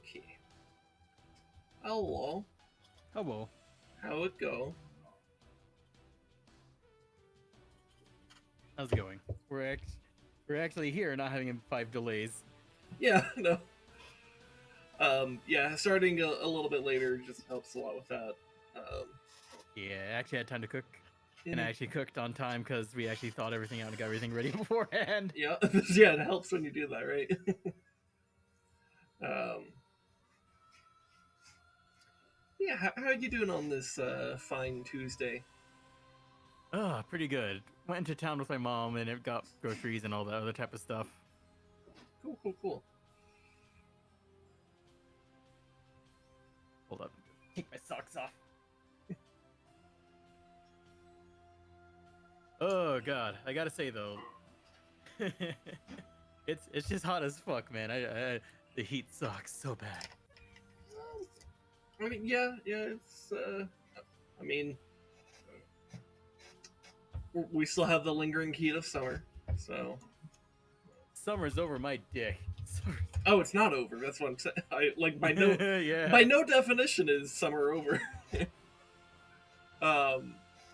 Okay. Hello. Hello. How it go? How's it going? We're actually here, not having 5 delays. Yeah, no. Yeah, starting a little bit later just helps a lot with that. Yeah, I actually had time to cook, Yeah. and I actually cooked on time because we actually thought everything out and got everything ready beforehand. Yeah, yeah, it helps when you do that, right? um, yeah, how are you doing on this fine Tuesday? Oh, pretty good. Went into town with my mom and it got groceries and all that other type of stuff. Cool, cool, cool. Hold up. Take my socks off. Oh god, I gotta say though, it's just hot as fuck, man. The heat sucks so bad. I mean, yeah, it's. I mean, we still have the lingering heat of summer, so. Summer's over my dick. Oh, it's not over. That's what I'm saying. By no Yeah. by no definition is summer over.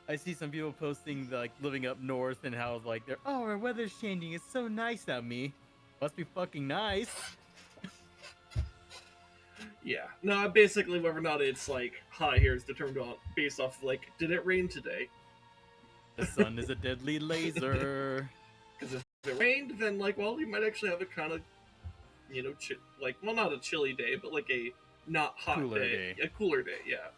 I see some people posting like living up north and how like they're our weather's changing. It's so nice out. Me, must be fucking nice. Yeah. No, basically whether or not it's like hot here is determined on based off like did it rain today? The sun is a deadly laser. Because if it rained, then like well you might actually have a kind of like well not a chilly day, but like a not hot Cooler day, day. a cooler day. Yeah.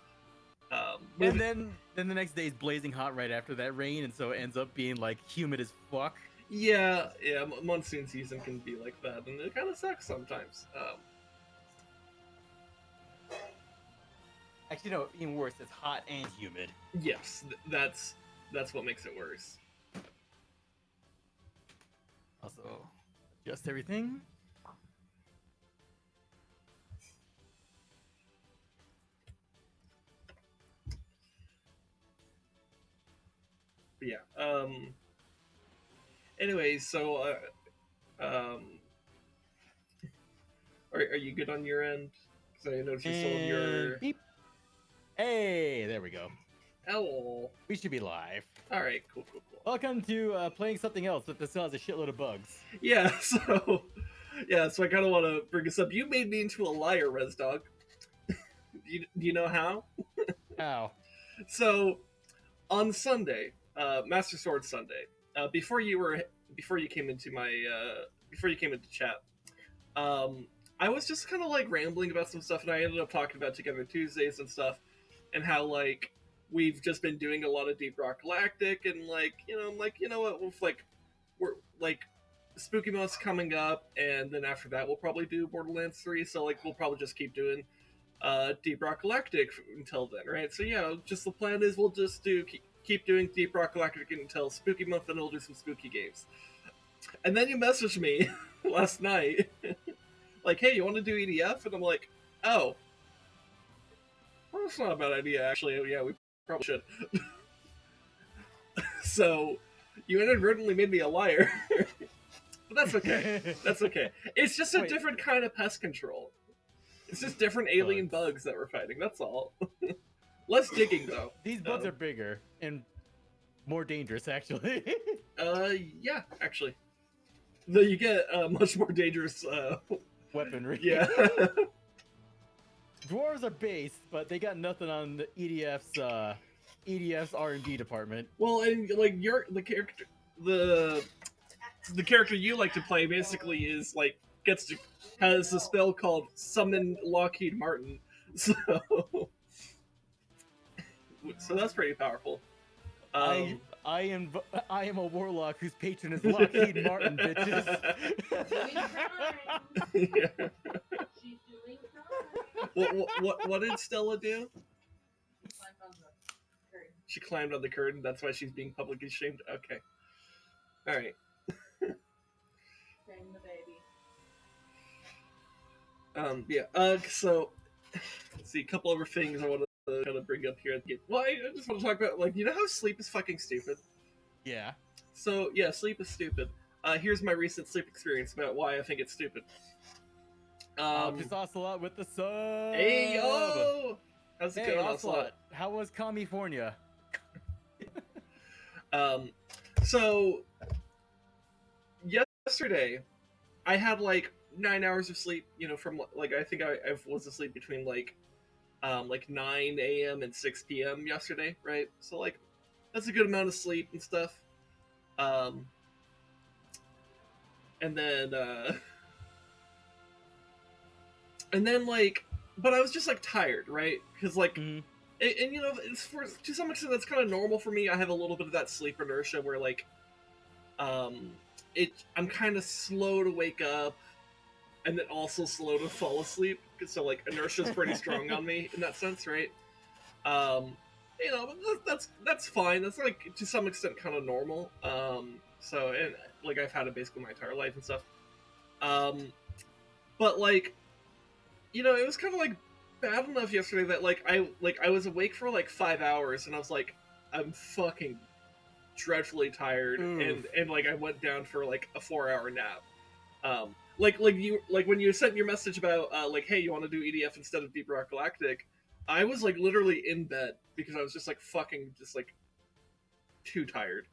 And then the next day is blazing hot right after that rain, and so it ends up being like humid as fuck. Yeah, monsoon season can be like that, and it kind of sucks sometimes. Actually, no, even worse. It's hot and humid. Yes, that's what makes it worse. Also, adjust everything. But yeah. Anyway, so are you good on your end? Because I noticed you're still on your beep. Hey, there we go. Hello. We should be live. All right, cool. Welcome to playing something else that still has a shitload of bugs. Yeah, so I kind of want to bring this up. You made me into a liar, Rezdog. Do you know how? How? So on Sunday, Master Sword Sunday, before you came into chat, I was just kind of like rambling about some stuff, and I ended up talking about Together Tuesdays and stuff, and how like we've just been doing a lot of Deep Rock Galactic, and like I'm like what, we're like Spooky Month's coming up, and then after that we'll probably do Borderlands 3, so like we'll probably just keep doing Deep Rock Galactic until then, right? So yeah, just the plan is we'll just keep doing Deep Rock Galactic until Spooky Month, and we'll do some spooky games. And then you messaged me last night, like, hey, you want to do EDF? And I'm like, oh, well, that's not a bad idea, actually. Yeah, we probably should. So you inadvertently made me a liar. But that's okay. That's okay. It's just a different kind of pest control. It's just different alien bugs that we're fighting. That's all. Less digging, though. These bugs are bigger and more dangerous, actually. Yeah, actually. Though you get much more dangerous weaponry. Yeah. Dwarves are based, but they got nothing on the EDF's R&D department. Well, and like the character you like to play basically is like has a spell called Summon Lockheed Martin, so that's pretty powerful. I am a warlock whose patron is Lockheed Martin, bitches. Yeah. What did Stella do? She climbed on the curtain. That's why she's being publicly shamed. Okay. All right. Bring the baby. Yeah. So, let's see, a couple other things I want to kind of bring up here. Well, I just want to talk about, like, you know how sleep is fucking stupid? Yeah. So, yeah, sleep is stupid. Here's my recent sleep experience about why I think it's stupid. Optus Ocelot with the sub. Hey yo, how's it Hey going, Ocelot, how was California? So yesterday I had like 9 hours of sleep. You know, from like I think I was asleep between like 9 a.m. and 6 p.m. yesterday, right? So like that's a good amount of sleep and stuff. Um, and then like, but I was just like tired, right? Because like, and you know, it's to some extent that's kind of normal for me. I have a little bit of that sleep inertia where like, I'm kind of slow to wake up, and then also slow to fall asleep. So like, inertia is pretty strong on me in that sense, right? Um, you know, that's fine. That's like to some extent kind of normal. So and like I've had it basically my entire life and stuff. But like, you know, it was kind of like bad enough yesterday that like I was awake for like 5 hours and I was like, I'm fucking dreadfully tired. And like I went down for like a 4 hour nap. Like when you sent your message about like, hey, you want to do EDF instead of Deep Rock Galactic, I was like literally in bed because I was just like fucking just like too tired.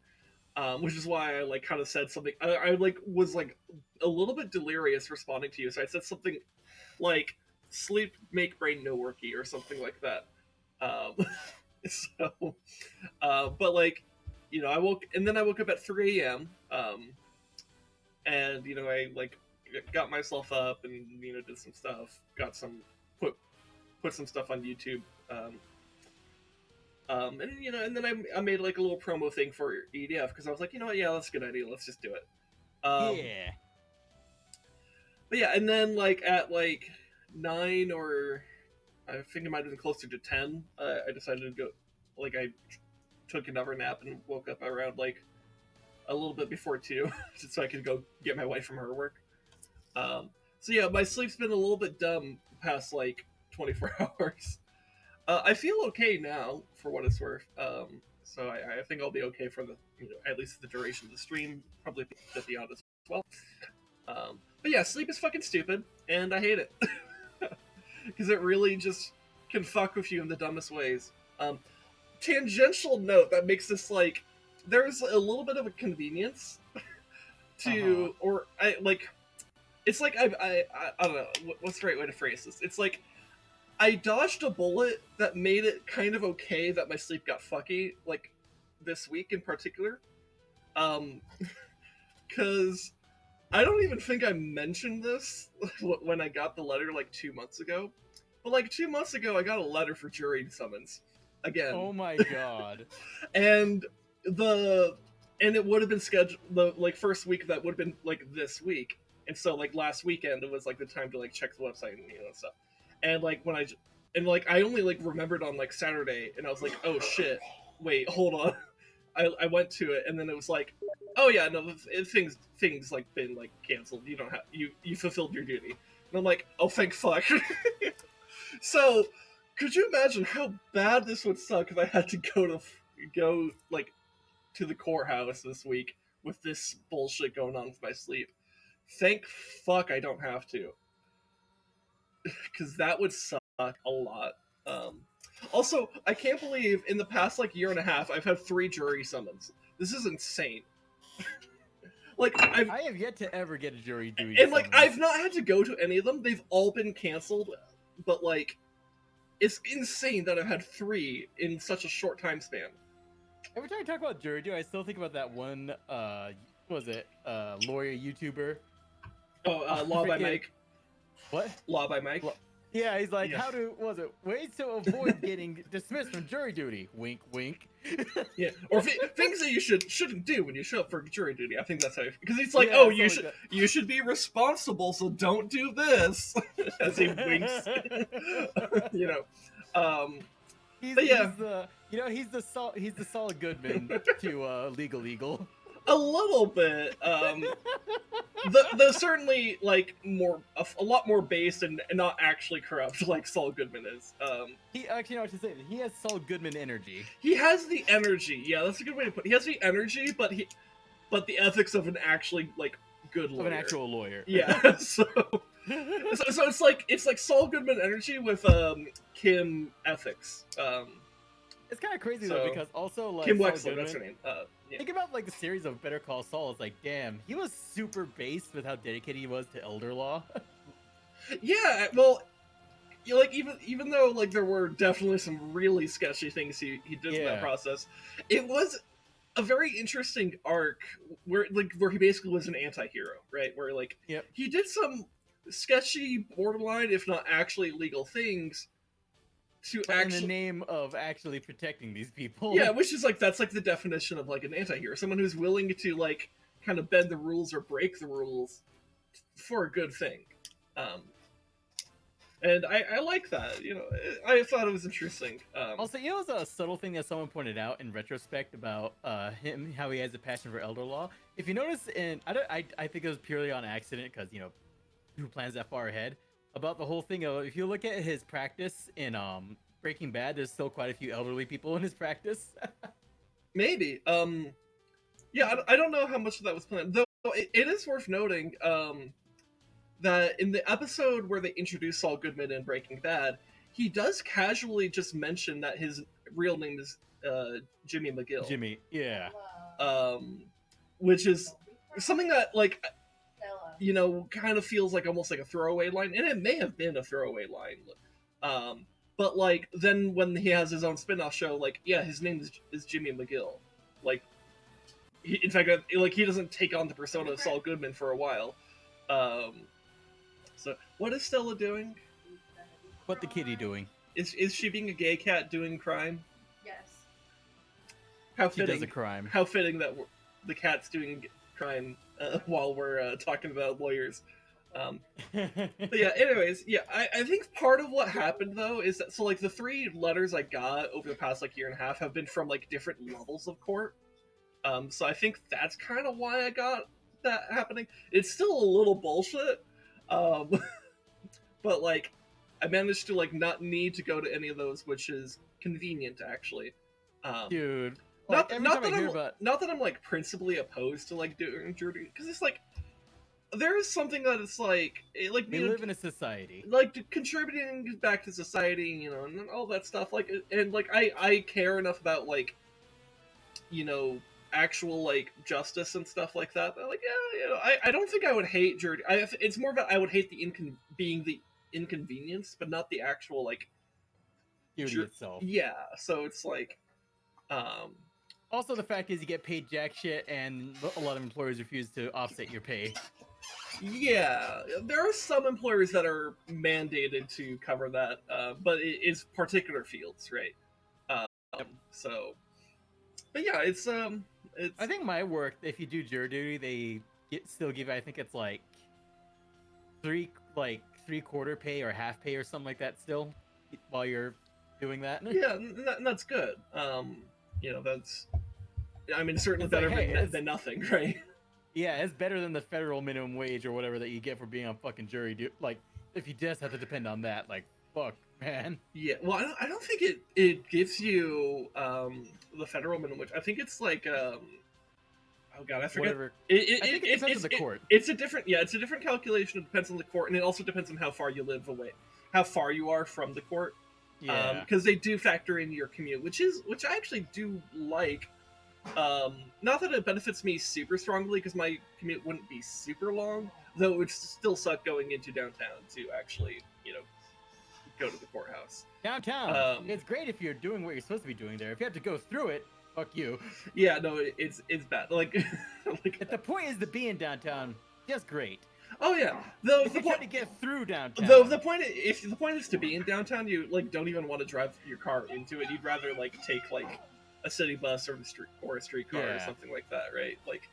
Which is why I like kind of said something. I like was like a little bit delirious responding to you, so I said something like "sleep make brain no worky" or something like that. So, but like, you know, I woke up at 3 a.m. And you know, I like got myself up and you know did some stuff, put some stuff on YouTube. And you know, and then I made like a little promo thing for EDF because I was like, you know what, yeah, that's a good idea. Let's just do it. Yeah. But yeah, and then like at like 9 or I think it might have been closer to 10, I decided to go. Like I took another nap and woke up around like a little bit before 2, so I could go get my wife from her work. So yeah, my sleep's been a little bit dumb the past like 24 hours. I feel okay now, for what it's worth. So I think I'll be okay for the at least the duration of the stream, probably beyond as well. But yeah, sleep is fucking stupid, and I hate it because it really just can fuck with you in the dumbest ways. Tangential note that makes this like there's a little bit of a convenience to, or I like. It's like I don't know what's the right way to phrase this. It's like I dodged a bullet that made it kind of okay that my sleep got fucky, like this week in particular. Because I don't even think I mentioned this when I got the letter like 2 months ago. But like 2 months ago, I got a letter for jury summons again. Oh my god! and it would have been scheduled the like first week that would have been like this week, and so like last weekend it was like the time to like check the website and stuff. And like I only like remembered on like Saturday, and I was like, oh shit, wait, hold on. I went to it, and then it was like, oh yeah, no, things like been like canceled. You don't have you fulfilled your duty. And I'm like, oh thank fuck. So, could you imagine how bad this would suck if I had to go like to the courthouse this week with this bullshit going on with my sleep? Thank fuck I don't have to. Because that would suck a lot. Also, I can't believe in the past like year and a half I've had 3 jury summons. This is insane. Like I have yet to ever get a jury duty. And like I've not had to go to any of them. They've all been canceled. But like, it's insane that I've had 3 in such a short time span. Every time I talk about jury duty, I still think about that one. What was it? Lawyer YouTuber. Oh, Law by Mike. What? Law by Mike. Yeah, he's like, how to ways to avoid getting dismissed from jury duty? Wink, wink. Yeah, or things that you shouldn't do when you show up for jury duty. I think that's how. Because he's like, you should be responsible, so don't do this. As he winks. He's the Saul Goodman to Legal. A little bit. The certainly like a lot more based and not actually corrupt like Saul Goodman is. He actually, you know what to say. He has Saul Goodman energy. He has the energy. Yeah, that's a good way to put it. He has the energy, but the ethics of an actually like good lawyer. Of an actual lawyer. Yeah. So So it's like Saul Goodman energy with Kim ethics. It's kind of crazy So, though, because also like Kim Saul Wexler, Goodman, that's her name. Yeah. think about like the series of Better Call Saul. It's like, damn, he was super based with how dedicated he was to elder law. Yeah, well, like even though like there were definitely some really sketchy things he did in that Yeah. process, it was a very interesting arc where he basically was an anti-hero, right? Where like Yep. he did some sketchy, borderline, if not actually illegal things to But in the actually. name of actually protecting these people. Yeah, which is like that's like the definition of like an anti-hero, someone who's willing to like kind of bend the rules or break the rules for a good thing. Um, and I like that. You know, I thought it was interesting. Also, you know, it was a subtle thing that someone pointed out in retrospect about him, how he has a passion for elder law. If you notice, I think it was purely on accident because you know, who plans that far ahead? About the whole thing of if you look at his practice in Breaking Bad, there's still quite a few elderly people in his practice. Maybe. Yeah, I don't know how much of that was planned. Though it is worth noting that in the episode where they introduce Saul Goodman in Breaking Bad, he does casually just mention that his real name is Jimmy McGill. Jimmy, yeah. Which is something that like you know kind of feels like almost like a throwaway line, and it may have been a throwaway line. But like then when he has his own spin-off show, like yeah, his name is Jimmy McGill. Like in fact, like he doesn't take on the persona of Saul Goodman for a while. So what is Stella doing? What the kitty doing? Is she being a gay cat doing crime? Yes. How She fitting! does a crime. How fitting that the cat's doing crime while we're talking about lawyers. But yeah, anyways, yeah, I think part of what happened though is that so like the 3 letters I got over the past like year and a half have been from like different levels of court. So I think that's kind of why I got that happening. It's still a little bullshit, but like I managed to like not need to go to any of those, which is convenient actually. Dude, Not, like, not that I'm like principally opposed to like doing jury, because it's like there is something that it's like we live in a society, like contributing back to society, you know, and all that stuff. Like, and like I care enough about like, you know, actual like justice and stuff like that. But like, yeah, you know, I don't think I would hate jury. It's more about I would hate the being the inconvenience, but not the actual like duty itself. Yeah, so it's like, Also, the fact is you get paid jack shit, and a lot of employers refuse to offset your pay. Yeah, there are some employers that are mandated to cover that, but it is particular fields, right? So, but yeah, it's. I think my work, if you do jury duty, they still give. I think it's like three-quarter pay or half pay or something like that. Still, while you're doing that. Yeah, that's good. You know, that's. I mean, certainly better than nothing, right? Yeah, it's better than the federal minimum wage or whatever that you get for being on fucking jury. Like, if you just have to depend on that, like, fuck, man. Yeah, well, I don't think it gives you the federal minimum wage. I think it's like oh god, I forget. Whatever. I think it depends on the court. It's a different calculation. It depends on the court, and it also depends on how far you live away, how far you are from the court. Yeah, because they do factor in your commute, which I actually do like. Not that it benefits me super strongly because my commute wouldn't be super long, though it would still suck going into downtown to actually, you know, go to the courthouse. Downtown. It's great if you're doing what you're supposed to be doing there. If you have to go through it, fuck you. Yeah, no, it's bad. Like, if the point is to be in downtown, just great. Oh yeah, though if the point to get through downtown. Though if the point is to be in downtown, you like don't even want to drive your car into it. You'd rather like take like a city bus or a streetcar or something like that, right? Like,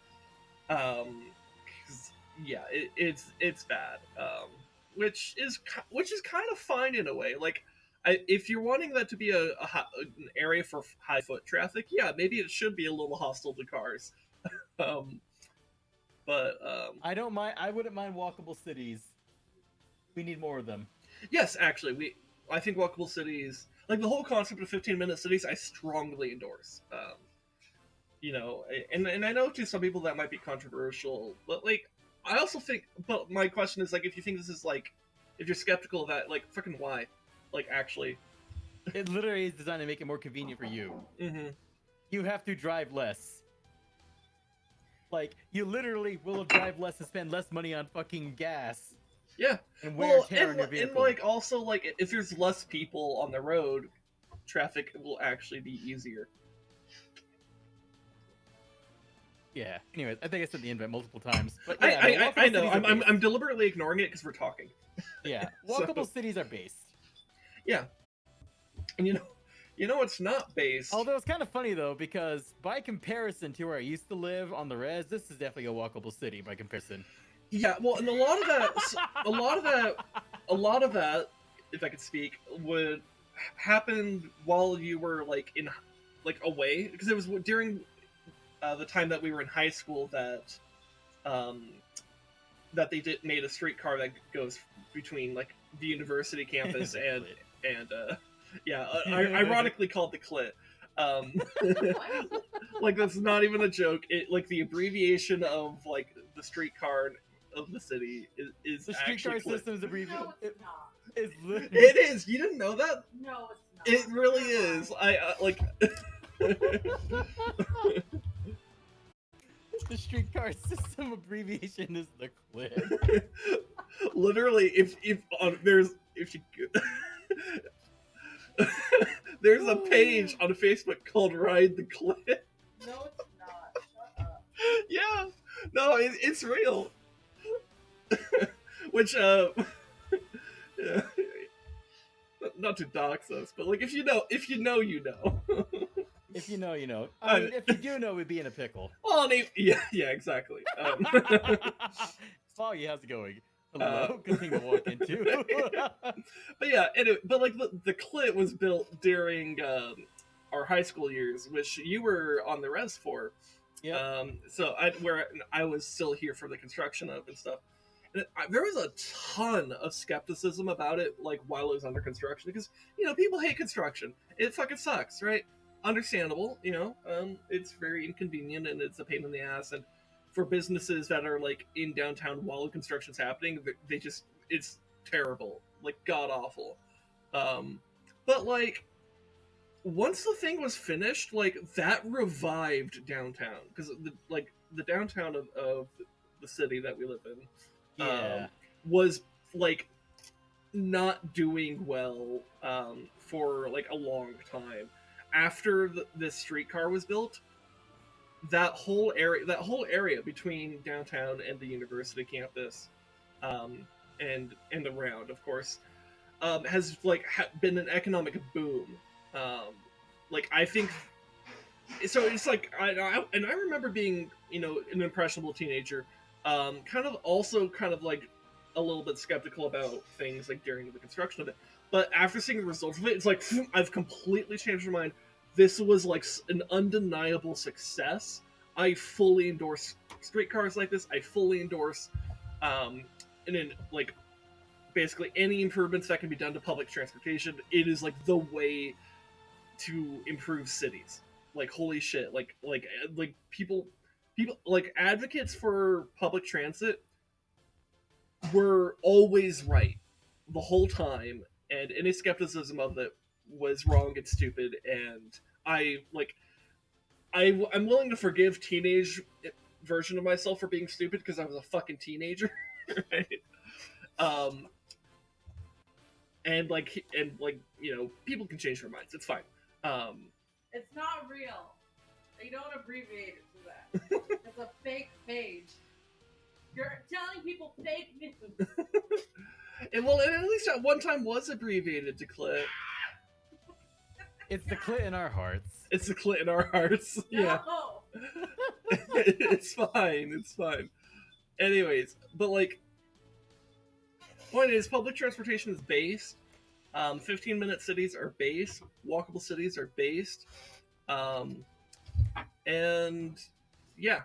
yeah, it's bad. Which is kind of fine in a way. Like, if you're wanting that to be an area for high foot traffic, yeah, maybe it should be a little hostile to cars. But I don't mind. I wouldn't mind walkable cities. We need more of them. Yes, actually, I think walkable cities, like the whole concept of 15-minute cities, I strongly endorse. You know, and I know to some people that might be controversial, but like, I also think, but my question is like, if you think this is like, if you're skeptical of that, like, fucking why? Like, actually. It literally is designed to make it more convenient for you. Mm-hmm. You have to drive less. Like, you literally will drive less and spend less money on fucking gas. Yeah. And wear and tear on your and vehicle. like also like if there's less people on the road, traffic will actually be easier. Yeah. Anyways, I think I said the invite multiple times, but yeah, I know. I'm deliberately ignoring it because we're talking. Yeah, walkable cities are based. Yeah, and you know it's not based. Although it's kind of funny though, because by comparison to where I used to live on the res, this is definitely a walkable city by comparison. Yeah, well, and a lot of that, if I could speak, would happen while you were like away, because it was during the time that we were in high school that that they made a streetcar that goes between like the university campus and ironically called the Clit. Like that's not even a joke. It like the abbreviation of like the streetcar of the city is the streetcar system is abbreviated. No, it's not. It is. You didn't know that? No, it's not. It really is. I like. The streetcar system abbreviation is the Clit. Literally, if there's there's a page on Facebook called Ride the Clit. No, it's not. Shut up. Yeah, no, it's real. Which yeah. Not to dox us, but like if you know, you know. If you know, you know. I mean, if you do know, we'd be in a pickle. Well, yeah, exactly. Foggy, how's it going? Hello, good thing to walk into. But yeah, anyway, but like the Clit was built during our high school years, which you were on the res for. Yeah. So I was still here for the construction of and stuff. And there was a ton of skepticism about it, like while it was under construction, because people hate construction. It fucking sucks, right? Understandable, it's very inconvenient and it's a pain in the ass. And for businesses that are like in downtown while construction's happening, it's terrible, like god awful. But like once the thing was finished, like that revived downtown, because the downtown of the city that we live in was like not doing well for like a long time. After this streetcar was built, that whole area between downtown and the university campus, and the round, of course, has like been an economic boom. Like I think, so it's like I remember being an impressionable teenager, kind of like a little bit skeptical about things like during the construction of it. But after seeing the results of it, it's like I've completely changed my mind. This was like an undeniable success. I fully endorse streetcars like this. I fully endorse, and then like basically any improvements that can be done to public transportation. It is like the way to improve cities. Like holy shit! Like people like advocates for public transit were always right the whole time. And any skepticism of it was wrong and stupid, and I'm willing to forgive teenage version of myself for being stupid because I was a fucking teenager, right? And people can change their minds. It's fine. It's not real. They don't abbreviate it to that. It's a fake page. You're telling people fake news. And well, it at least at one time was abbreviated to Clit. It's the Clit in our hearts. It's the Clit in our hearts. No. Yeah. It's fine. It's fine. Anyways, but like, point is, public transportation is based. 15-minute cities are based. Walkable cities are based. And yeah.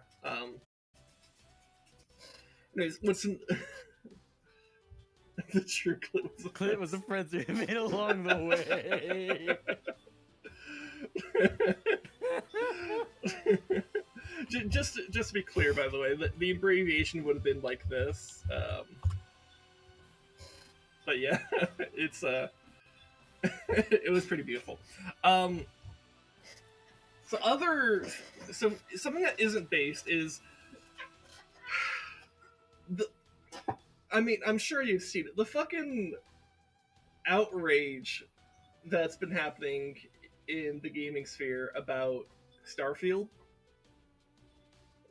Anyways, what's in... The true Clit was a friend we made along the way. just to be clear, by the way, the abbreviation would have been like this. But yeah, it's it was pretty beautiful. So something that isn't based is the. I mean, I'm sure you've seen it. The fucking outrage that's been happening in the gaming sphere about Starfield.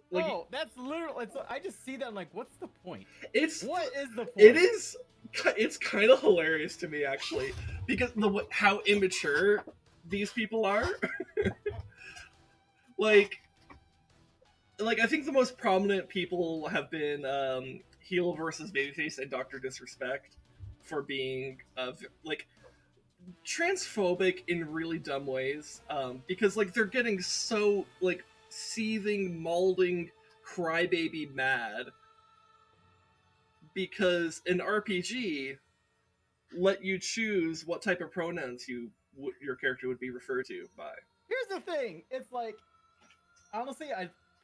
Like, oh, that's literally. I just see that. I'm like, what's the point? What is the point? It's kind of hilarious to me, actually, because how immature these people are. like I think the most prominent people have been Heel versus Babyface and Dr. Disrespect for being like transphobic in really dumb ways, because like they're getting so like seething, molding, crybaby mad because an RPG let you choose what type of pronouns your character would be referred to by. Here's the thing: it's like, honestly,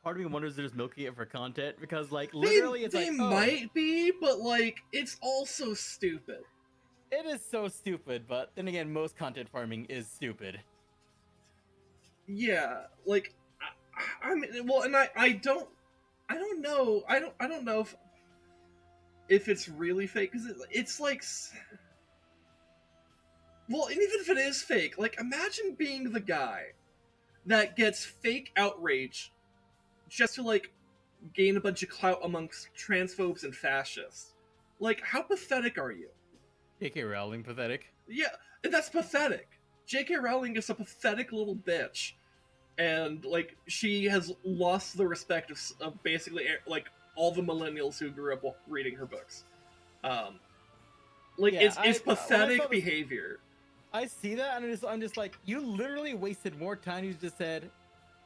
part of me wonders if they're just milking it for content, because like literally they might be, but like it's also stupid. It is so stupid, but then again, most content farming is stupid. Yeah, like I mean, well, and I don't know if it's really fake, because it's like, well, and even if it is fake, like imagine being the guy that gets fake outrage just to like gain a bunch of clout amongst transphobes and fascists. Like, how pathetic are you? J.K. Rowling pathetic? Yeah, and that's pathetic. J.K. Rowling is a pathetic little bitch, and like she has lost the respect of basically like all the millennials who grew up reading her books. Like, yeah, it's pathetic behavior. I see that, and I'm just like, you literally wasted more time. You just said,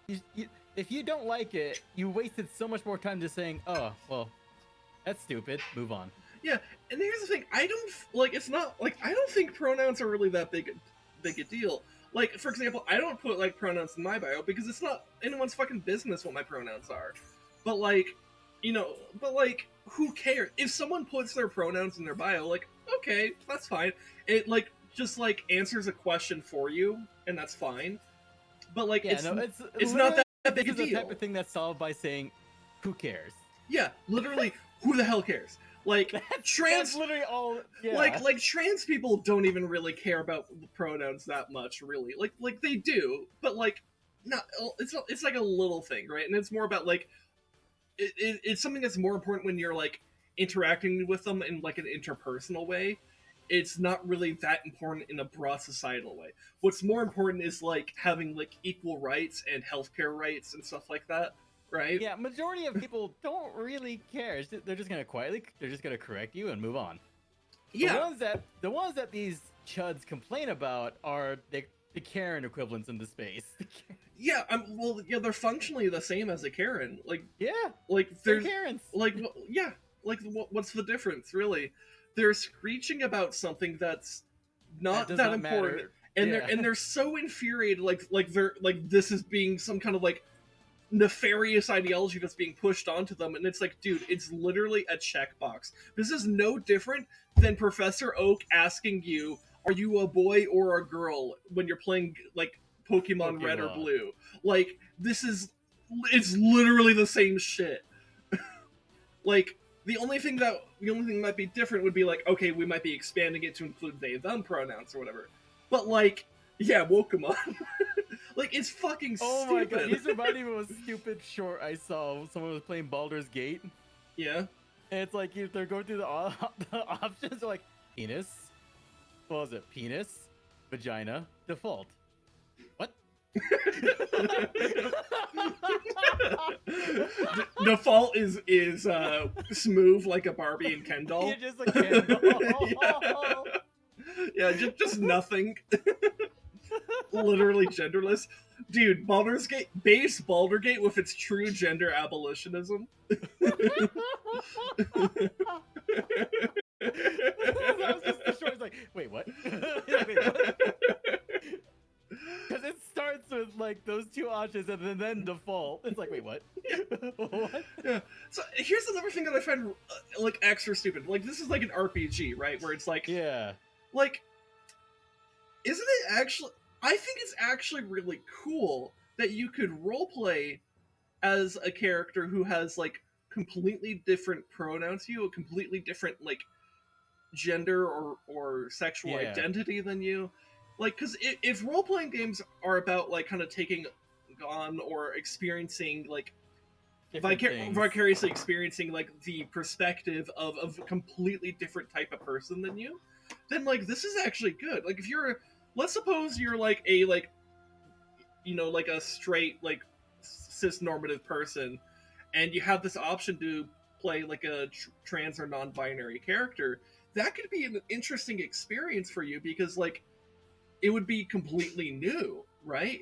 if you don't like it, you wasted so much more time just saying, oh, well, that's stupid, move on. Yeah, and here's the thing, I don't think pronouns are really that big a deal. Like, for example, I don't put like pronouns in my bio because it's not anyone's fucking business what my pronouns are. But like, who cares? If someone puts their pronouns in their bio, like, okay, that's fine. It like just like answers a question for you, and that's fine. But like, it's not that big a deal. It's the type of thing that's solved by saying, who cares? Yeah, literally, who the hell cares? Like, that's literally all. Yeah. Like trans people don't even really care about pronouns that much, really. Like they do, but like, it's like a little thing, right? And it's more about like, it's something that's more important when you're like interacting with them in like an interpersonal way. It's not really that important in a broad societal way. What's more important is like having like equal rights and healthcare rights and stuff like that. Right? Yeah, majority of people don't really care. They're just gonna they're just gonna correct you and move on. Yeah. The ones that these chuds complain about are the Karen equivalents in the space. Yeah, well, yeah, they're functionally the same as a Karen. Like, yeah, like they're Karens. Like, yeah, like what's the difference, really? They're screeching about something that's not that important, and they're so infuriated. Like they're like this is being some kind of like nefarious ideology that's being pushed onto them, and it's like, dude, it's literally a checkbox. This is no different than Professor Oak asking you, are you a boy or a girl, when you're playing like Pokemon Red or Blue. Like, it's literally the same shit. Like, the only thing that might be different would be like, okay, we might be expanding it to include they them pronouns or whatever, but like, yeah, well, come on. Like, it's fucking stupid. Oh my god, he's reminding me of a stupid short I saw. Someone was playing Baldur's Gate. Yeah. And it's like, if they're going through the options, they're like, penis. What was it? Penis, vagina, default. What? Default is smooth like a Barbie and Ken doll. Yeah, just a Ken doll. Yeah, just nothing. Literally genderless. Dude, Baldur's Gate, base Baldur Gate with its true gender abolitionism. That was just the short. It's like, wait, what? Because it starts starts with like those two options and then default. It's like, wait, what? What? Yeah. So here's another thing that I find like extra stupid. Like this is like an RPG, right? Where it's like, Yeah. like, isn't it actually? I think it's actually really cool that you could roleplay as a character who has like completely different pronouns to you, a completely different like gender or sexual Yeah. identity than you. Like, because if role playing games are about like kind of taking on or experiencing like Different things. vicariously experiencing like the perspective of a completely different type of person than you, then like this is actually good. Like if you're, let's suppose you're like a like, you know, like a straight like cis normative person, and you have this option to play like a trans or non-binary character, that could be an interesting experience for you because like it would be completely new, right?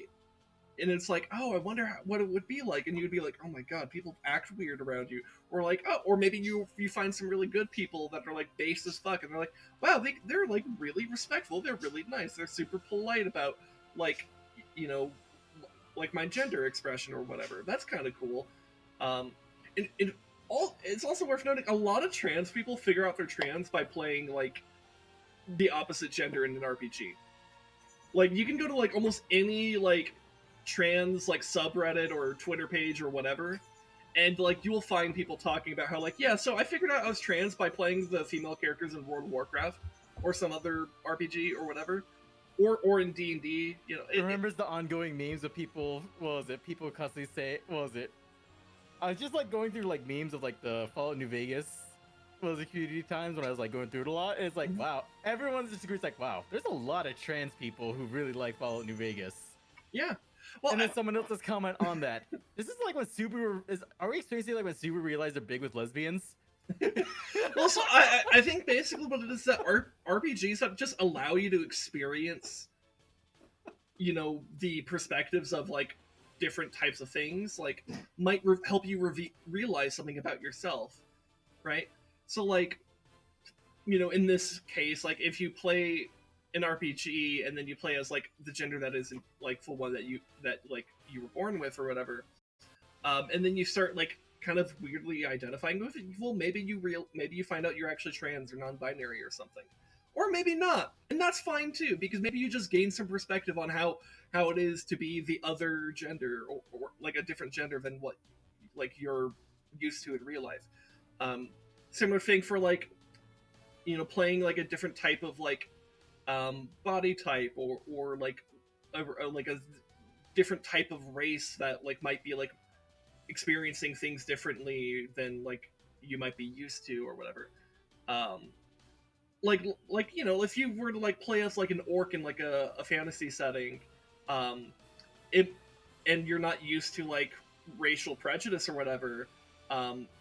And it's like, oh, I wonder what it would be like, and you'd be like, oh my god, people act weird around you, or like, oh, or maybe you find some really good people that are like base as fuck, and they're like, wow, they're like really respectful, they're really nice, they're super polite about like, you know, like my gender expression or whatever. That's kind of cool. It's also worth noting a lot of trans people figure out they're trans by playing like the opposite gender in an RPG. Like you can go to like almost any like trans like subreddit or Twitter page or whatever, and like you will find people talking about how like, yeah, so I figured out I was trans by playing the female characters in World of Warcraft or some other RPG or whatever, or in D&D, you know. Remembers the ongoing memes of people, what was it? People constantly say, what was it? I was just like going through like memes of like the Fallout New Vegas, what was the community times when I was like going through it a lot. And it's like, wow, everyone just agrees like, wow, there's a lot of trans people who really like Fallout New Vegas. Yeah. Well, and then someone else's comment on that. This is like when Subaru is. Are we experiencing like when Subaru realized they're big with lesbians? Well, so I think basically what it is that RPGs that just allow you to experience, you know, the perspectives of like different types of things, like might help you realize something about yourself, right? So like, you know, in this case, like if you play an RPG and then you play as like the gender that isn't like full one that you were born with or whatever, and then you start like kind of weirdly identifying with it, well, maybe you find out you're actually trans or non-binary or something, or maybe not, and that's fine too, because maybe you just gain some perspective on how it is to be the other gender, or like a different gender than what like you're used to in real life. Similar thing for like, you know, playing like a different type of like body type, or like a different type of race that like might be like experiencing things differently than like you might be used to or whatever. Like you know, if you were to like play as like an orc in like a fantasy setting, and you're not used to like racial prejudice or whatever,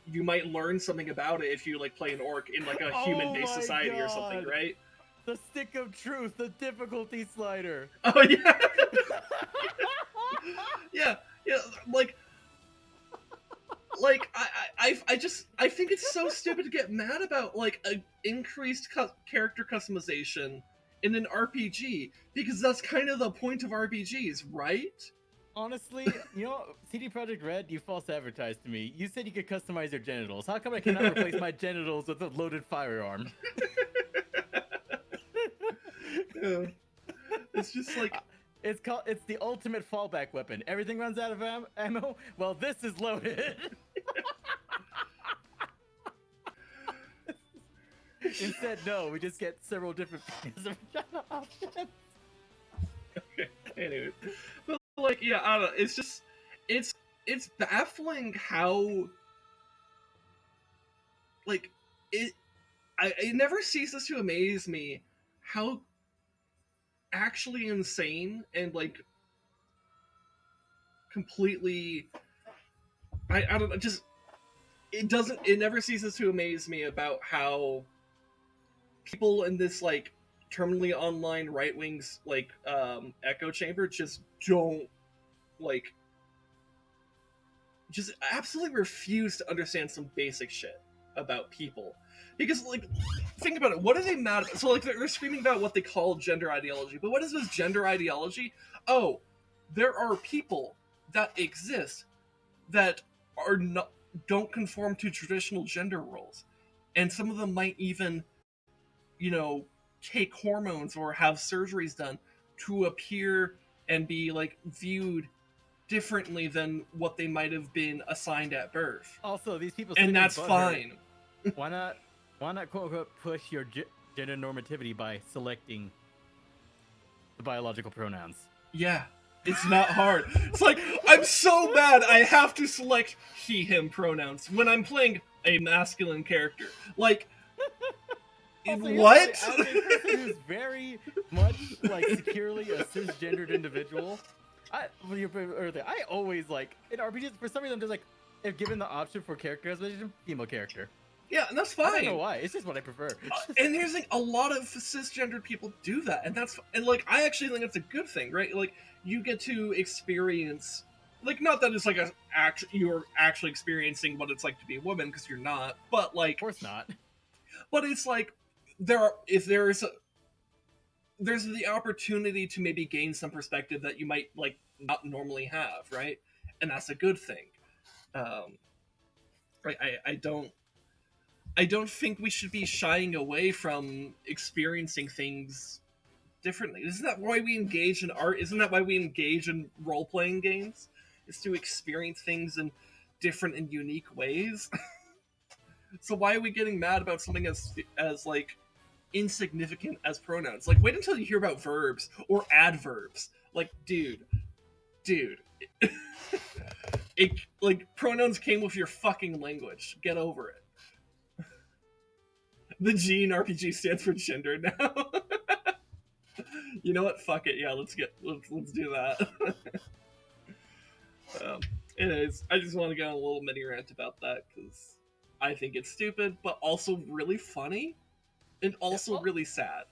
you might learn something about it if you like play an orc in like a human-based society or something, right? The stick of truth, the difficulty slider. Oh yeah. yeah, like I think it's so stupid to get mad about like an increased character customization in an RPG, because that's kind of the point of RPGs, right? Honestly, you know, CD Projekt Red, you false advertised to me. You said you could customize your genitals. How come I cannot replace my genitals with a loaded firearm? Yeah. It's just like it's the ultimate fallback weapon. Everything runs out of ammo. Well, this is loaded. Instead, no, we just get several different options. Okay. Anyways, but like, yeah, I don't know. It's just it's baffling how like it never ceases to amaze me how actually insane and like completely I don't know, just it never ceases to amaze me about how people in this like terminally online right wings like echo chamber just don't like just absolutely refuse to understand some basic shit about people. Because, like, think about it. What are they mad at? So, like, they're screaming about what they call gender ideology. But what is this gender ideology? Oh, there are people that exist that are not don't conform to traditional gender roles, and some of them might even, you know, take hormones or have surgeries done to appear and be like viewed differently than what they might have been assigned at birth. Also, these people And that's butthurt. fine. Why not quote unquote push your gender normativity by selecting the biological pronouns? Yeah, it's not hard. It's like, I'm so mad I have to select he, him pronouns when I'm playing a masculine character. Like, Also, what? As a person who's very much like securely a cisgendered individual, I always like in RPGs for some reason I'm just like, if given the option for character customization, female character. Yeah, and that's fine. I don't know why. It's just what I prefer. And here's the thing: a lot of cisgendered people do that, and like I actually think it's a good thing, right? Like you get to experience, like not that it's like you're actually experiencing what it's like to be a woman because you're not, but like of course not. But it's like there's the opportunity to maybe gain some perspective that you might like not normally have, right? And that's a good thing. Right? I don't think we should be shying away from experiencing things differently. Isn't that why we engage in art? Isn't that why we engage in role-playing games? Is to experience things in different and unique ways. So why are we getting mad about something as like insignificant as pronouns? Like, wait until you hear about verbs or adverbs. Like, dude. Like, pronouns came with your fucking language. Get over it. The G in RPG stands for gender now. You know what? Fuck it. Yeah, let's do that. Anyways, I just want to go on a little mini rant about that because I think it's stupid, but also really funny, and also really sad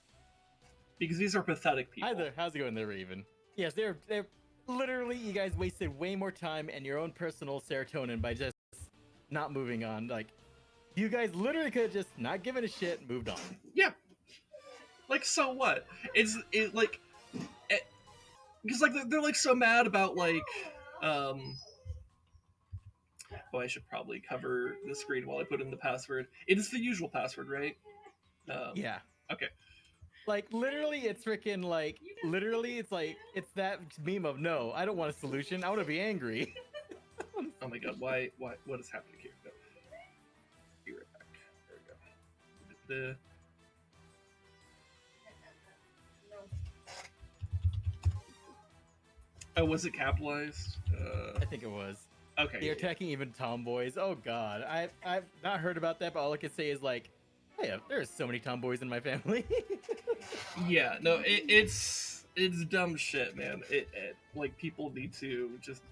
because these are pathetic people. Hi there. How's it going there, Raven? Yes, they're literally, you guys wasted way more time and your own personal serotonin by just not moving on. Like, you guys literally could have just not given a shit and moved on. Yeah. Like, so what? Because like they're like so mad about like oh, I should probably cover the screen while I put in the password. It is the usual password, right? Yeah. Okay. Like, literally, it's freaking, like, literally, it's like, it's that meme of, no, I don't want a solution, I want to be angry. Oh my god, why, what is happening here? No. Be right back. There we go. Oh, was it capitalized? I think it was. Okay. They're attacking even tomboys. Oh god, I've not heard about that, but all I can say is like, hey, there's so many tomboys in my family. Yeah, no, it's dumb shit, man. It like people need to just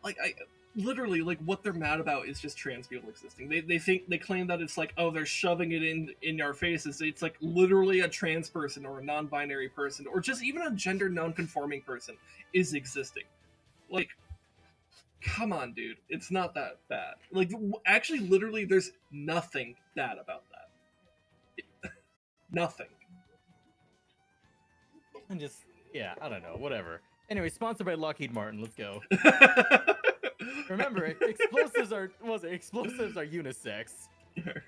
like literally like what they're mad about is just trans people existing. They claim that it's like, oh, they're shoving it in our faces. It's like literally a trans person or a non-binary person or just even a gender non-conforming person is existing. Like, come on, dude. It's not that bad. Like, actually, literally, there's nothing bad about that. Nothing. And just, yeah, I don't know, whatever. Anyway, sponsored by Lockheed Martin. Let's go. Remember, explosives are unisex.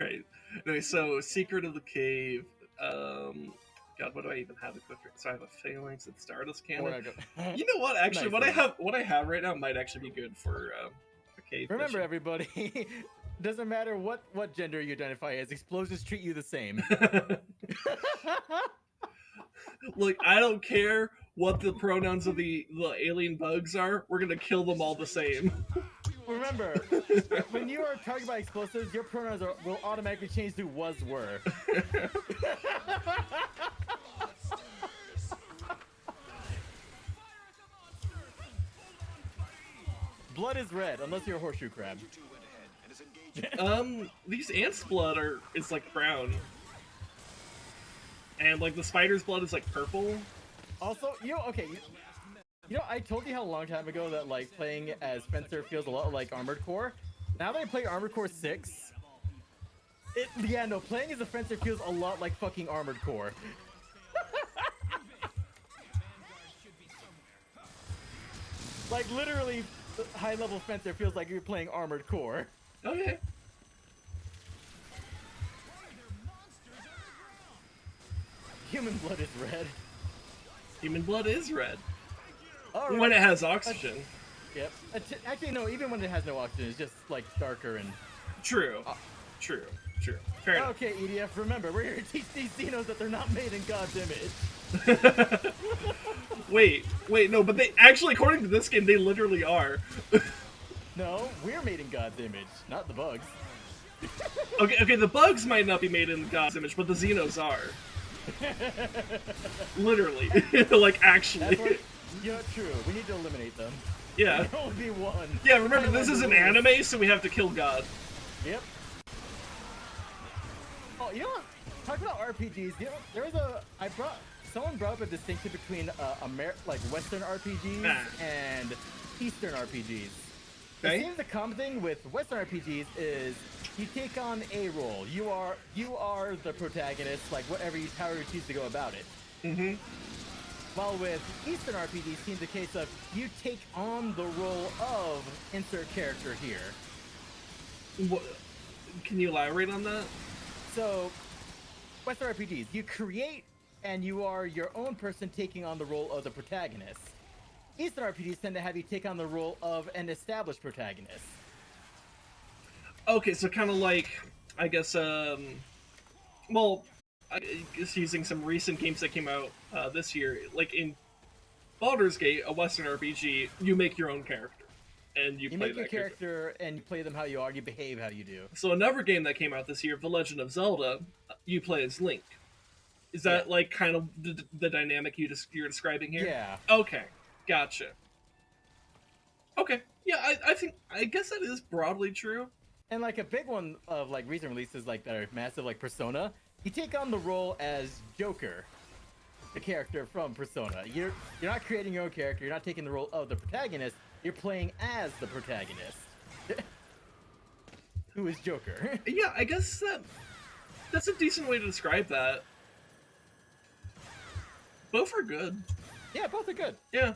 Right. Anyway, so Secret of the Cave. God, what do I even have equipped? So I have a phalanx and Stardust Cannon. You know what? Actually, Nice. what I have right now might actually be good for a cave. Remember, mission. everybody, doesn't matter what gender you identify as, explosions treat you the same. Look, I don't care what the pronouns of the alien bugs are. We're gonna kill them all the same. Remember, when you are targeted by explosives, your pronouns will automatically change to was, were. Blood is red, unless you're a horseshoe crab. These ants' blood is like brown. And like the spider's blood is like purple. Also, okay, I told you how a long time ago that like playing as Fencer feels a lot like Armored Core. Now that I play Armored Core 6, playing as a Fencer feels a lot like fucking Armored Core. Like literally, high level fencer feels like you're playing Armored Core. Okay. Human blood is red. Human blood is red. All right. When it has oxygen. Yep. Actually, no. Even when it has no oxygen, it's just like darker and. True. True. Fair enough. Okay, EDF. Remember, we're here to teach these Xenos that they're not made in God's image. Wait, no, but they actually, according to this game, they literally are. No, we're made in God's image, not the bugs. Okay, the bugs might not be made in God's image, but the Xenos are. Literally. Like, actually. Yeah, true. We need to eliminate them. Yeah. There will be one. Yeah, remember, this is an anime, so we have to kill God. Yep. Oh, you know what? Talking about RPGs, you know, there was someone brought up a distinction between like Western RPGs and Eastern RPGs. Okay. It seems the common thing with Western RPGs is you take on a role. You are the protagonist, like however you choose to go about it. Mm-hmm. While with Eastern RPGs, it seems the case of you take on the role of insert character here. What, can you elaborate on that? So, Western RPGs, you create and you are your own person taking on the role of the protagonist. Eastern RPGs tend to have you take on the role of an established protagonist. Okay, so kind of like, I guess, well, I guess using some recent games that came out this year, like in Baldur's Gate, a Western RPG, you make your own character, and you play make your that character, and you play them how you are, you behave how you do. So another game that came out this year, The Legend of Zelda, you play as Link. Is that like kind of the dynamic you're describing here? Yeah. Okay, gotcha. Okay, yeah, I guess that is broadly true. And like a big one of like recent releases like that are massive, like Persona, you take on the role as Joker, the character from Persona. You're not creating your own character. You're not taking the role of the protagonist. You're playing as the protagonist, who is Joker. Yeah, I guess that's a decent way to describe that. Both are good. Yeah, both are good. Yeah.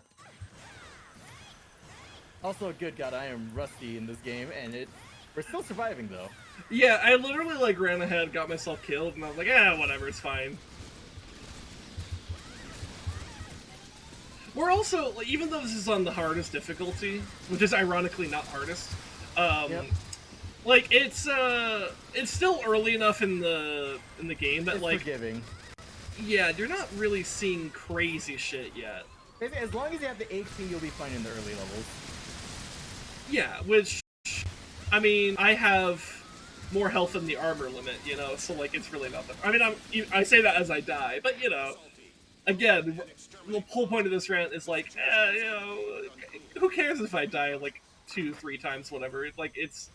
Also, good God, I am rusty in this game, and we're still surviving though. Yeah, I literally like ran ahead, got myself killed, and I was like, whatever, it's fine. We're also, like, even though this is on the hardest difficulty, which is ironically not hardest, like it's still early enough in the game that it's like forgiving. Yeah, you're not really seeing crazy shit yet. As long as you have the HP, you'll be fine in the early levels. Yeah, which, I mean, I have more health than the armor limit, you know, so, like, it's really nothing. I mean, I say that as I die, but, you know, again, the whole point of this rant is, like, you know, who cares if I die, like, 2-3 times, whatever. Like, it's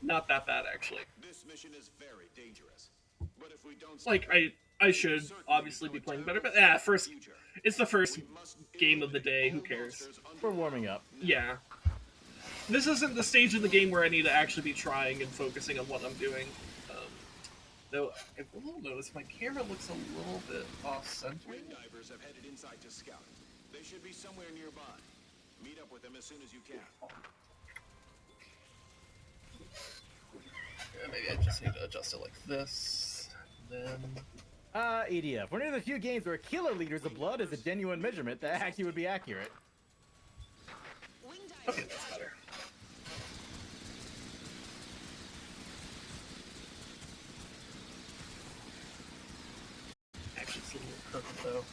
not that bad, actually. This mission is very dangerous. But if we don't like, I should obviously be playing better, but, it's the first game of the day, who cares? We're warming up. Yeah. This isn't the stage of the game where I need to actually be trying and focusing on what I'm doing. Though, I will notice my camera looks a little bit off-center. Wind divers have headed inside to scout. They should be somewhere nearby. Meet up with them as soon as you can. Yeah, maybe I just need to adjust it like this. Then... EDF. One of the few games where killer liters of blood is a genuine measurement that actually would be accurate. Okay, that's better. Actually, it's a little crooked, though.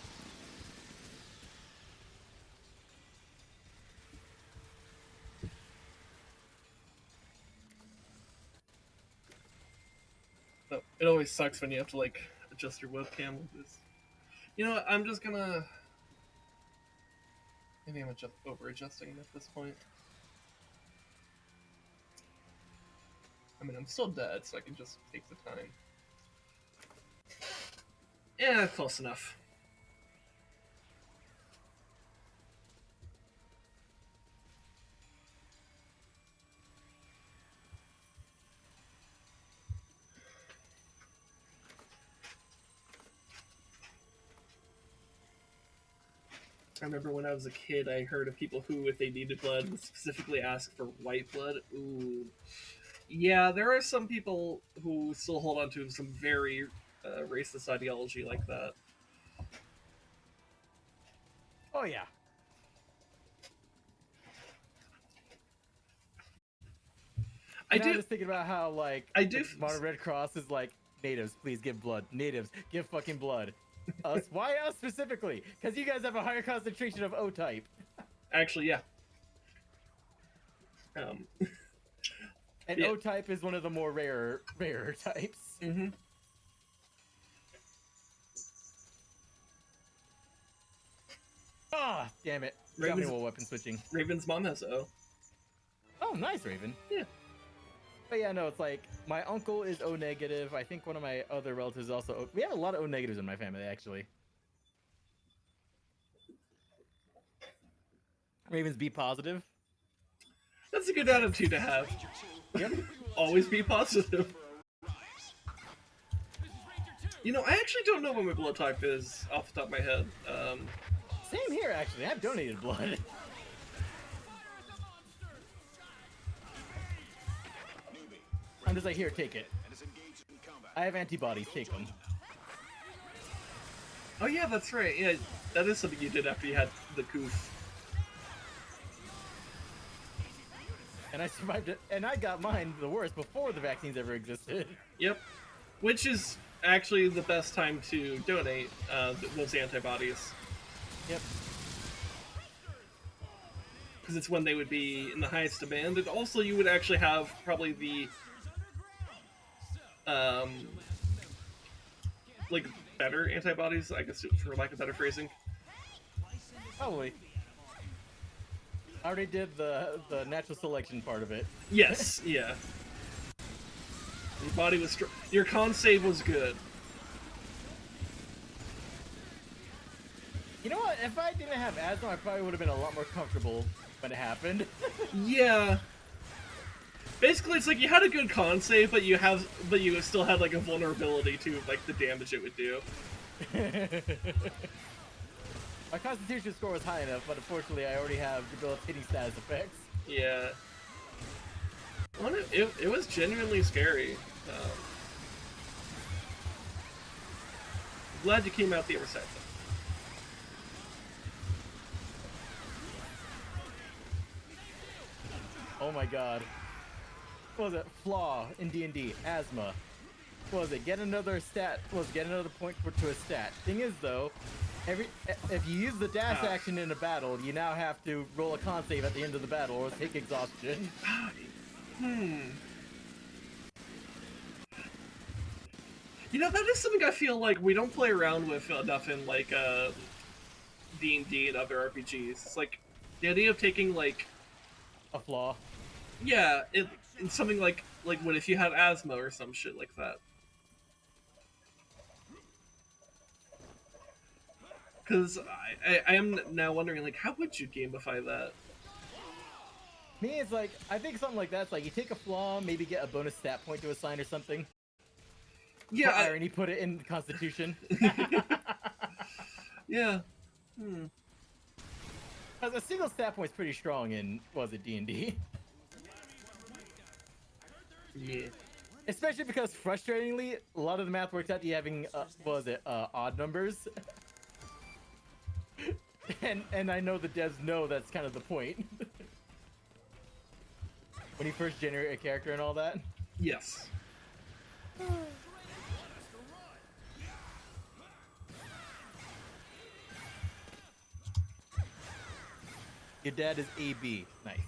So, it always sucks when you have to, like, adjust your webcam with this. You know what, I'm just gonna... Maybe I'm over-adjusting at this point. I mean, I'm still dead, so I can just take the time. Yeah, close enough. I remember when I was a kid, I heard of people who, if they needed blood, would specifically ask for white blood. Ooh. Yeah, there are some people who still hold on to some very racist ideology like that. Oh yeah. I I'm do. just thinking about how like I do. the modern Red Cross is like, natives, please give blood. Natives, give fucking blood. Us? Why us specifically? Because you guys have a higher concentration of O-type. Actually, yeah. And Yeah. O-type is one of the more rarer types. Mm-hmm. Ah, damn it. Got me while weapon switching. Raven's mom has O. Oh, nice, Raven. Yeah. But yeah, no, it's like my uncle is O negative. I think one of my other relatives also. We have a lot of O negatives in my family, actually. Raven's B positive. That's a good attitude to have. Yep. Always be positive. You know, I actually don't know what my blood type is off the top of my head. Same here, actually. I've donated blood. I'm just like, here, take it. I have antibodies, take them. Oh yeah, that's right. Yeah, that is something you did after you had the goof. And I survived it, and I got mine the worst before the vaccines ever existed. Yep. Which is actually the best time to donate those antibodies. Yep. Because it's when they would be in the highest demand, and also you would actually have probably the like better antibodies, I guess, for lack of better phrasing. Probably. I already did the natural selection part of it. Yes, yeah. Your body was your con save was good. You know what? If I didn't have asthma, I probably would have been a lot more comfortable when it happened. Yeah. Basically, it's like you had a good con save, but you still had like a vulnerability to like the damage it would do. My constitution score was high enough, but unfortunately I already have debilitating status effects. Yeah. Well, it was genuinely scary. Glad you came out the other side, though. Oh my god. What was it? Flaw in D&D. Asthma. What was it? Get another stat. Get another point to a stat. Thing is, though, if you use the dash action in a battle, you now have to roll a con save at the end of the battle or take exhaustion. You know, that is something I feel like we don't play around with enough in like D&D and other RPGs. It's like the idea of taking like a flaw. Yeah, in something like what if you had asthma or some shit like that. Because I am now wondering, like, how would you gamify that? Me, it's like, I think something like that's like, you take a flaw, maybe get a bonus stat point to assign or something. Yeah, For irony, put it in the Constitution. Yeah. Because a single stat point's pretty strong in, was it, D&D? Yeah. Especially because, frustratingly, a lot of the math works out to you having, odd numbers. and I know the devs know that's kind of the point. When you first generate a character and all that. Yes. Your dad is AB. Nice.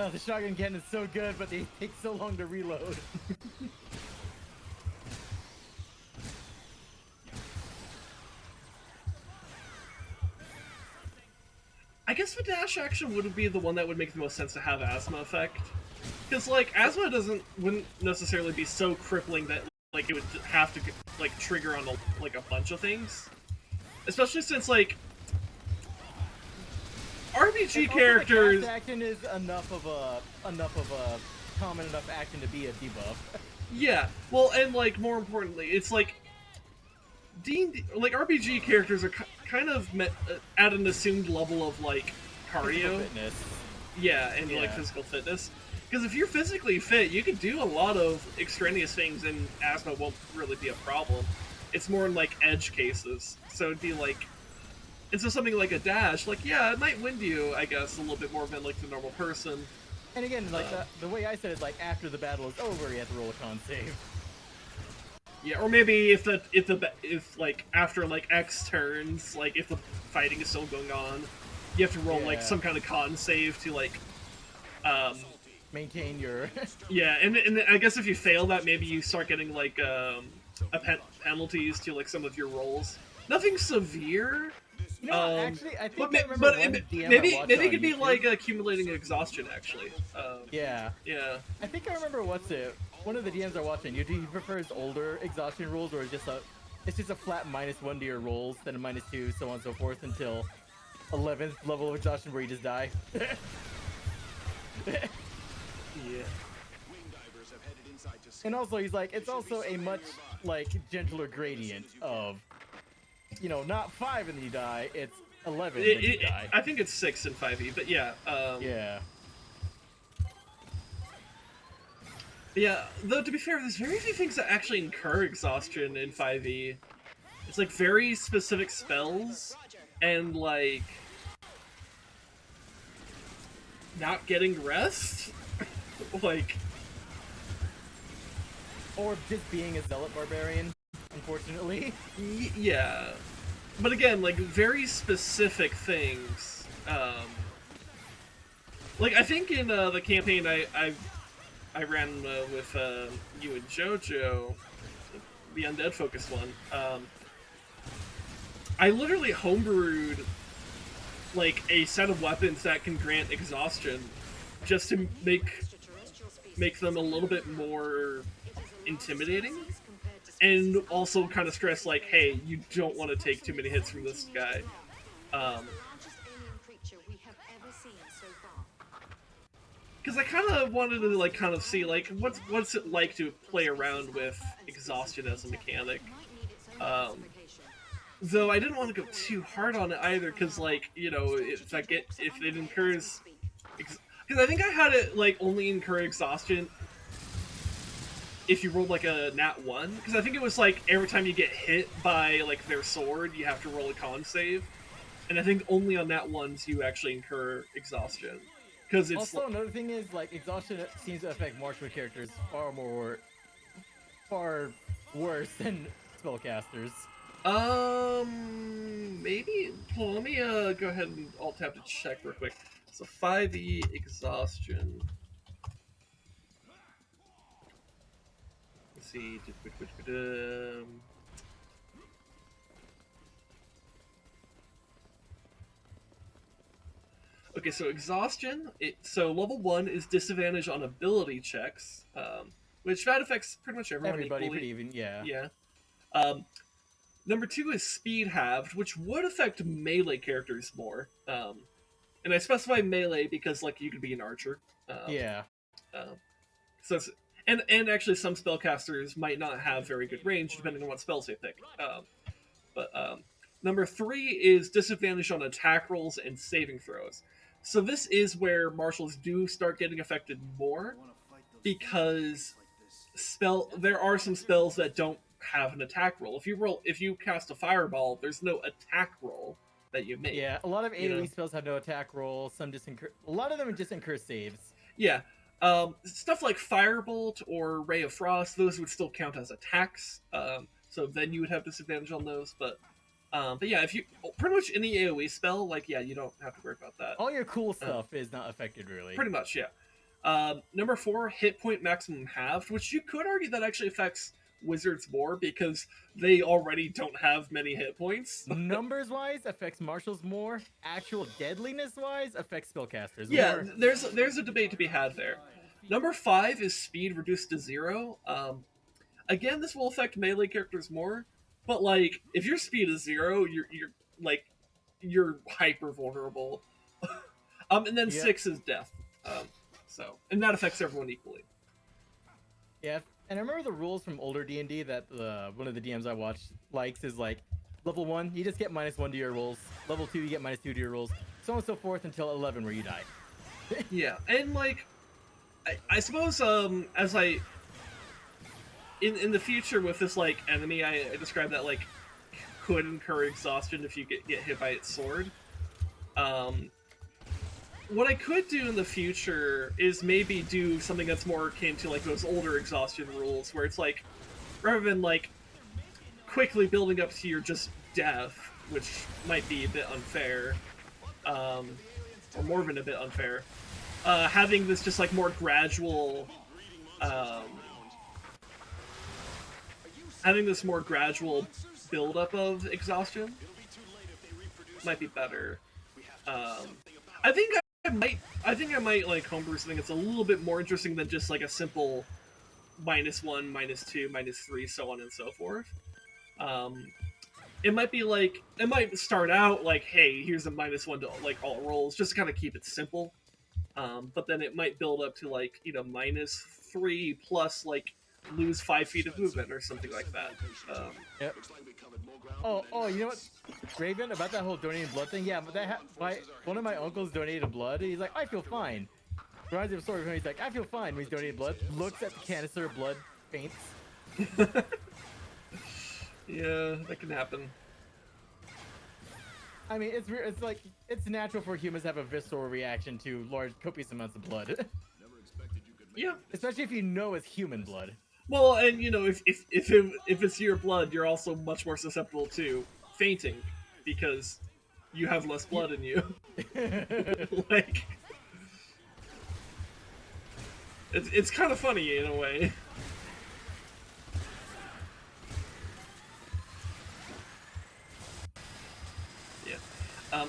The shotgun cannon is so good, but they take so long to reload. I guess the dash action would be the one that would make the most sense to have asthma effect. Because, like, asthma wouldn't necessarily be so crippling that, like, it would have to, like, trigger on, a bunch of things. Especially since, like, RPG characters... The action is enough of a common enough action to be a debuff. Yeah, well, and, like, more importantly, it's, like, like, RPG characters are kind of at an assumed level of, like, cardio. Fitness. Yeah, and, like, physical fitness. Because if you're physically fit, you can do a lot of extraneous things, and asthma won't really be a problem. It's more in, like, edge cases. So it'd be, like... And so something like a dash, like, yeah, it might wind you, I guess, a little bit more than, like, the normal person. And again, like, the way I said it, like, after the battle is over, you have to roll a con save. Yeah, or maybe if like after like X turns, like if the fighting is still going on, you have to roll like some kind of con save to like maintain your yeah, and I guess if you fail that, maybe you start getting like penalties to like some of your rolls. Nothing severe. You know, actually, I think maybe it could be like accumulating exhaustion. Actually, yeah. I think I remember one of the DMs are watching. He prefers older exhaustion rules, or it's just a flat -1 to your rolls, then a -2, so on and so forth until 11th level of exhaustion where you just die. Yeah. And also, he's like, it's also a much like gentler gradient of, you know, not 5 and then you die. It's 11 and then you die. I think it's 6 in 5e, but yeah. Yeah. Yeah, though to be fair, there's very few things that actually incur exhaustion in 5e. It's like very specific spells, and like not getting rest, like, or just being a zealot barbarian, unfortunately. Yeah, but again, like very specific things. Like I think in the campaign I ran with you and JoJo, the undead focused one. I literally homebrewed like a set of weapons that can grant exhaustion, just to make them a little bit more intimidating, and also kind of stress like, hey, you don't want to take too many hits from this guy. Because I kind of wanted to like kind of see like what's it like to play around with exhaustion as a mechanic. Though I didn't want to go too hard on it either, because like, you know, if it incurs, because I think I had it like only incur exhaustion if you rolled like a nat 1, because I think it was like every time you get hit by like their sword, you have to roll a con save, and I think only on nat 1s you actually incur exhaustion. Because it's also another thing is like exhaustion seems to affect marksman characters far worse than spellcasters. Maybe. Well, let me go ahead and alt tab to check real quick. So 5e exhaustion. Let's see. Okay, so exhaustion. So level 1 is disadvantage on ability checks, which that affects pretty much everyone Everybody, equally. pretty even, yeah. Yeah. Number 2 is speed halved, which would affect melee characters more. And I specify melee because, like, you could be an archer. Yeah. So it's, and actually, some spellcasters might not have very good range depending on what spells they pick. But number 3 is disadvantage on attack rolls and saving throws. So this is where martials do start getting affected more, because there are some spells that don't have an attack roll. If you cast a fireball, there's no attack roll that you make. Yeah, a lot of AoE spells have no attack roll. A lot of them just incur saves. Yeah. Stuff like Firebolt or Ray of Frost, those would still count as attacks. So then you would have disadvantage on those. But yeah, if you pretty much any AoE spell, like, yeah, you don't have to worry about that. All your cool stuff is not affected really. Pretty much, yeah. Number 4, hit point maximum halved, which you could argue that actually affects wizards more because they already don't have many hit points. Numbers wise affects marshals more. Actual deadliness wise affects spellcasters Yeah, more. there's a debate to be had there. Number 5 is speed reduced to 0. Again, this will affect melee characters more, but like if your speed is 0, you're like you're hyper vulnerable. And then Yep. 6 is death. And that affects everyone equally. Yeah, and I remember the rules from older D&D that one of the DMs I watched likes is like, level 1, you just get -1 to your rolls. Level 2, you get -2 to your rolls. So on and so forth until 11 where you die. Yeah, and like, I suppose as I in the future with this like enemy, I described that like could incur exhaustion if you get hit by its sword. What I could do in the future is maybe do something that's more akin to like those older exhaustion rules, where it's like rather than like quickly building up to your just death, which might be a bit unfair, or more than a bit unfair. Having this just like more gradual, having this more gradual buildup of exhaustion might be better. I think I might like homebrew something that's a little bit more interesting than just like a simple -1, -2, -3, so on and so forth. It might be like it might start out like, hey, here's a -1 to like all rolls, just to kind of keep it simple. But then it might build up to like -3 plus like lose 5 feet of movement or something like that. Yep. Oh, you know what, Raven, about that whole donating blood thing? Yeah, but one of my uncles donated blood. He's like, I feel fine. Reminds me of a story from him. He's like, I feel fine when he's donating blood. Looks at the canister of blood, faints. Yeah, that can happen. I mean, it's like it's natural for humans to have a visceral reaction to large, copious amounts of blood. Yeah. Especially if you know it's human blood. Well, and if it's your blood, you're also much more susceptible to fainting because you have less blood in you. Like, it's kind of funny in a way. Yeah.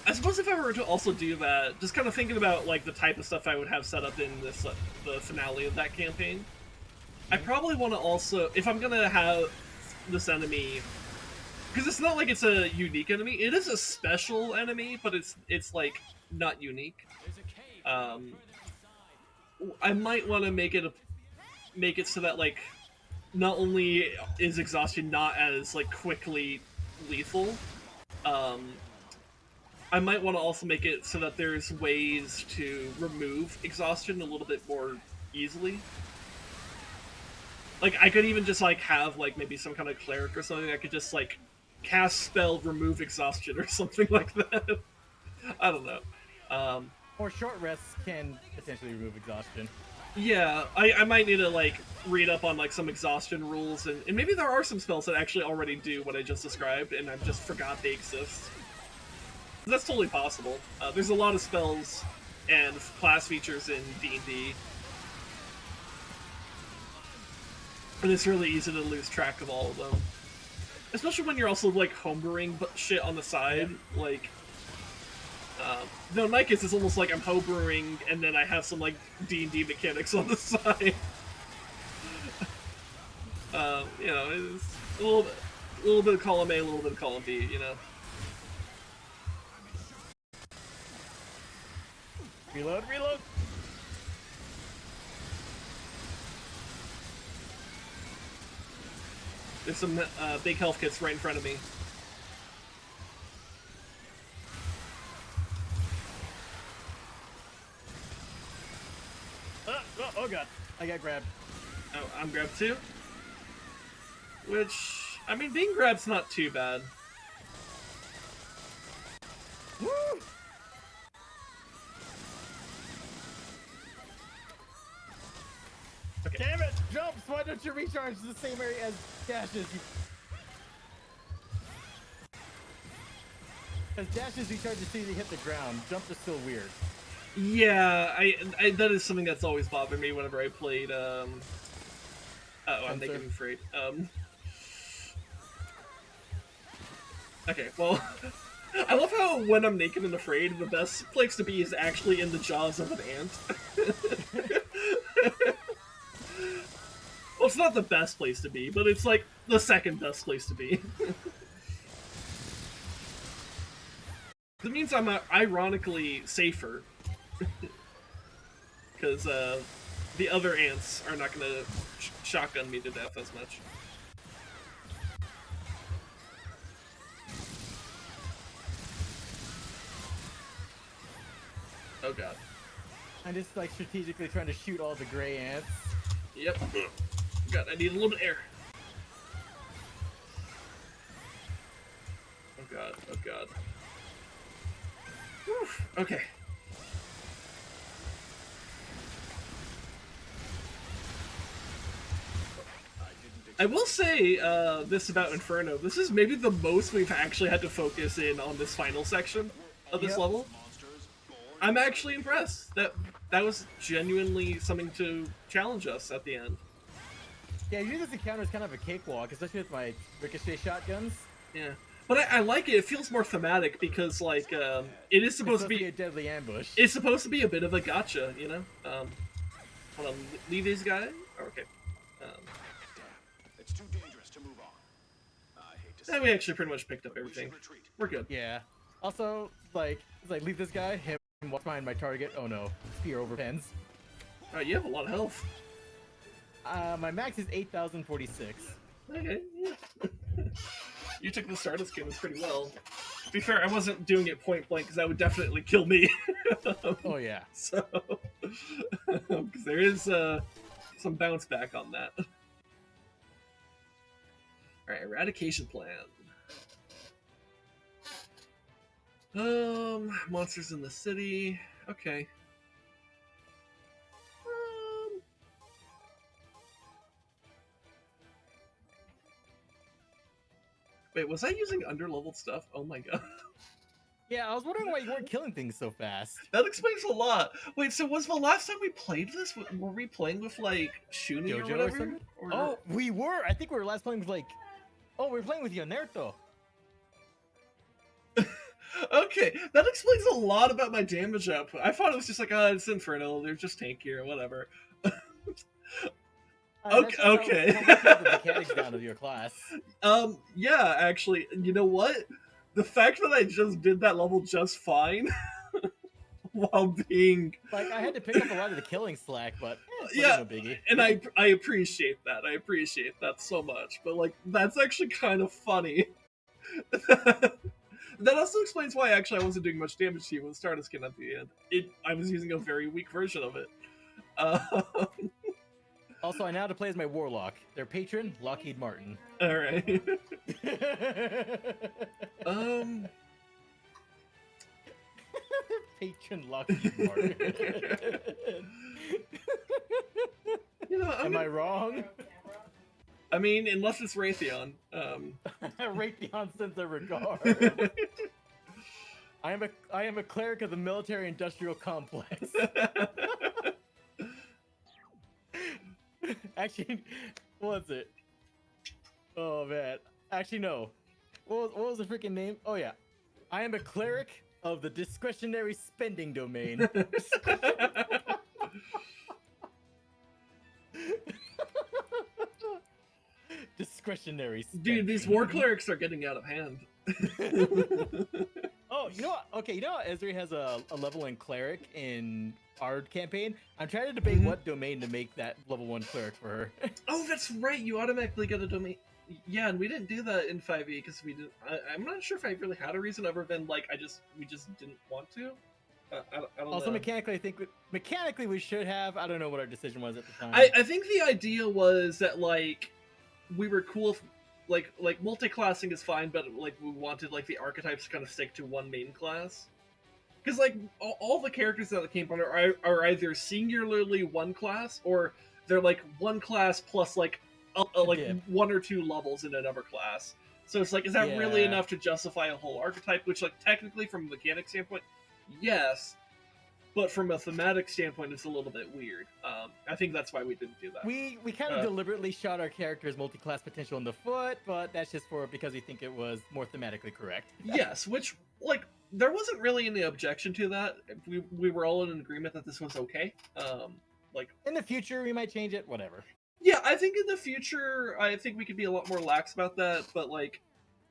I suppose if I were to also do that, just kind of thinking about like the type of stuff I would have set up in this the finale of that campaign. I probably want to also, if I'm gonna have this enemy, because it's not like it's a unique enemy. It is a special enemy, but it's like not unique. I might want to make it so that like not only is exhaustion not as like quickly lethal, I might want to also make it so that there's ways to remove exhaustion a little bit more easily. Like, I could even just, like, have, like, maybe some kind of cleric or something that could just, like, cast spell, remove exhaustion or something like that. I don't know. Or short rests can potentially remove exhaustion. Yeah, I might need to, like, read up on, like, some exhaustion rules, and maybe there are some spells that actually already do what I just described, and I just forgot they exist. That's totally possible. There's a lot of spells and class features in D&D. And it's really easy to lose track of all of them. Especially when you're also, like, homebrewing shit on the side. Like, no, in my case, it's almost like I'm homebrewing, and then I have some, like, D&D mechanics on the side. It's a little bit of column A, a little bit of column B, you know? Reload! There's some big health kits right in front of me. Oh god, I got grabbed. Oh, I'm grabbed too? Which, I mean, being grabbed's not too bad. Woo! Okay. Damn it! Jumps! Why don't you recharge the same area as dashes? Because dashes recharge as soon as you hit the ground. Jump is still weird. Yeah, I that is something that's always bothered me whenever I played. Oh, I'm Fencer. making afraid. Okay, well, I love how when I'm naked and afraid, the best place to be is actually in the jaws of an ant. Well, it's not the best place to be, but it's like the second best place to be. That means I'm ironically safer, because the other ants are not gonna shotgun me to death as much. Oh god. I'm just like strategically trying to shoot all the gray ants. Yep. God, I need a little bit of air. Oh god, oh god. Whew. Okay. I will say this about Inferno. This is maybe the most we've actually had to focus in on this final section of this Yep. level. I'm actually impressed. That was genuinely something to challenge us at the end. Yeah, usually this encounter is kind of a cakewalk, especially with my ricochet shotguns. Yeah. But I like it. It feels more thematic because, like, it is supposed to be a deadly ambush. it's supposed to be a bit of a gotcha, you know? Hold on, leave these guys? Oh, okay. Damn, it's too dangerous to move on. I hate to say Then we actually pretty much picked up we should everything. retreat. We're good. Yeah. Also, like, it's like leave this guy, him, walk behind my target. Oh no, spear over pens. Alright, you have a lot of health. My max is 8,046. Okay, yeah. You took the Stardust game pretty well. To be fair, I wasn't doing it point blank because that would definitely kill me. Oh yeah. So, because there is some bounce back on that. Alright, Eradication Plan. Monsters in the city. Okay. Wait, was I using underleveled stuff? Oh my god. Yeah, I was wondering why you weren't killing things so fast. That explains a lot. Wait, so was the last time we played this? Were we playing with, like, Shuni or Jojo or whatever? something? Oh, we were. I think we were last playing with like. Oh, we were playing with Yonerto. Okay, that explains a lot about my damage output. I thought it was just like, it's Inferno, they're just tankier, whatever. Okay. The mechanics down of your class. Yeah, actually, you know what? The fact that I just did that level just fine, while being Like I had to pick up a lot of the killing slack, but yeah, no biggie. and I appreciate that. I appreciate that so much. But like, that's actually kind of funny. That also explains why actually I wasn't doing much damage to you with Stardust Skin at the end. I was using a very weak version of it. Also, I know how to play as my warlock. Their patron, Lockheed Martin. All right. Patron Lockheed Martin. You know, Am I wrong? I mean, unless it's Raytheon. Raytheon sends a regard. I am a cleric of the military-industrial complex. Actually, what was it? Oh man. Actually, no. What was the freaking name? Oh yeah. I am a cleric of the discretionary spending domain. Discretionary spending. Dude, these war clerics are getting out of hand. Oh, you know what? Okay, you know how Ezri has a level 1 cleric in our campaign? I'm trying to debate what domain to make that level 1 cleric for her. Oh, that's right. You automatically get a domain. Yeah, and we didn't do that in 5e because we didn't. I'm not sure if I really had a reason other than like we just didn't want to. I don't Also, know. mechanically, I think mechanically we should have. I don't know what our decision was at the time. I think the idea was that like we were cool if, like multi-classing is fine, but like we wanted like the archetypes to kind of stick to one main class. Because like all the characters that came from are either singularly one class or they're like one class plus like one or two levels in another class. So it's like, is that really enough to justify a whole archetype? Which like technically from a mechanic standpoint, yes. but from a thematic standpoint, it's a little bit weird. I think that's why we didn't do that. We kind of deliberately shot our character's multi-class potential in the foot, but that's just because we think it was more thematically correct. Yes, which, like, there wasn't really any objection to that. We were all in agreement that this was okay. Like, in the future, we might change it. Whatever. yeah, I think in the future, I think we could be a lot more lax about that. But like,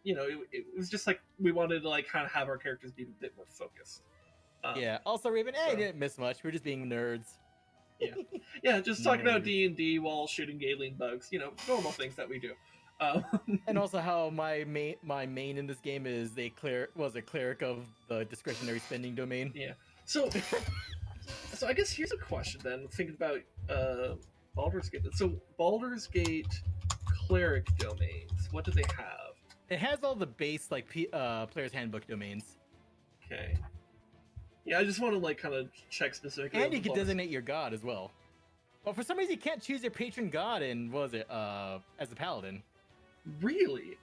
you know, it was just like we wanted to like kind of have our characters be a bit more focused. Yeah. Also, Raven, I didn't miss much. We're just being nerds. Yeah, just talking about D&D while shooting alien bugs. You know, normal things that we do. And also how my main in this game is a cleric of the discretionary spending domain. Yeah. So I guess here's a question then. Thinking about Baldur's Gate. So Baldur's Gate cleric domains. What do they have? It has all the base like player's handbook domains. Okay. Yeah, I just want to like kind of check specifically. And you can designate your god as well. Well, for some reason you can't choose your patron god in as a paladin. Really?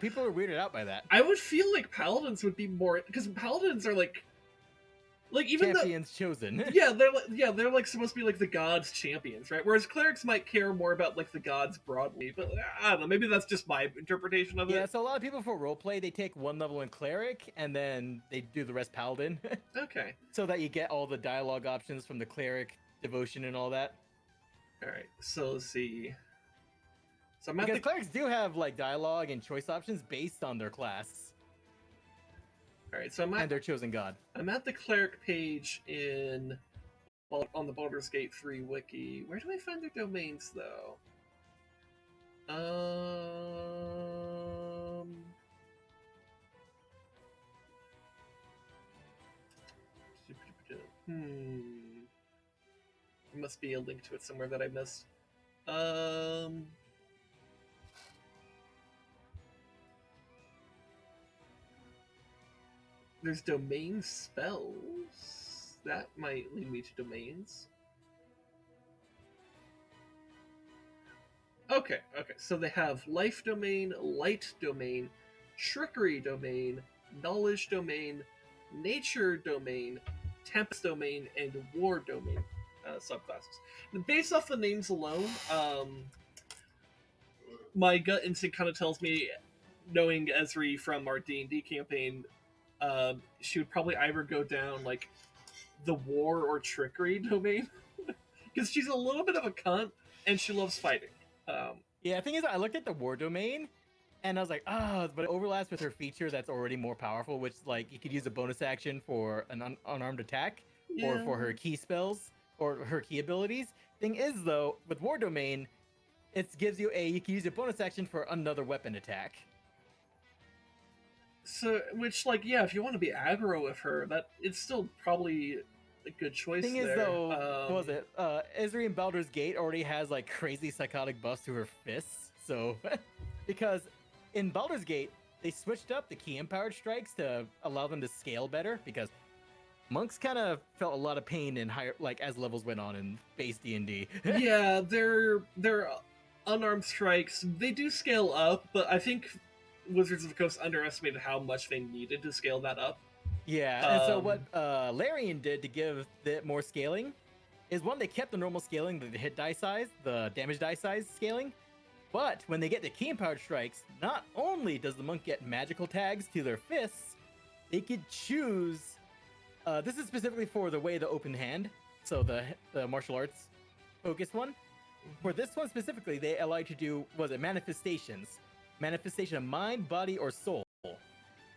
People are weirded out by that. I would feel like paladins would be more, because paladins are like even champions chosen. they're like supposed to be like the gods' champions, right? Whereas clerics might care more about like the gods broadly, but I don't know. Maybe that's just my interpretation of it. Yeah, so a lot of people for roleplay, they take one level in cleric and then they do the rest paladin. Okay. So that you get all the dialogue options from the cleric, devotion, and all that. All right. So let's see. So because clerics do have like dialogue and choice options based on their class. All right, so and their chosen god. I'm at the cleric page on the Baldur's Gate 3 wiki. Where do I find their domains, though? There must be a link to it somewhere that I missed. There's domain spells. That might lead me to domains. Okay. So they have life domain, light domain, trickery domain, knowledge domain, nature domain, tempest domain, and war domain subclasses. Based off the names alone, my gut instinct kind of tells me, knowing Esri from our D&D campaign, she would probably either go down like the war or trickery domain, because she's a little bit of a cunt and she loves fighting. Yeah, the thing is, I looked at the war domain and I was like, but it overlaps with her feature that's already more powerful, which like you could use a bonus action for an unarmed attack or for her key spells or her key abilities. Thing is, though, with war domain, it gives you you can use a bonus action for another weapon attack. So, which, like, yeah, if you want to be aggro with her, that it's still probably a good choice. Thing is, though, what was it? Esri in Baldur's Gate already has like crazy psychotic buffs to her fists. So, because in Baldur's Gate they switched up the key empowered strikes to allow them to scale better. Because monks kind of felt a lot of pain in higher, like as levels went on in base D&D. Yeah, their unarmed strikes, they do scale up, but I think Wizards of the Coast underestimated how much they needed to scale that up. Yeah, and so what Larian did to give it more scaling is, one, they kept the normal scaling, the hit die size, the damage die size scaling, but when they get the key empowered strikes, not only does the monk get magical tags to their fists, they could choose, this is specifically for the way the open hand, so the martial arts focused one. For this one specifically, they allow you to do, manifestations. Manifestation of mind, body, or soul,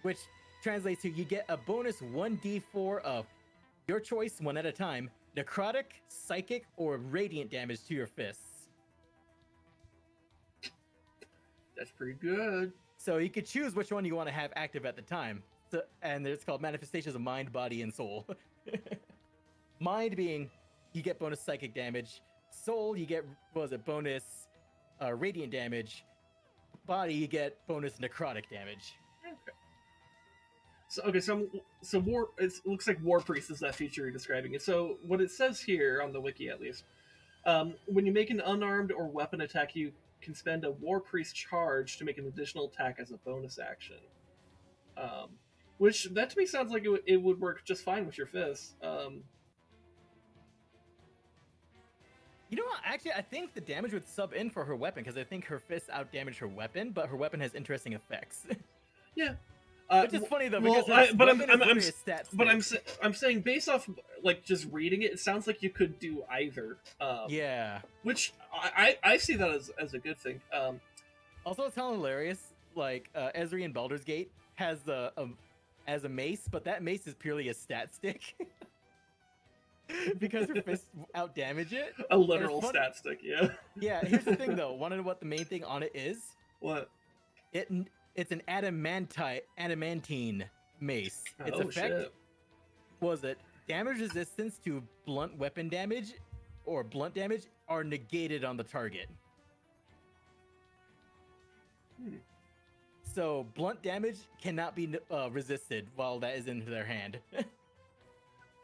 which translates to you get a bonus 1d4 of your choice, one at a time, necrotic, psychic, or radiant damage to your fists. That's pretty good. So you could choose which one you want to have active at the time. So, and it's called manifestations of mind, body, and soul. Mind being you get bonus psychic damage. Soul, you get, bonus radiant damage. Body, you get bonus necrotic damage. Okay. So war. It looks like War Priest is that feature you're describing. It. So what it says here on the wiki, at least, when you make an unarmed or weapon attack, you can spend a War Priest charge to make an additional attack as a bonus action. Which that to me sounds like it would work just fine with your fists. You know what? Actually, I think the damage would sub in for her weapon because I think her fists out damage her weapon, but her weapon has interesting effects. Yeah. Which is funny though well, because her but weapon is literally a stat I'm saying based off like just reading it, it sounds like you could do either. Yeah. Which I see that as a good thing. Also, it's kind of hilarious. Like Ezri in Baldur's Gate has as a mace, but that mace is purely a stat stick because her fists out damage it. A literal stat stick, yeah. Yeah. Here's the thing though. Want to know what the main thing on it is? What? It's an adamantine mace. Its effect shit. was it damage resistance to blunt weapon damage or blunt damage are negated on the target. So blunt damage cannot be resisted while that is in their hand.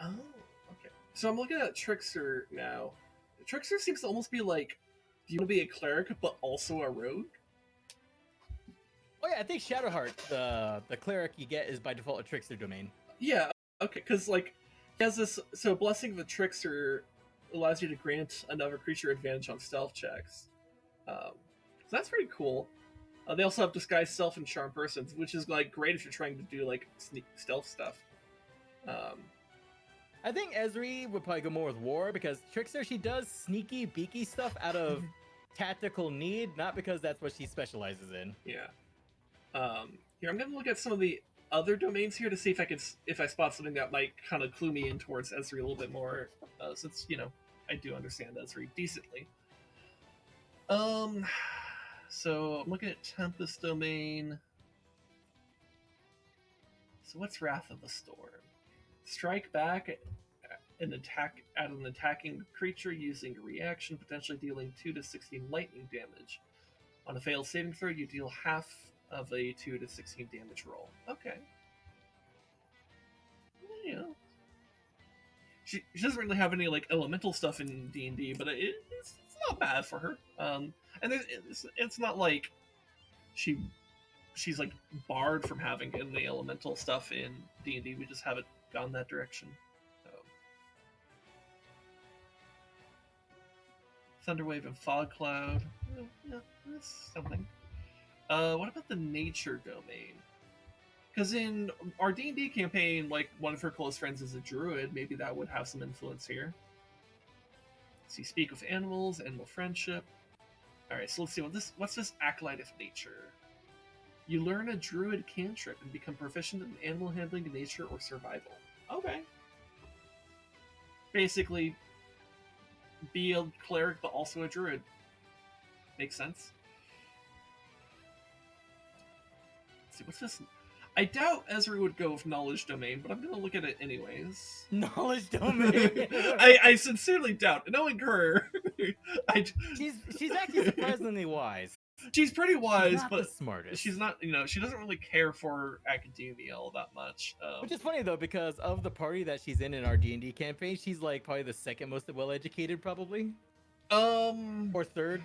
Oh, okay. So I'm looking at Trickster now. Trickster seems to almost be like, do you want to be a cleric but also a rogue? Oh yeah, I think Shadowheart, the cleric you get is by default a Trickster domain. Yeah, okay, because like he has this. So Blessing of the Trickster allows you to grant another creature advantage on stealth checks. So that's pretty cool. They also have Disguise Self and Charm Person, which is like great if you're trying to do like stealth stuff. I think Ezri would probably go more with War because Trickster, she does sneaky, beaky stuff out of tactical need, not because that's what she specializes in. Yeah. Here I'm gonna look at some of the other domains here to see if I spot something that might kind of clue me in towards Ezri a little bit more, since I do understand Ezri decently. So I'm looking at Tempest domain. So what's Wrath of the Storm? Strike back and attack at an attacking creature using a reaction, potentially dealing 2 to 16 lightning damage. On a failed saving throw, you deal half of a 2 to 16 damage roll. Okay. Yeah. She doesn't really have any like elemental stuff in D&D, but it's not bad for her. And it's not like she's like barred from having any elemental stuff in D&D. We just haven't gone that direction. Thunderwave and Fog Cloud. Yeah, that's something. What about the Nature domain? Because in our D&D campaign, like one of her close friends is a druid. Maybe that would have some influence here. Let's see, speak with animals, animal friendship. All right, so let's see what's this Acolyte of Nature. You learn a druid cantrip and become proficient in animal handling, nature, or survival. Okay. Basically, be a cleric but also a druid. Makes sense. Let's see, what's this? I doubt Ezra would go with Knowledge Domain, but I'm going to look at it anyways. Knowledge Domain? I sincerely doubt. Knowing her, she's actually surprisingly wise. She's pretty wise, she's not but the smartest. She's not, she doesn't really care for academia all that much. Which is funny though, because of the party that she's in our D&D campaign, she's like probably the second most well-educated, probably. Or third,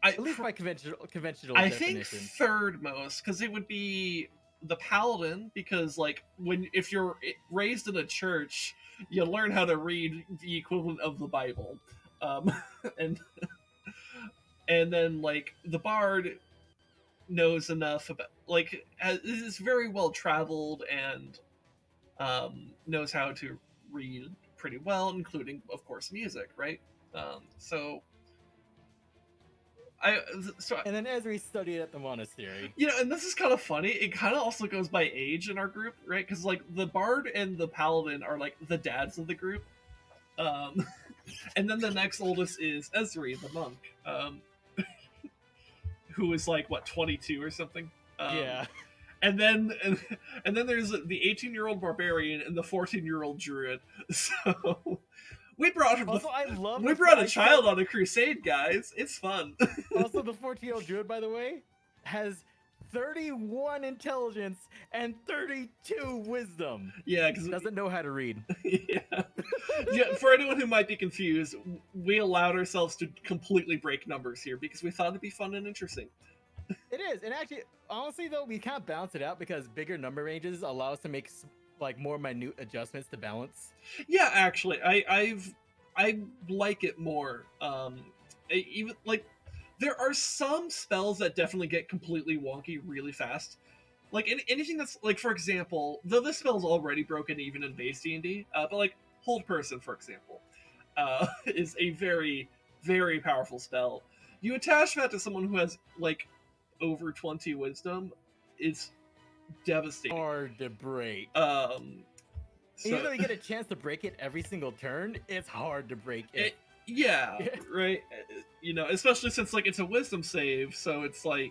at least by conventional I definition. think third most, because it would be the paladin, because like if you're raised in a church, you learn how to read the equivalent of the Bible, and then like the bard knows enough about is very well traveled and knows how to read pretty well, including of course music, right? And then Ezri studied at the monastery. And this is kind of funny. It kind of also goes by age in our group, right? Because like the bard and the paladin are like the dads of the group, and then the next oldest is Ezri, the monk, who is like what 22 or something. Yeah. And then there's the 18-year-old barbarian and the 14-year-old druid. So. We brought a child on a crusade, guys. It's fun. Also, the 14-year-old druid, by the way, has 31 intelligence and 32 wisdom. Yeah, because doesn't know how to read. Yeah. For anyone who might be confused, we allowed ourselves to completely break numbers here because we thought it'd be fun and interesting. It is, and actually, honestly, though, we kind of balance it out because bigger number ranges allow us to make like more minute adjustments to balance. Yeah, actually, I like it more. Even like there are some spells that definitely get completely wonky really fast. Like anything that's like, for example, though this spell's already broken even in base D&D, but like Hold Person, for example, is a very, very powerful spell. You attach that to someone who has like over 20 wisdom, it's devastating. Hard to break. So, Even though you get a chance to break it every single turn, it's hard to break it. Yeah, right. You know, especially since like it's a wisdom save, so it's like,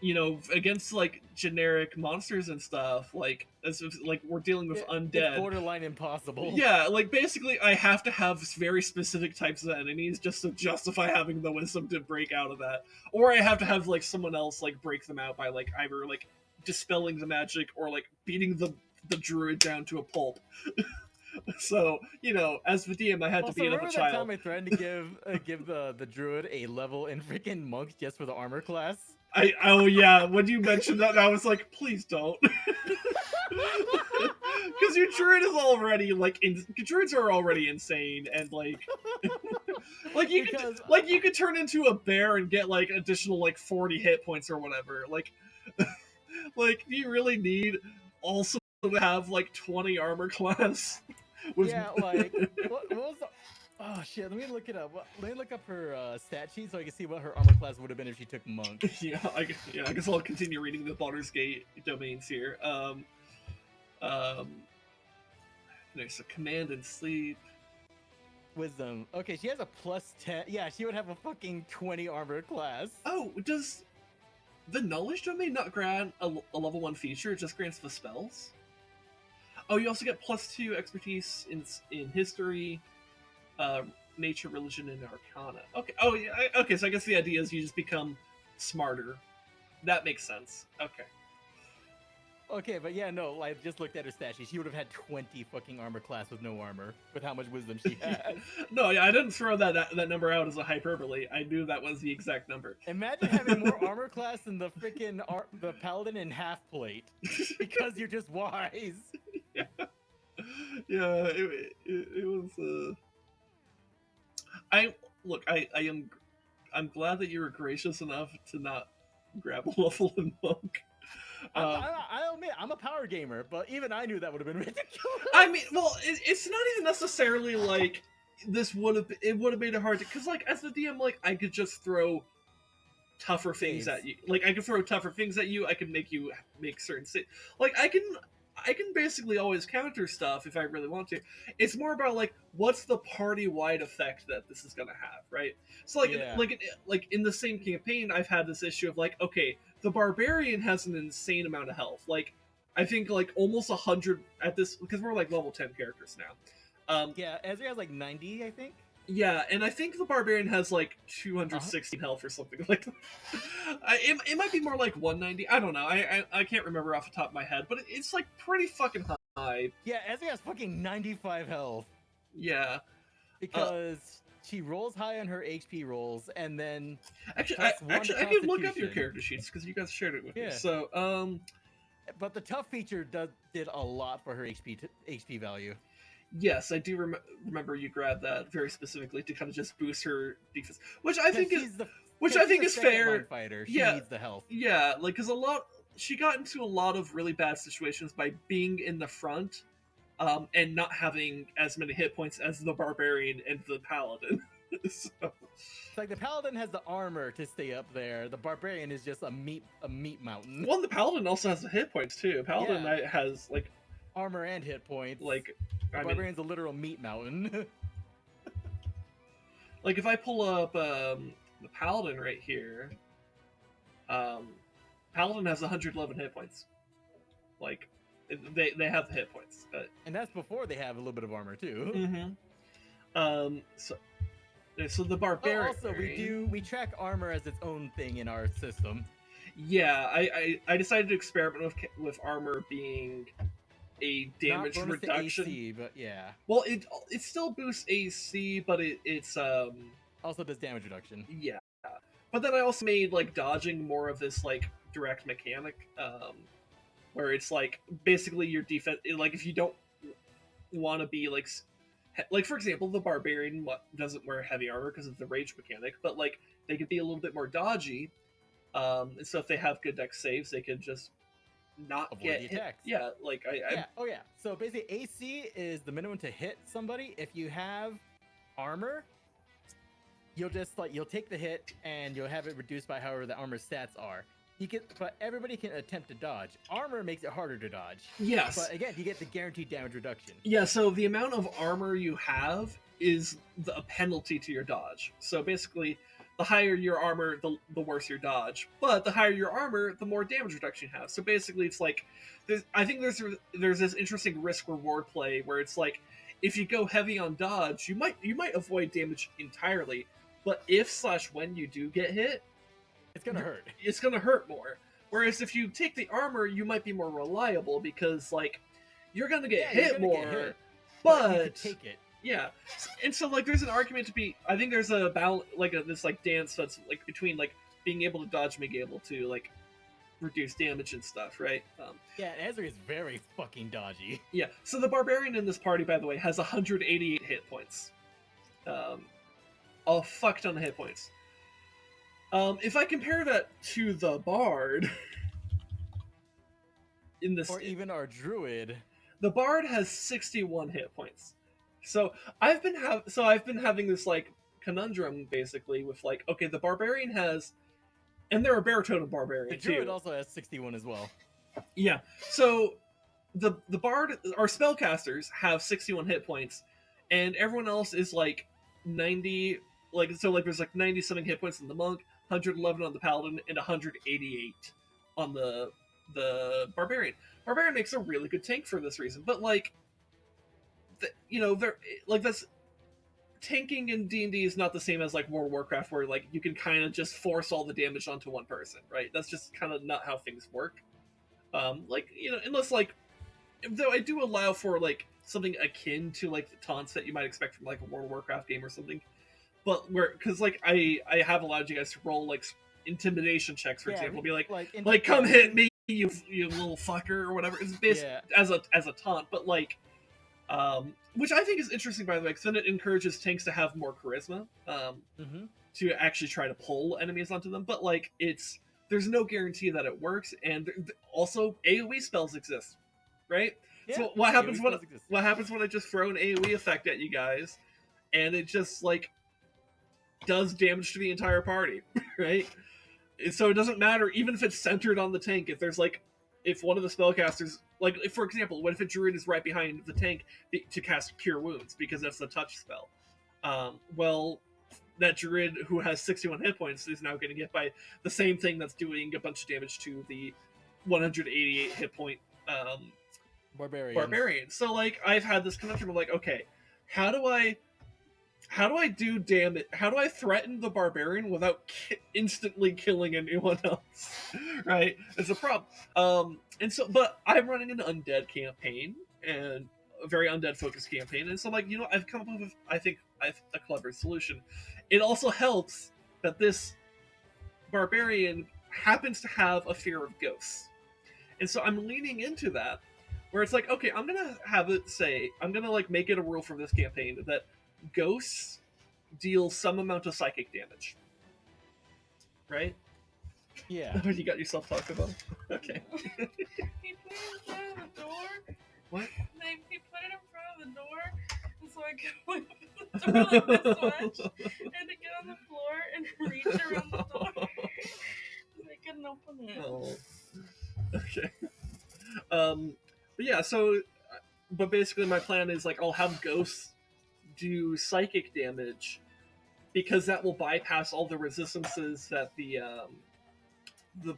you know, against like generic monsters and stuff, like as if like we're dealing with undead. It's borderline impossible. Yeah, like basically I have to have very specific types of enemies just to justify having the wisdom to break out of that. Or I have to have like someone else like break them out by like either like dispelling the magic or like beating the druid down to a pulp. So, you know, as the DM, I had to beat up a remember child. that time I threatened to give the druid a level in freaking monk just for the armor class? Oh yeah, when you mentioned that, I was like, please don't. Because your druid is already like druids are already insane, and like you could turn into a bear and get like additional like 40 hit points or whatever. Like like do you really need also to have like 20 armor class? Yeah, like what was the... Oh shit, let me look it up. Let me look up her stat sheet so I can see what her armor class would have been if she took monk. Yeah, I guess I'll continue reading the Baldur's Gate domains here. There's a command and sleep. Wisdom. Okay, she has a plus 10. Yeah, she would have a fucking 20 armor class. Oh, does the knowledge domain not grant a level 1 feature? It just grants the spells? Oh, you also get +2 expertise in history, nature, religion, and arcana. Okay. Oh, yeah. Okay. So I guess the idea is you just become smarter. That makes sense. Okay. Okay, but yeah, no. I just looked at her stat sheet. She would have had 20 fucking armor class with no armor, with how much wisdom she has. No, yeah, I didn't throw that number out as a hyperbole. I knew that was the exact number. Imagine having more armor class than the freaking the paladin in half plate, because you're just wise. Yeah. Yeah. It was. I'm glad that you were gracious enough to not grab a level in monk. I'll admit, I'm a power gamer, but even I knew that would have been ridiculous. I mean, well, it's not even necessarily like this would have made it hard to, because like as the DM, like I could just throw tougher things at you. Like I could throw tougher things at you. I could make you make certain like I can basically always counter stuff if I really want to. It's more about like what's the party-wide effect that this is gonna have, right? So like in the same campaign, I've had this issue of like, okay, the barbarian has an insane amount of health. Like I think like almost 100 at this, because we're like level 10 characters now. Yeah, Ezra has like 90, I think. Yeah, and I think the barbarian has like 216 health or something like that. It might be more like 190. I don't know. I can't remember off the top of my head, but it's like pretty fucking high. Yeah, Ezra has fucking 95 health. Yeah. Because she rolls high on her HP rolls, and then actually I could look up your character sheets because you guys shared it with me. So but the tough feature did a lot for her HP value. Yes, I do remember you grabbed that very specifically to kind of just boost her defense, which I think is fair. Fighter. She needs the health. Yeah, like because she got into a lot of really bad situations by being in the front, and not having as many hit points as the barbarian and the paladin. So. It's like the paladin has the armor to stay up there. The barbarian is just a meat mountain. Well, the paladin also has the hit points too. Paladin has like armor and hit points. Like the barbarian's a literal meat mountain. Like if I pull up the paladin right here, paladin has 111 hit points. Like they have the hit points, and that's before they have a little bit of armor too. Mm-hmm. So the barbarian. Also, we track armor as its own thing in our system. Yeah, I decided to experiment with armor being a damage reduction. To AC, but yeah. Well, it still boosts AC, but it's also does damage reduction. Yeah, but then I also made like dodging more of this like direct mechanic, where it's like basically your defense. Like if you don't want to be like like for example, the barbarian doesn't wear heavy armor because of the rage mechanic, but like they could be a little bit more dodgy. And so if they have good dex saves, they could just not Avoid get the hit. attacks. Yeah, like Yeah. Oh yeah. So basically, AC is the minimum to hit somebody. If you have armor, you'll just you'll take the hit and you'll have it reduced by however the armor stats are. But everybody can attempt to dodge. Armor makes it harder to dodge. Yes. But again, you get the guaranteed damage reduction. Yeah, so the amount of armor you have is a penalty to your dodge. So basically, the higher your armor, the worse your dodge. But the higher your armor, the more damage reduction you have. So basically, it's like, I think there's this interesting risk reward play where it's like, if you go heavy on dodge, you might avoid damage entirely. But if/when you do get hit, it's gonna hurt. It's gonna hurt more. Whereas if you take the armor, you might be more reliable because like you're gonna get hit more, but you can take it. Yeah, and so like there's an argument to be. I think there's a balance, like this like dance that's like between like being able to dodge and being able to like reduce damage and stuff, right? Yeah, Ezreal is very fucking dodgy. Yeah. So the barbarian in this party, by the way, has 188 hit points. A fuck ton of hit points. If I compare that to the bard in this, or even our druid, the bard has 61 hit points. So I've been having this like conundrum basically with like, okay, the barbarian has, and they're a baritone barbarian. The druid too. also has 61 as well. Yeah. So the bard, our spellcasters have 61 hit points, and everyone else is like 90. Like so, like there's like 90 something hit points in the monk, 111 on the paladin, and 188 on the barbarian. Barbarian makes a really good tank for this reason, but like, they're like that's tanking in D&D is not the same as like World of Warcraft, where like you can kind of just force all the damage onto one person, right? That's just kind of not how things work. Like unless like, though I do allow for like something akin to like the taunts that you might expect from like a World of Warcraft game or something. But because like I have allowed you guys to roll like intimidation checks, for example, be like come hit me, you little fucker, or whatever. It's based as a taunt, but like, which I think is interesting, by the way, because then it encourages tanks to have more charisma, to actually try to pull enemies onto them. But like, there's no guarantee that it works, and also AOE spells exist, right? Yeah, so what happens when I just throw an AOE effect at you guys, and it just like does damage to the entire party, right? So it doesn't matter, even if it's centered on the tank, if one of the spellcasters, like for example, what if a druid is right behind the tank to cast Cure Wounds, because that's the touch spell? Well, that druid who has 61 hit points is now going to get by the same thing that's doing a bunch of damage to the 188 hit point barbarian. So like, I've had this conundrum of like, okay, how do I do damage? How do I threaten the barbarian without instantly killing anyone else? Right? It's a problem. And so, but I'm running an undead campaign, and a very undead focused campaign, and so like, I've come up with, I think, a clever solution. It also helps that this barbarian happens to have a fear of ghosts, and so I'm leaning into that, where it's like, okay, I'm gonna like make it a rule for this campaign that ghosts deal some amount of psychic damage, right? Yeah. You got yourself talked about. Okay. He put it in front of the door. What? He put it in front of the door, and so I could open the door like this much, and to get on the floor and reach around the door, so I couldn't open it. Oh. Okay. But yeah, but basically my plan is like, I'll have ghosts do psychic damage, because that will bypass all the resistances that the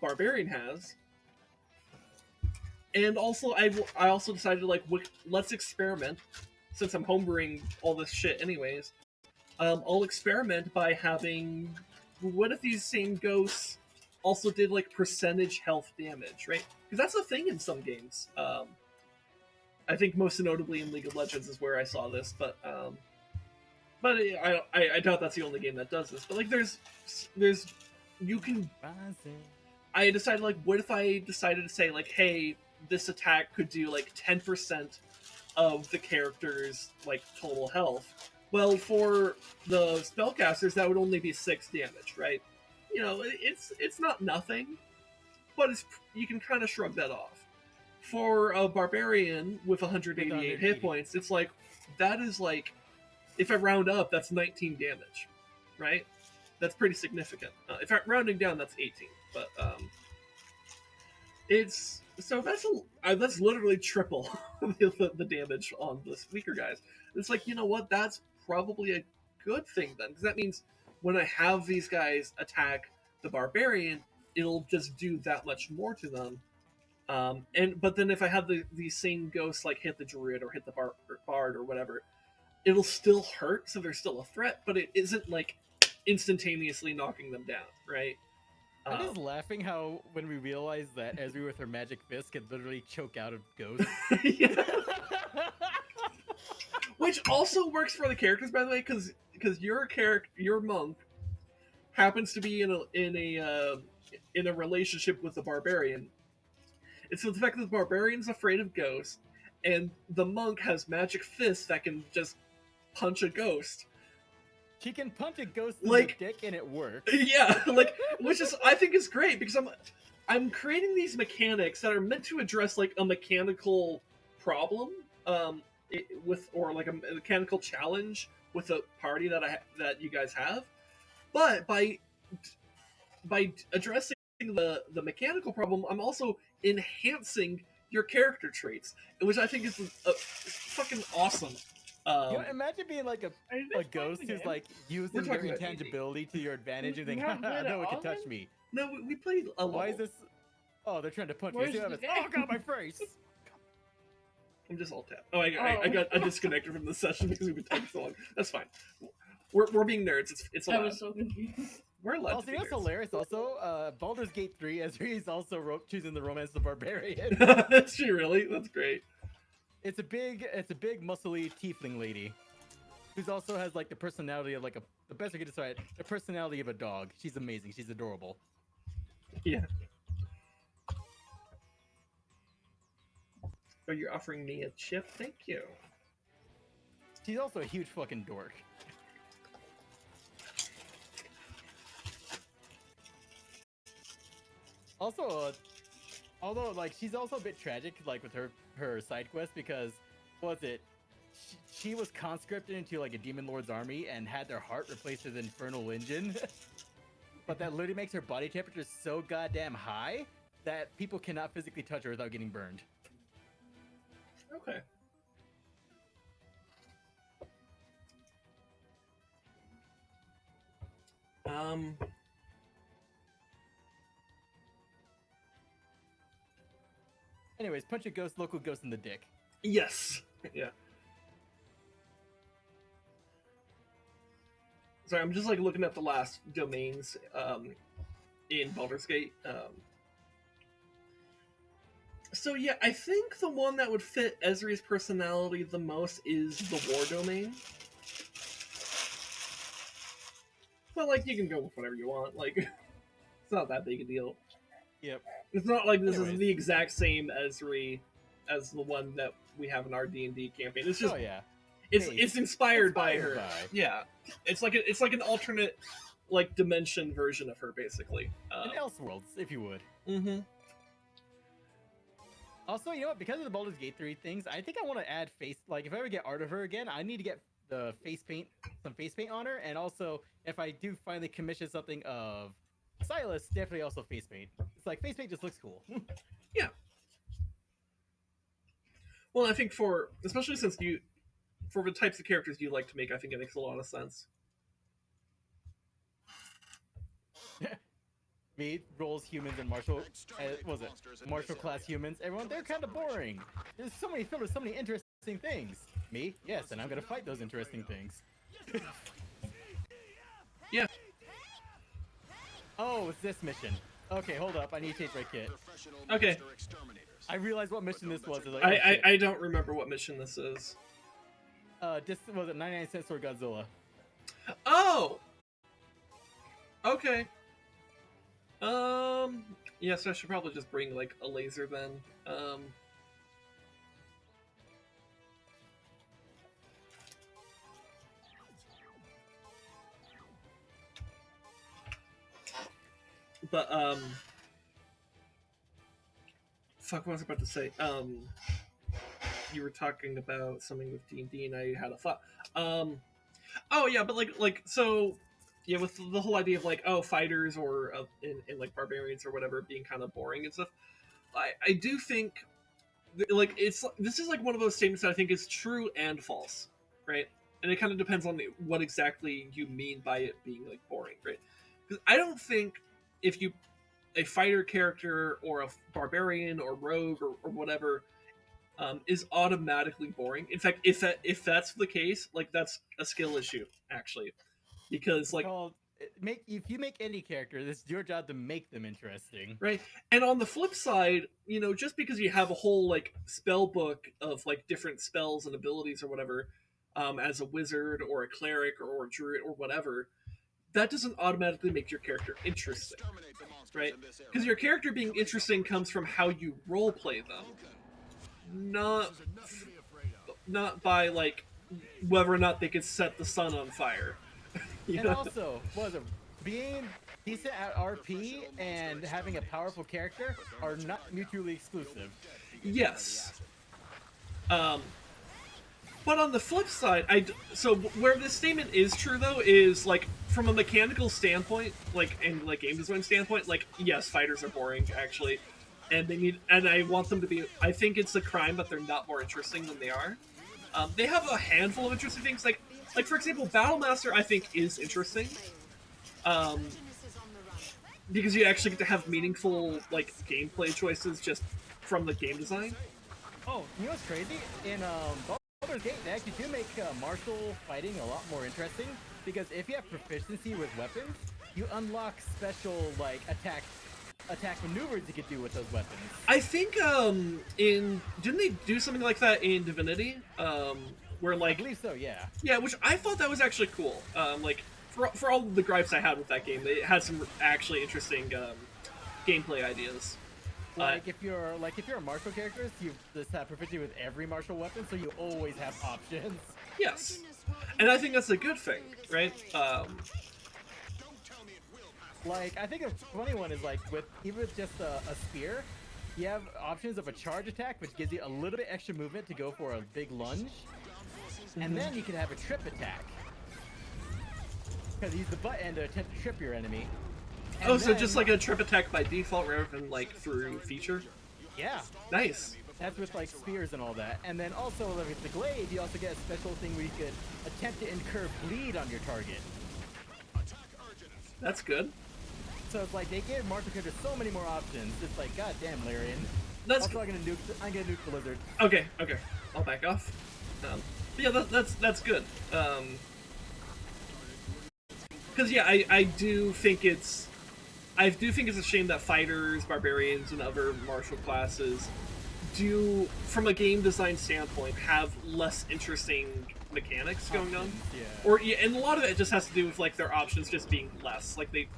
barbarian has. And also, I also decided like, let's experiment, since I'm homebrewing all this shit anyways. I'll experiment by having, what if these same ghosts also did like percentage health damage, right? Because that's a thing in some games. I think most notably in League of Legends is where I saw this, but I doubt that's the only game that does this. But like, there's you can. I decided like, what if I decided to say like, hey, this attack could do like 10% of the character's like total health. Well, for the spellcasters, that would only be 6 damage, right? You know, it's not nothing, but you can kind of shrug that off. For a barbarian with 188 hit points, it's like that is like, if I round up, that's 19 damage, right? That's pretty significant. If I'm rounding down, that's 18. But it's so that's literally triple the damage on the weaker guys. It's like, you know what? That's probably a good thing then, because that means when I have these guys attack the barbarian, it'll just do that much more to them. But then if I have these same ghosts like hit the druid or hit the bard or whatever, it'll still hurt, so they're still a threat, but it isn't like instantaneously knocking them down, right? I'm just laughing how when we realized that Ezreal with her magic fist could literally choke out a ghost. Yeah. Which also works for the characters, by the way, because your monk happens to be in a relationship with the barbarian. It's the fact that the barbarian's afraid of ghosts, and the monk has magic fists that can just punch a ghost. She can punch a ghost in the dick and it works. Yeah, which is, I think, is great, because I'm creating these mechanics that are meant to address like a mechanical problem, or like a mechanical challenge with a party that you guys have, but by addressing the mechanical problem, I'm also enhancing your character traits, which I think is fucking awesome. Imagine being like a ghost who's like using their intangibility to your advantage and think, no one can touch me. No, we played a lot. Why is this? Oh, they're trying to punch me. Oh, God, my face. I'm just all tapped. I got disconnected from the session because we've been talking so long. That's fine. We're being nerds. It's allowed. I was so confused. We're allowed to be that's nerds. Hilarious. Also, Baldur's Gate 3, Ezreal is also choosing the romance of the barbarian. Is she really? That's great. It's a big, muscly tiefling lady, who also has like the personality of like the best I could decide, the personality of a dog. She's amazing. She's adorable. Yeah. Oh, you're offering me a chip? Thank you. She's also a huge fucking dork. Also, although like she's also a bit tragic, like with her side quest, because what was it? She was conscripted into like a demon lord's army and had their heart replaced with an infernal engine. But that literally makes her body temperature so goddamn high that people cannot physically touch her without getting burned. Okay. Anyways, punch a local ghost in the dick. Yes. Yeah. Sorry, I'm just like looking at the last domains in Baldur's Gate. So yeah, I think the one that would fit Ezreal's personality the most is the War domain. But like, you can go with whatever you want. Like, it's not that big a deal. Yep. It's not like this is the exact same Ezreal as the one that we have in our D&D campaign. It's just, it's inspired by her. Yeah, it's like an alternate, like, dimension version of her, basically. An Elseworlds, if you would. Mm-hmm. Also, you know what? Because of the Baldur's Gate 3 things, I think I want to add face. Like, if I ever get art of her again, I need to get the some face paint on her, and also if I do finally commission something of Silas, definitely also face paint. It's like face paint just looks cool. Yeah. Well, I think especially since for the types of characters you like to make, I think it makes a lot of sense. Me, roles, humans, and martial class humans. Everyone, they're kind of boring. There's filled with so many interesting things. Me, yes, and I'm gonna fight those interesting things. Yeah. Oh, it's this mission. Okay, hold up. I need to change my kit. Okay. I realized what mission this was. Like, I don't remember what mission this is. This was it 99 cents for Godzilla. Oh. Okay. Yes, I should probably just bring like a laser then. But fuck, what was I about to say? You were talking about something with D&D, and I had a thought. Oh yeah, but so, yeah, with the whole idea of like, oh, fighters or in like barbarians or whatever being kind of boring and stuff. I do think like this is like one of those statements that I think is true and false, right? And it kind of depends on what exactly you mean by it being like boring, right? Because I don't think if you a fighter character or a barbarian or rogue or whatever is automatically boring. In fact, if that's the case, like that's a skill issue actually, because like Called, if you make any character, this is your job to make them interesting. right. And on the flip side, you know, just because you have a whole like spell book of like different spells and abilities or whatever, as a wizard or a cleric or a druid or whatever, that doesn't automatically make your character interesting, right? Because your character being interesting comes from how you role play them, not by like whether or not they could set the sun on fire. And also, being decent at RP and having a powerful character are not mutually exclusive. Yes. But on the flip side, so where this statement is true though is like from a mechanical standpoint, like and like game design standpoint, like yes, fighters are boring actually, and I want them to be. I think it's a crime that they're not more interesting than they are. They have a handful of interesting things, like for example, Battlemaster I think is interesting, because you actually get to have meaningful like gameplay choices just from the game design. Oh, you know what's crazy? In Baldur's Gate, they actually do make martial fighting a lot more interesting, because if you have proficiency with weapons, you unlock special like attack maneuvers you could do with those weapons. I think didn't they do something like that in Divinity? Where like I believe so, yeah. Yeah, which I thought that was actually cool. Like for all the gripes I had with that game, it had some actually interesting gameplay ideas. Like if you're a martial character, you just have proficiency with every martial weapon, so you always have options. Yes, and I think that's a good thing, right? Like I think a funny one is like even with just a spear, you have options of a charge attack, which gives you a little bit extra movement to go for a big lunge, and then you can have a trip attack, because use the butt end to attempt to trip your enemy. And so just like a trip attack by default rather than like through feature? Yeah. Nice. That's with like spears and all that. And then also with the glaive, you also get a special thing where you could attempt to incur bleed on your target. That's good. So it's like they gave martial characters so many more options. It's like, god damn, Larian. That's also, I'm gonna nuke the lizard. Okay, I'll back off. But yeah, that's good. Because yeah, I do think it's a shame that fighters, barbarians, and other martial classes do, from a game design standpoint, have less interesting mechanics going on. Yeah. And a lot of it just has to do with like their options just being less. Like they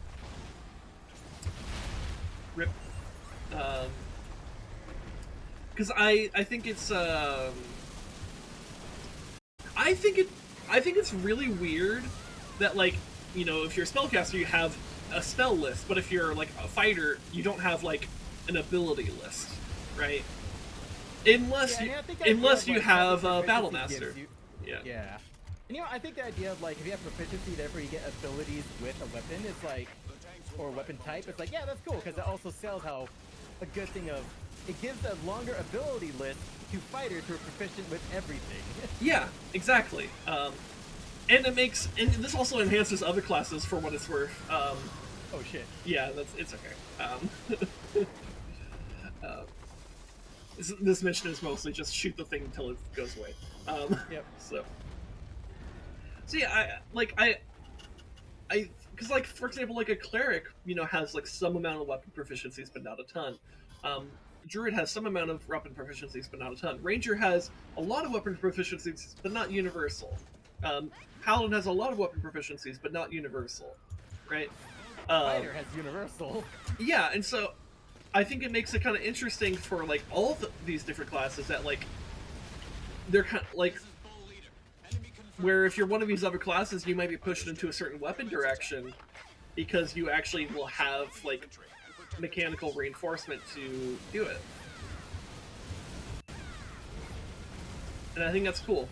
rip. Because I think it's I think it's really weird that like, you know, if you're a spellcaster you have a spell list, but if you're like a fighter you don't have like an ability list, right? Unless you have a Battlemaster. Yeah. And you know, I think the idea of like if you have proficiency, therefore you get abilities with a weapon, it's like, or weapon type, it's like, yeah, that's cool, because it also sells how a good thing of it gives a longer ability list to fighters who are proficient with everything. Yeah, exactly. And this also enhances other classes for what it's worth. Oh shit. Yeah, it's okay. This mission is mostly just shoot the thing until it goes away. Yep. So yeah, because like for example, like a cleric, you know, has like some amount of weapon proficiencies, but not a ton. Druid has some amount of weapon proficiencies, but not a ton. Ranger has a lot of weapon proficiencies, but not universal. Paladin has a lot of weapon proficiencies, but not universal, right? Fighter has universal. Yeah, and so I think it makes it kind of interesting for like all these different classes that like they're kind of like where if you're one of these other classes, you might be pushed into a certain weapon direction, because you actually will have like mechanical reinforcement to do it. And I think that's cool.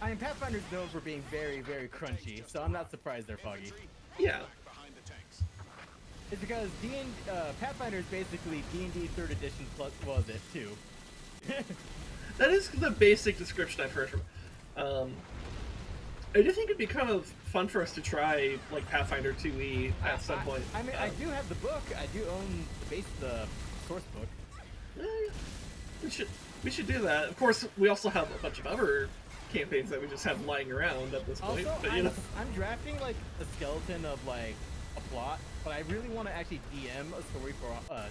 I mean, Pathfinder's known for being very, very crunchy, so I'm not surprised they're foggy. Yeah. It's because Pathfinder is basically D&D 3rd edition plus, what was it, 2. That is the basic description I've heard from. I do think it'd be kind of fun for us to try like Pathfinder 2e at some point. I mean, I do have the book. I do own the source book. We should do that. Of course, we also have a bunch of other campaigns that we just have lying around at this point. Also, but, you know. I'm drafting like a skeleton of like a plot, but I really want to actually DM a story for a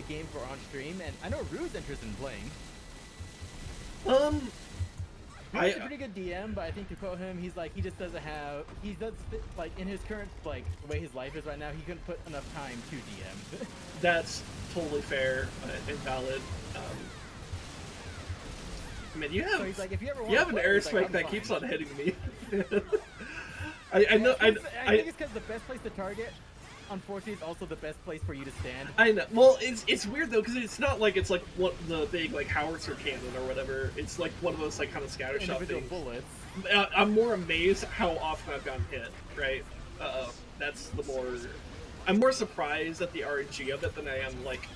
game for on stream, and I know Rue's interested in playing. He's a pretty good DM, but I think to quote him, he's like, he just doesn't have, like, in his current, like, the way his life is right now, he couldn't put enough time to DM. That's totally fair and valid. I mean, you have, so he's like, if you ever want you have an airstrike that keeps on hitting me. I know. I think it's because the best place to target, unfortunately, is also the best place for you to stand. I know. Well, it's weird though, because it's not like it's like what the big like howitzer cannon or whatever. It's like one of those like kind of scatter shot things. Bullets. I'm more amazed how often I've gotten hit. Right. That's the more. I'm more surprised at the RNG of it than I am like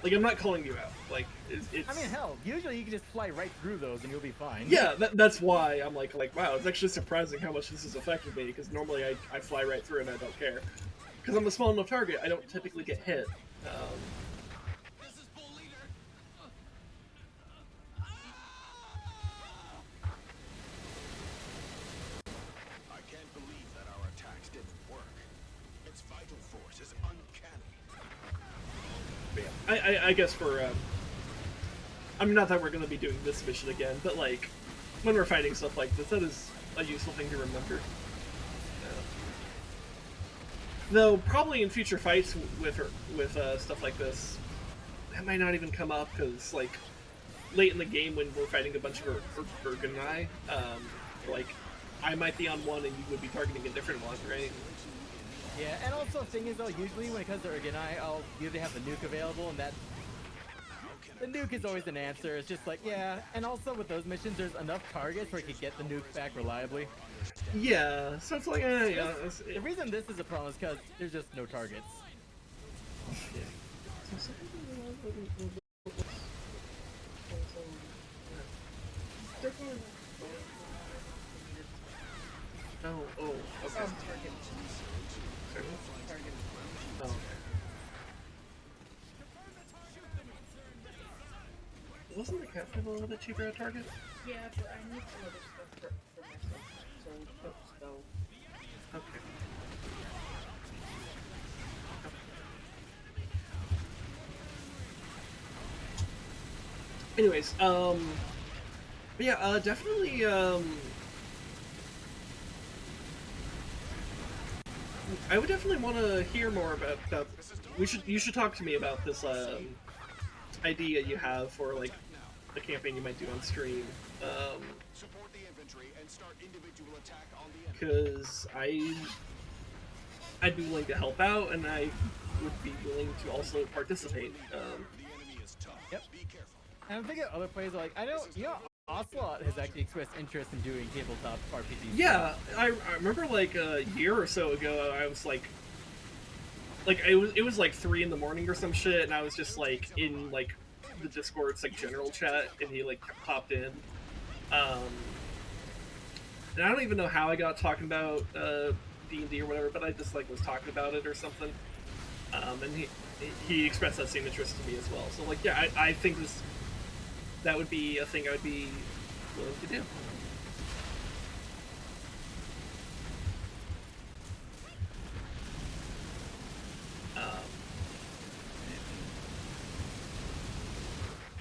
I'm not calling you out. Like it's. I mean, hell, usually you can just fly right through those and you'll be fine. Yeah, that's why I'm like wow, it's actually surprising how much this has affected me, because normally I fly right through and I don't care. Because I'm a small enough target, I don't typically get hit. I can't believe that our attacks didn't work. Its vital force is uncanny. Yeah, I guess for I mean, not that we're going to be doing this mission again, but like when we're fighting stuff like this, that is a useful thing to remember. Though probably in future fights with stuff like this, that might not even come up, because like late in the game when we're fighting a bunch of Rezdog and I, like I might be on one and you would be targeting a different one, right? Yeah, and also the thing is though, usually when it comes to Erg and I, I'll usually have the nuke available, and the nuke is always an answer. It's just like, yeah, and also with those missions, there's enough targets where you can get the nuke back reliably. Yeah, so it's like, yeah. The reason this is a problem is because there's just no targets. Yeah. Oh, okay. Target. Sorry. Target. Oh, okay. Wasn't the captain a little bit cheaper at Target? Yeah, but I need some other stuff for myself. So we put spell. Okay. Anyways, but yeah, definitely, I would definitely want to hear more about that. You should talk to me about this, idea you have for, like, a campaign you might do on stream. Support the infantry and start individual attack on the enemy. Because I'd be willing to help out, and I would be willing to also participate. The enemy is tough. Yep. Be careful. And I'm thinking other players are like, I know, Ocelot has actually expressed interest in doing tabletop RPGs. Yeah, I remember like a year or so ago, I was like it was like 3 in the morning or some shit, and I was just like in like the Discord's like general chat, and he like popped in. And I don't even know how I got talking about D&D or whatever, but I just like was talking about it or something. And he expressed that same interest to me as well. So like, yeah, I think that would be a thing I would be willing to do.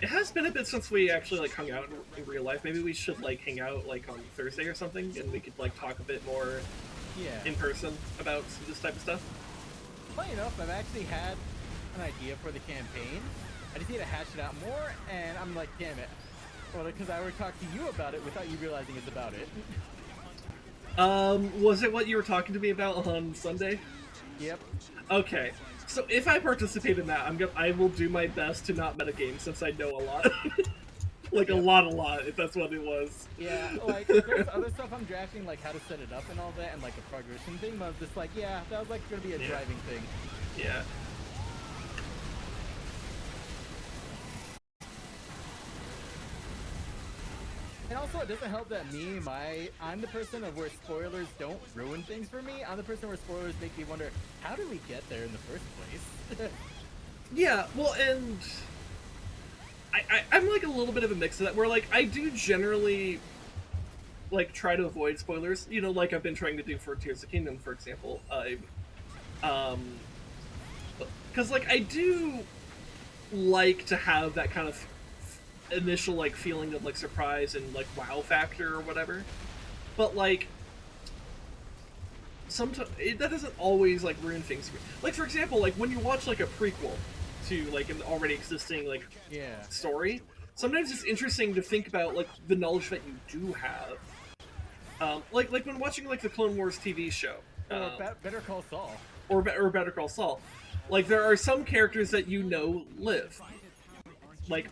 It has been a bit since we actually like hung out in real life. Maybe we should like hang out like on Thursday or something, and we could like talk a bit more in person about this type of stuff. Funny enough, I've actually had an idea for the campaign. I just need to hash it out more, and I'm like, damn it. Well, because I would talk to you about it without you realizing it's about it. Was it what you were talking to me about on Sunday? Yep. Okay. So if I participate in that, I will do my best to not metagame since I know a lot. Like Yep. a lot, if that's what it was. Yeah, like there's other stuff I'm drafting, like how to set it up and all that, and like a progression thing. But I'm just like, yeah, that was like gonna be a driving thing. Yeah. And also, it doesn't help that I'm the person of where spoilers don't ruin things for me. I'm the person where spoilers make me wonder, how did we get there in the first place? Yeah, well, and I'm like a little bit of a mix of that, where like I do generally like try to avoid spoilers. You know, like I've been trying to do for Tears of the Kingdom, for example. Because like I do like to have that kind of initial like feeling of like surprise and like wow factor or whatever, but like sometimes that doesn't always like ruin things for me. Like for example, like when you watch like a prequel to like an already existing like story, sometimes it's interesting to think about like the knowledge that you do have. Like when watching like the Clone Wars TV show, or Better Call Saul, or Better Call Saul, like there are some characters that you know live, like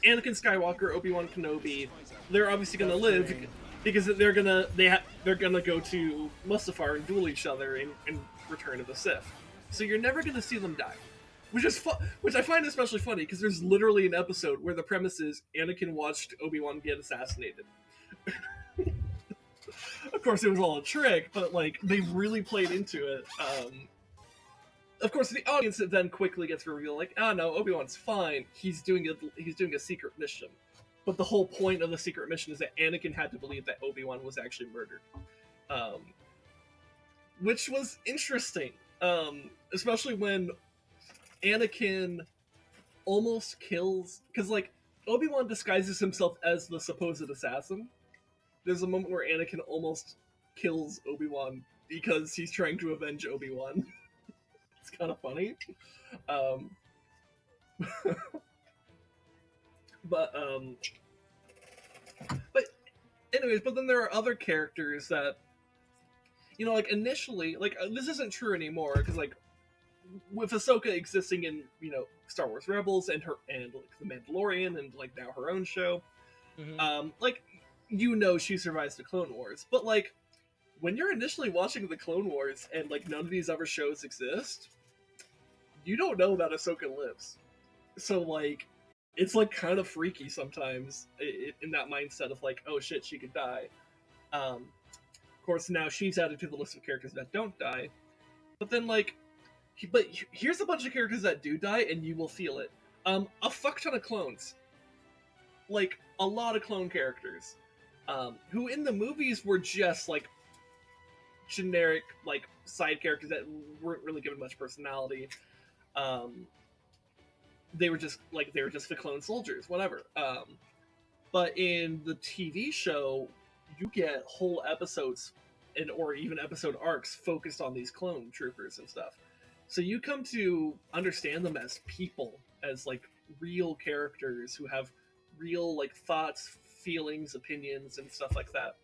Anakin Skywalker, Obi-Wan Kenobi. They're obviously gonna live because they're gonna go to Mustafar and duel each other in Return of the Sith. So you're never gonna see them die, which I find especially funny because there's literally an episode where the premise is Anakin watched Obi-Wan get assassinated. Of course, it was all a trick, but like they really played into it. Of course, the audience then quickly gets revealed, like, oh no, Obi-Wan's fine. He's doing a secret mission. But the whole point of the secret mission is that Anakin had to believe that Obi-Wan was actually murdered, which was interesting, especially when Anakin almost kills, because like Obi-Wan disguises himself as the supposed assassin. There's a moment where Anakin almost kills Obi-Wan because he's trying to avenge Obi-Wan. It's kind of funny. But anyways, but then there are other characters that, you know, like initially, like this isn't true anymore because like with Ahsoka existing in, you know, Star Wars Rebels and like the Mandalorian and like now her own show, like you know she survives the Clone Wars, but like when you're initially watching the Clone Wars and like none of these other shows exist, you don't know that Ahsoka lives. So like it's like kind of freaky sometimes in that mindset of like, oh shit, she could die. Of course, now she's added to the list of characters that don't die. But then like, but here's a bunch of characters that do die, and you will feel it. A fuck ton of clones, like a lot of clone characters, who in the movies were just like generic like side characters that weren't really given much personality. They were just the clone soldiers, whatever. But in the TV show, you get whole episodes or even episode arcs focused on these clone troopers and stuff. So you come to understand them as people, as like real characters who have real like thoughts, feelings, opinions, and stuff like that.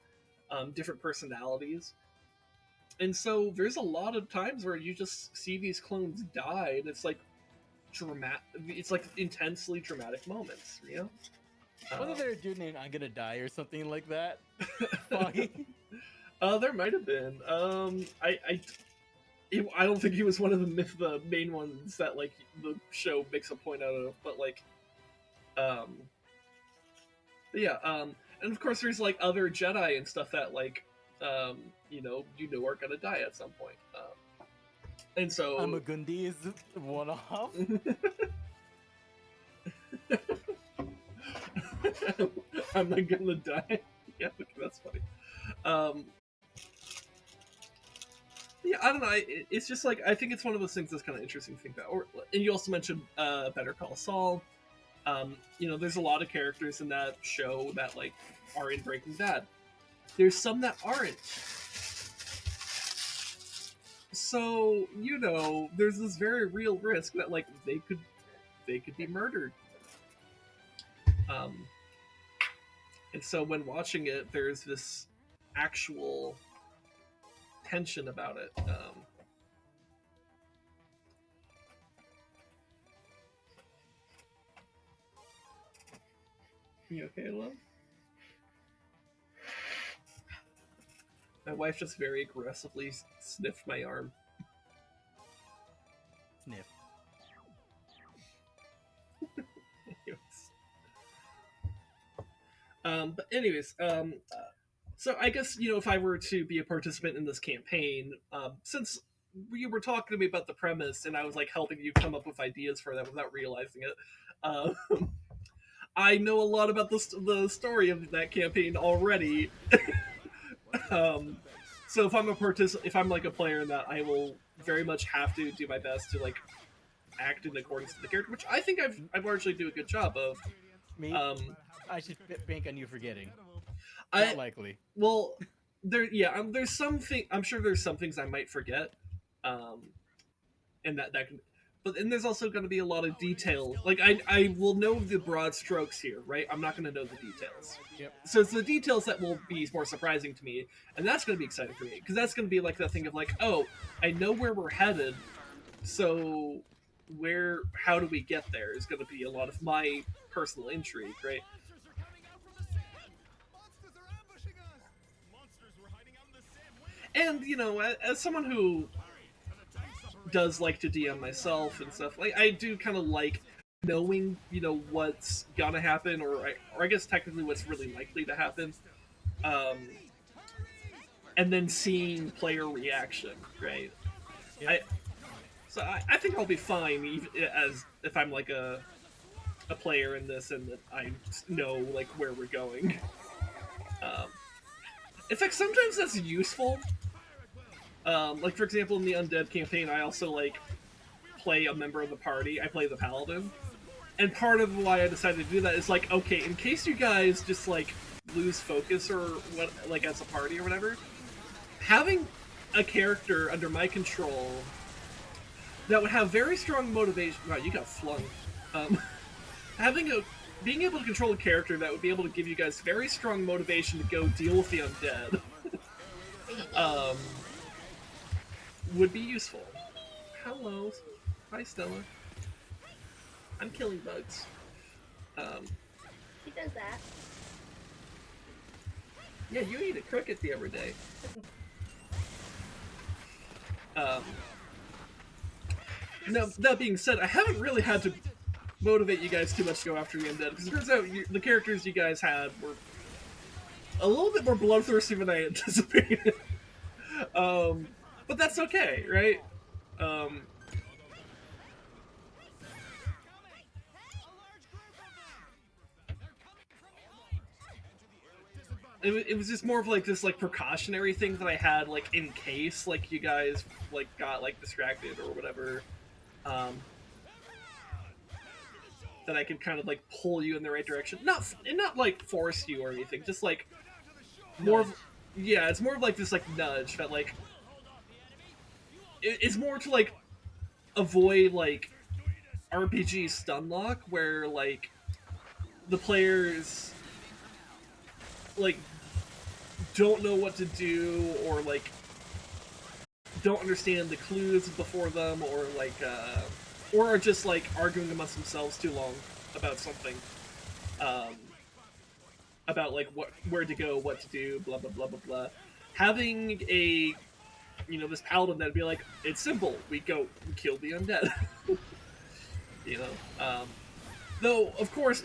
Different personalities. And so there's a lot of times where you just see these clones die, and it's like dramatic. It's like intensely dramatic moments, you know. Wasn't there a dude named I'm Gonna Die or something like that? There might have been. I don't think he was one of the main ones that like the show makes a point out of, but like, yeah. And of course, there's like other Jedi and stuff that like, you know are gonna die at some point. And so I'm a Gundi is one off. I'm not gonna die. Yeah, that's funny. Yeah, I don't know. It's just like I think it's one of those things that's kind of interesting to think about. And you also mentioned Better Call Saul. You know, there's a lot of characters in that show that like are in Breaking Bad. There's some that aren't. So you know, there's this very real risk that like they could be murdered. And so when watching it, there's this actual tension about it. You okay, love? My wife just very aggressively sniffed my arm. Sniff. But anyways, so I guess, if I were to be a participant in this campaign, since you were talking to me about the premise and I was like helping you come up with ideas for that without realizing it, I know a lot about the story of that campaign already. So if I'm if I'm like a player in that, I will very much have to do my best to like act in accordance to the character, which I think I've largely do a good job of. Me, I should bank on you forgetting. Not Not likely. Well, there's something. I'm sure there's some things I might forget, and that can. But then there's also going to be a lot of detail. Like I will know the broad strokes here, right? I'm not going to know the details. Yep. So it's the details that will be more surprising to me, and that's going to be exciting for me because that's going to be like that thing of like, oh, I know where we're headed, so how do we get there is going to be a lot of my personal intrigue, right? And as someone who does like to DM myself and stuff, like I do kind of like knowing what's gonna happen, or I guess technically what's really likely to happen, and then seeing player reaction, right? Yep. I think I'll be fine, even as if I'm like a player in this and that I know like where we're going. In fact, sometimes that's useful. Like for example, in the Undead campaign, I also like play a member of the party. I play the Paladin, and part of why I decided to do that is like, okay, in case you guys just like lose focus or what, like as a party or whatever, having a character under my control that would have very strong motivation. Wow, you got flung. Being able to control a character that would be able to give you guys very strong motivation to go deal with the undead would be useful. Hello. Hi, Stella. I'm killing bugs. He does that. Yeah, you eat a cricket the other day. Now, that being said, I haven't really had to motivate you guys too much to go after the undead, because it turns out the characters you guys had were a little bit more bloodthirsty than I anticipated. But that's okay, right? It was just more of like this like precautionary thing that I had like in case like you guys like got like distracted or whatever, that I could kind of like pull you in the right direction, not like force you or anything, just like more of, yeah, it's more of like this like nudge that like it's more to like avoid like RPG stun lock where like the players like don't know what to do or like don't understand the clues before them, or like or are just like arguing amongst themselves too long about something, about like where to go, what to do, blah blah blah blah blah. Having a this paladin that'd be like, it's simple, we kill the undead. Though of course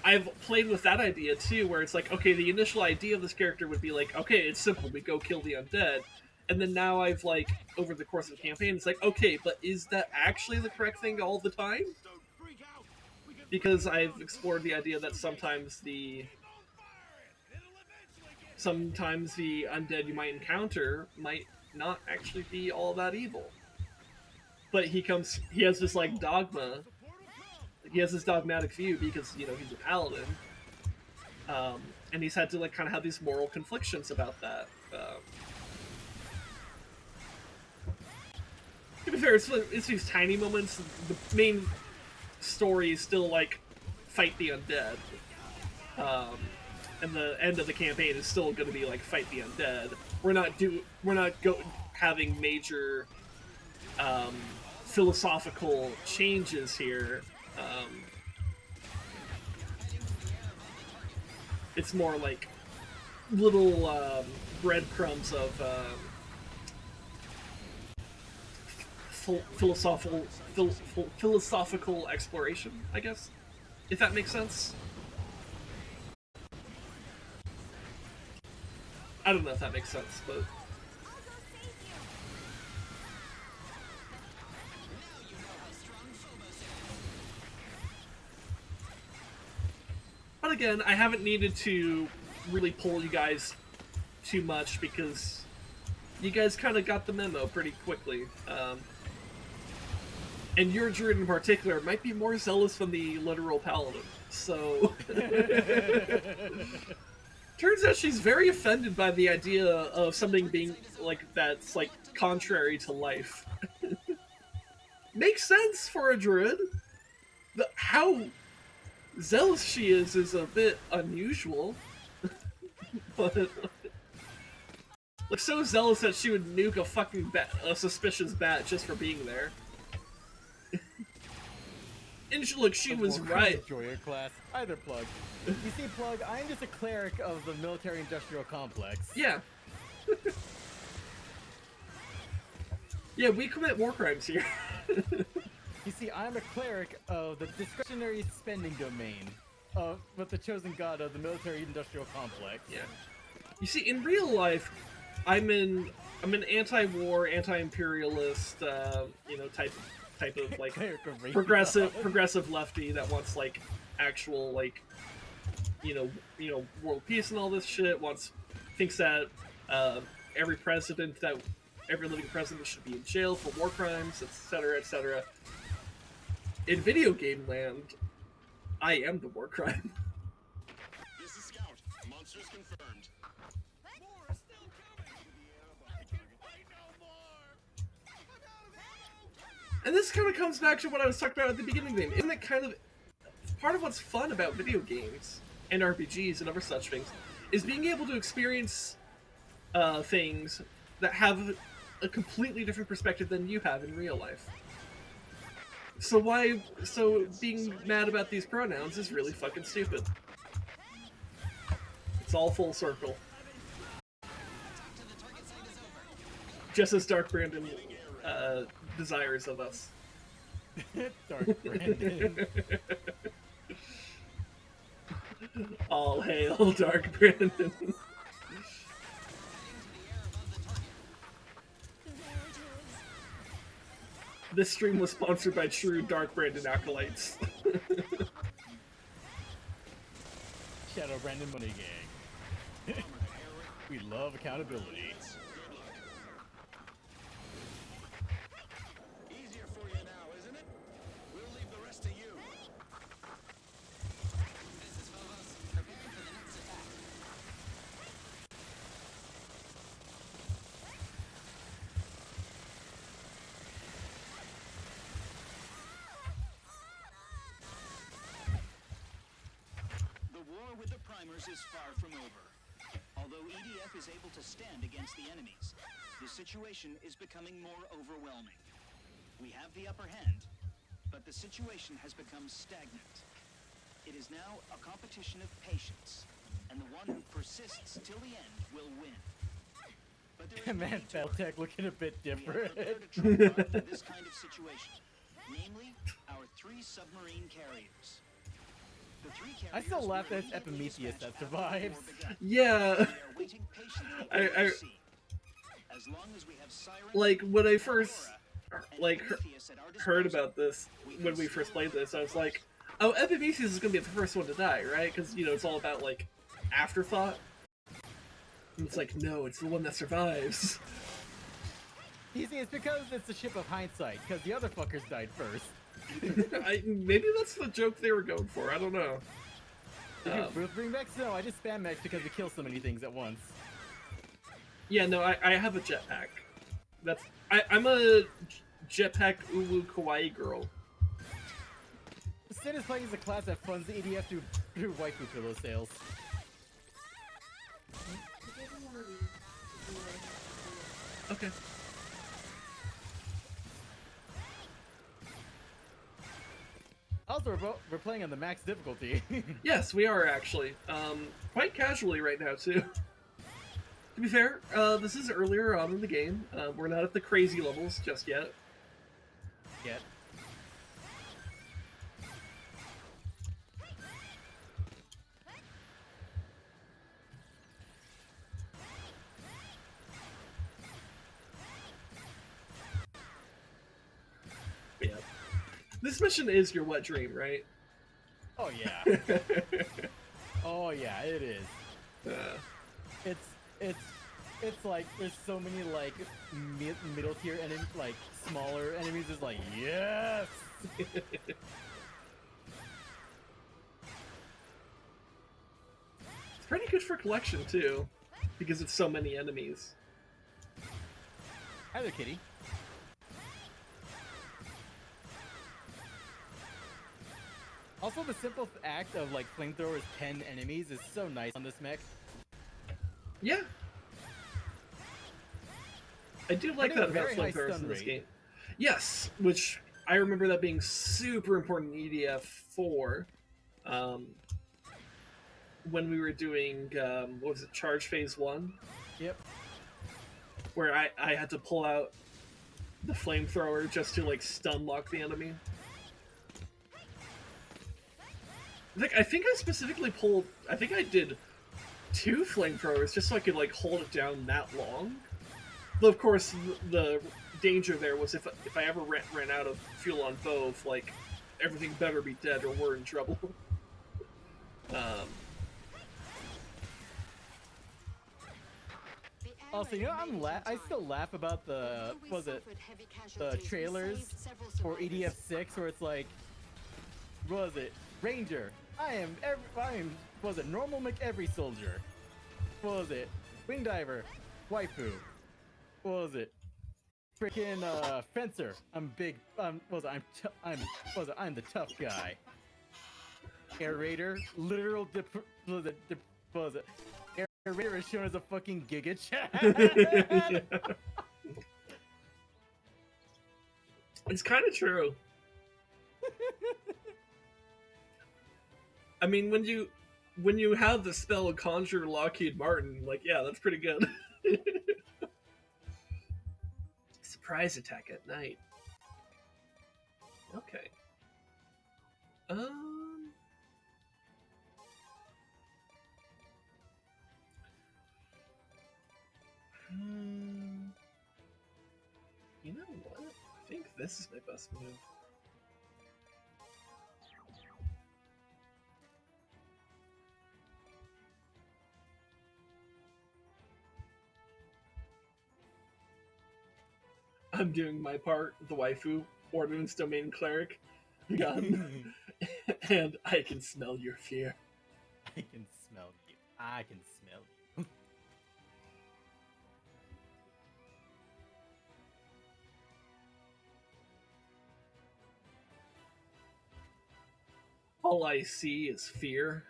I've played with that idea too, where it's like, okay, the initial idea of this character would be like, okay, it's simple, we go kill the undead. And then now I've like, over the course of the campaign, it's like, okay, but is that actually the correct thing all the time? Because I've explored the idea that sometimes the undead you might encounter might not actually be all that evil. But he has this like dogma. He has this dogmatic view because he's a paladin, and he's had to like kind of have these moral conflictions about that. To be fair, it's these tiny moments. The main story is still like fight the undead, and the end of the campaign is still going to be like fight the undead. We're not having major philosophical changes here. It's more like little breadcrumbs of philosophical exploration, I guess, if that makes sense. I don't know if that makes sense, but again, I haven't needed to really pull you guys too much because you guys kind of got the memo pretty quickly. And your druid in particular might be more zealous than the literal paladin. So turns out she's very offended by the idea of something being like that's like contrary to life. Makes sense for a druid. How zealous she is a bit unusual. But like so zealous that she would nuke a fucking a suspicious bat just for being there. And look, she was right. Enjoy your class. Either Plug. You see, Plug, I'm just a cleric of the military-industrial complex. Yeah. Yeah, we commit war crimes here. You see, I'm a cleric of the discretionary spending domain with the chosen god of the military-industrial complex. Yeah. You see, in real life, I'm an anti-war, anti-imperialist, type of like progressive lefty that wants like actual like world peace and all this shit. Thinks that every living president should be in jail for war crimes, etc., etc. In video game land, I am the war crime. This is Scout. Monsters confirmed. More is still coming. I can fight no more. And this kind of comes back to what I was talking about at the beginning of the game. Isn't it kind of part of what's fun about video games and RPGs and other such things is being able to experience things that have a completely different perspective than you have in real life. So being mad about these pronouns is really fucking stupid. It's all full circle. Just as Dark Brandon desires of us. Dark Brandon. All hail Dark Brandon. This stream was sponsored by true Dark Brandon acolytes. Shadow Brandon Money Gang. We love accountability. Easier for you now, isn't it? We'll leave the rest to you. This is Phobos, preparing for the next attack. The war with the primers is far from over. Although EDF is able to stand against the enemies, the situation is becoming more overwhelming. We have the upper hand, but the situation has become stagnant. It is now a competition of patience, and the one who persists till the end will win. But there is Man, Battletech looking a bit we have different. prepared a trump card for this kind of situation, namely our 3 submarine carriers. The 3 carriers I still laugh were that it's immediately Epimetheus that dispatched after the war survives. began. Yeah. We are waiting patiently I- over sea. As long as we have Siren, Like when I first Aurora, and like Prometheus at our heard disposal, about this when we first played this, I was like, oh, Epimetheus is gonna be the first one to die, right? Because it's all about like afterthought. And it's like, no, it's the one that survives. You see, it's because it's the ship of hindsight, because the other fuckers died first. Maybe that's the joke they were going for. I don't know. With bring back snow, I just spam max because we kill so many things at once. Yeah, no, I have a jetpack. I'm a jetpack uwu kawaii girl. Sin is playing as a class that funds the EDF through waifu pillow sales. Okay. Also, we're playing on the max difficulty. Yes, we are actually. Quite casually right now too. To be fair, this is earlier on in the game. We're not at the crazy levels just yet. Yet. Yeah. This mission is your wet dream, right? Oh yeah. Oh yeah, it is. It's like there's so many like middle tier enemies, like smaller enemies. Is like yes. It's pretty good for collection too, because it's so many enemies. Hi there, kitty. Also, the simple act of like flamethrowers 10 enemies is so nice on this mech. Yeah. I do like that about very high flamethrowers stun in this rate. game. Yes, which I remember that being super important in EDF 4. When we were doing, what was it, Charge Phase 1? Yep. Where I had to pull out the flamethrower just to, like, stun lock the enemy. Like, I think I specifically pulled, I think I did 2 flamethrowers just so I could, like, hold it down that long. Though, of course, the danger there was if I ever ran out of fuel on both, like, everything better be dead or we're in trouble. Also, you know, I still laugh about the the trailers for EDF 6 where it's like, what was it? Ranger. I am was it normal every soldier? What was it? Wing diver. Waifu. What was it? Freaking fencer. I'm big. I'm the tough guy. Air raider. Literal was it? Air raider is shown as a fucking Giga Chad. It's kind of true. I mean, when you have the spell Conjure Lockheed Martin, like, yeah, that's pretty good. Surprise attack at night. Okay. You know what? I think this is my best move. I'm doing my part, the waifu, Ordnance Domain Cleric, gun, and I can smell your fear. I can smell you. I can smell you. All I see is fear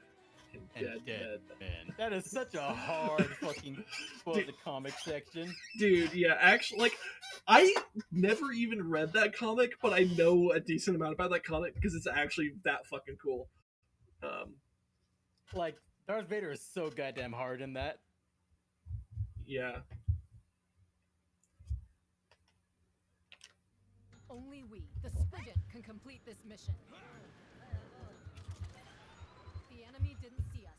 and And dead men. men. That is such a hard fucking the comic section. Dude, yeah, actually, like, I never even read that comic, but I know a decent amount about that comic because it's actually that fucking cool. Like, Darth Vader is so goddamn hard in that. Yeah. Only we, the Spriggan, can complete this mission. The enemy didn't see us.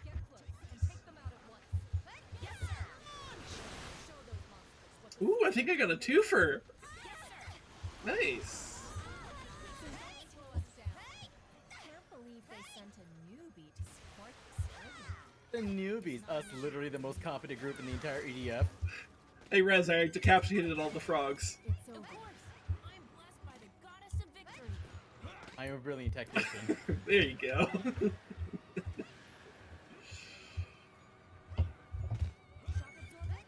Get close and take them out at once. Yes, sir! Show those monsters what Ooh, I think I got a twofer. Yes, sir! Nice. Don't slow us down. Can't believe they sent a newbie to support the Spriggan. The newbies, us literally the most competent group in the entire EDF. Hey, Rez, I decapitated all the frogs. It's over. Of course. I'm blessed by the goddess of victory. I am a brilliant technician. There you go.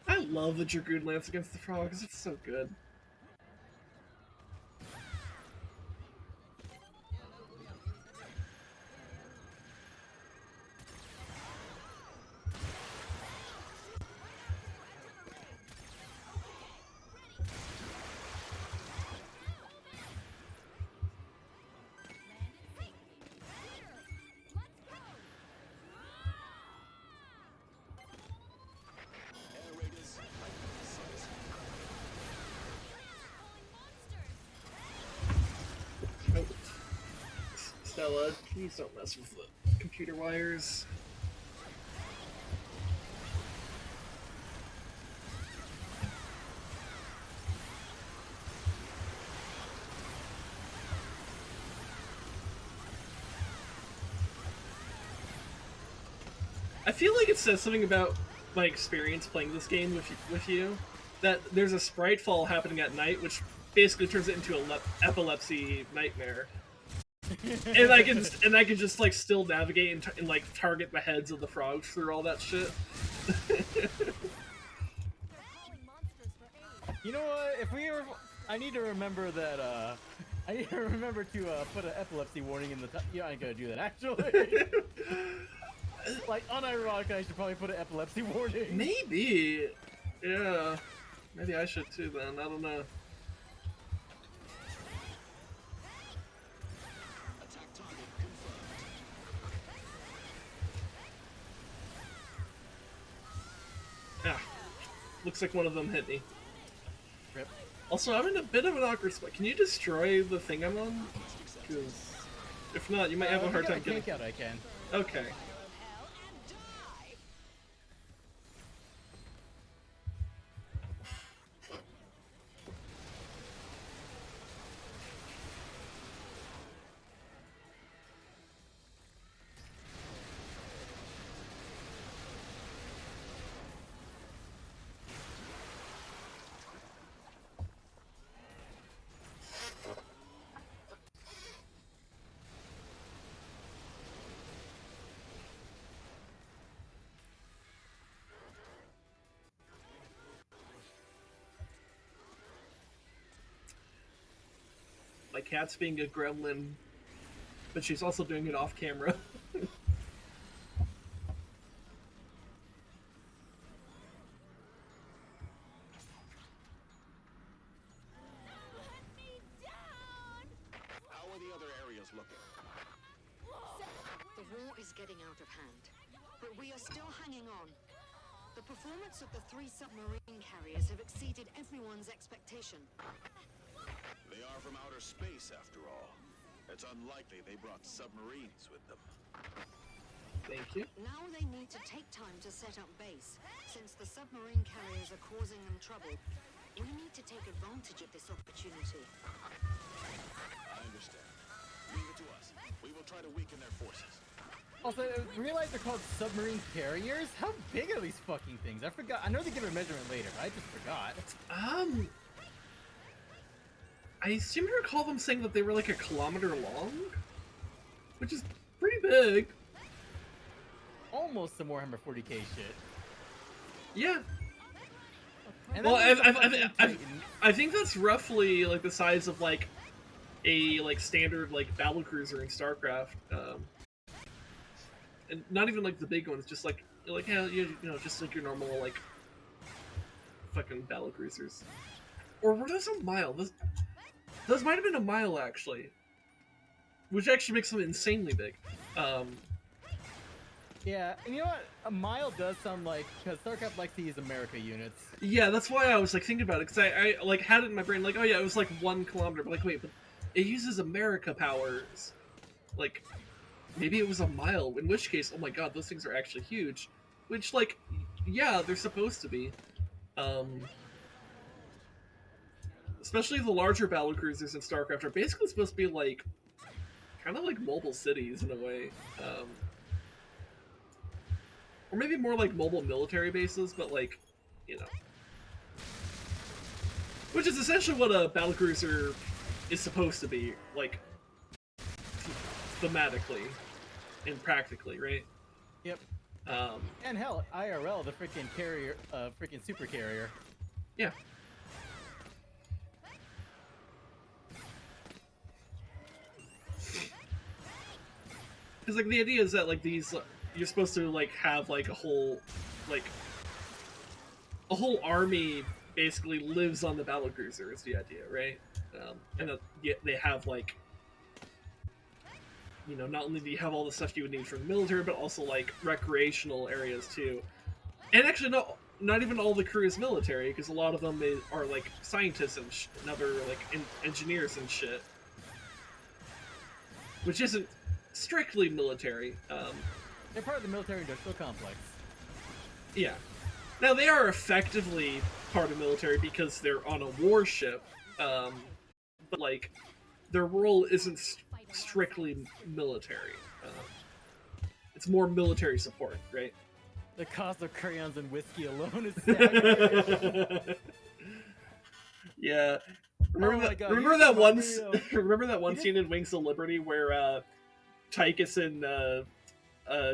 I love the Dragoon Lance against the frogs. It's so good. Stella, please don't mess with the computer wires. I feel like it says something about my experience playing this game with you, that there's a sprite fall happening at night, which basically turns it into an epilepsy nightmare. and I can just like still navigate and like target the heads of the frogs through all that shit. You know what? If we ever, I need to remember that. I need to remember to put an epilepsy warning in the. Yeah, I ain't gonna do that actually. Like unironically, I should probably put an epilepsy warning. Maybe. Yeah. Maybe I should too then. I don't know. Attack target confirmed. Ah. Looks like one of them hit me. Rip. Also, I'm in a bit of an awkward spot. Can you destroy the thing I'm on? Because if not, you might have a hard time getting. Out, I can. Okay. My cat's being a gremlin, but she's also doing it off camera. How are the other areas looking? The war is getting out of hand, but we are still hanging on. The performance of the 3 submarine carriers have exceeded everyone's expectation. They are from outer space, after all. It's unlikely they brought submarines with them. Thank you. Now they need to take time to set up base, since the submarine carriers are causing them trouble. We need to take advantage of this opportunity. I understand. Leave it to us. We will try to weaken their forces. Also, realize they're called submarine carriers? How big are these fucking things? I forgot. I know they give a measurement later, but I just forgot. I seem to recall them saying that they were like a kilometer long, which is pretty big. Almost some Warhammer 40k shit. Yeah. And Well, then I think that's roughly like the size of like a like standard like battlecruiser in StarCraft, and not even like the big ones, just like yeah, you know, just like your normal like fucking battlecruisers. Or were those a mile? Those might have been a mile actually, which actually makes them insanely big. Yeah, and you know what? A mile does sound like, because StarCraft likes to use America units. Yeah, that's why I was like thinking about it, because I like had it in my brain like, oh yeah, it was like 1 kilometer, but like wait, but it uses America powers. Like maybe it was a mile, in which case, oh my god, those things are actually huge. Which like, yeah, they're supposed to be. Especially the larger battlecruisers in StarCraft are basically supposed to be like, kind of like mobile cities in a way. Or maybe more like mobile military bases, but like, you know. Which is essentially what a battlecruiser is supposed to be, like, thematically and practically, right? Yep. And hell, IRL, the freaking carrier, freaking super carrier. Yeah. Because like the idea is that like these, you're supposed to like have like a whole army basically lives on the battlecruiser is the idea, right? And they have like, you know, not only do you have all the stuff you would need for the military, but also like recreational areas too. And actually, not even all the crew is military, because a lot of them are like scientists and other like engineers and shit. Which isn't strictly military. They're part of the military-industrial complex. Yeah. Now they are effectively part of military because they're on a warship, but like their role isn't strictly military. It's more military support, right? The cost of crayons and whiskey alone is staggering. Yeah. Remember Oh my that? God, Remember you that one? remind me of- Remember that one You just- scene in Wings of Liberty where Tychus and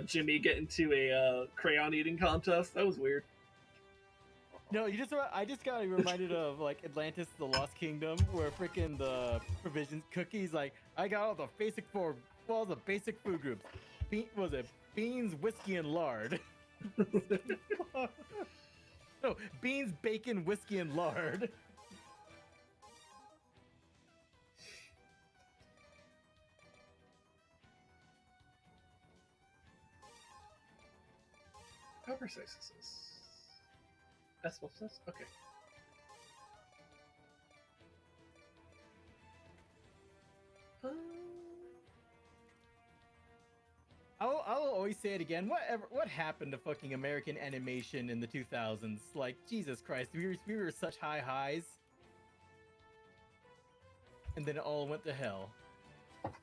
Jimmy get into a crayon eating contest? That was weird. No, I just got reminded of like Atlantis, the Lost Kingdom, where freaking the provisions cookies like I got all the basic food groups. Was it beans, whiskey, and lard? No, beans, bacon, whiskey, and lard. How precise is this? Decimal plus? Okay. I'll always say it again. What happened to fucking American animation in the 2000s? Like, Jesus Christ, we were such high highs. And then it all went to hell.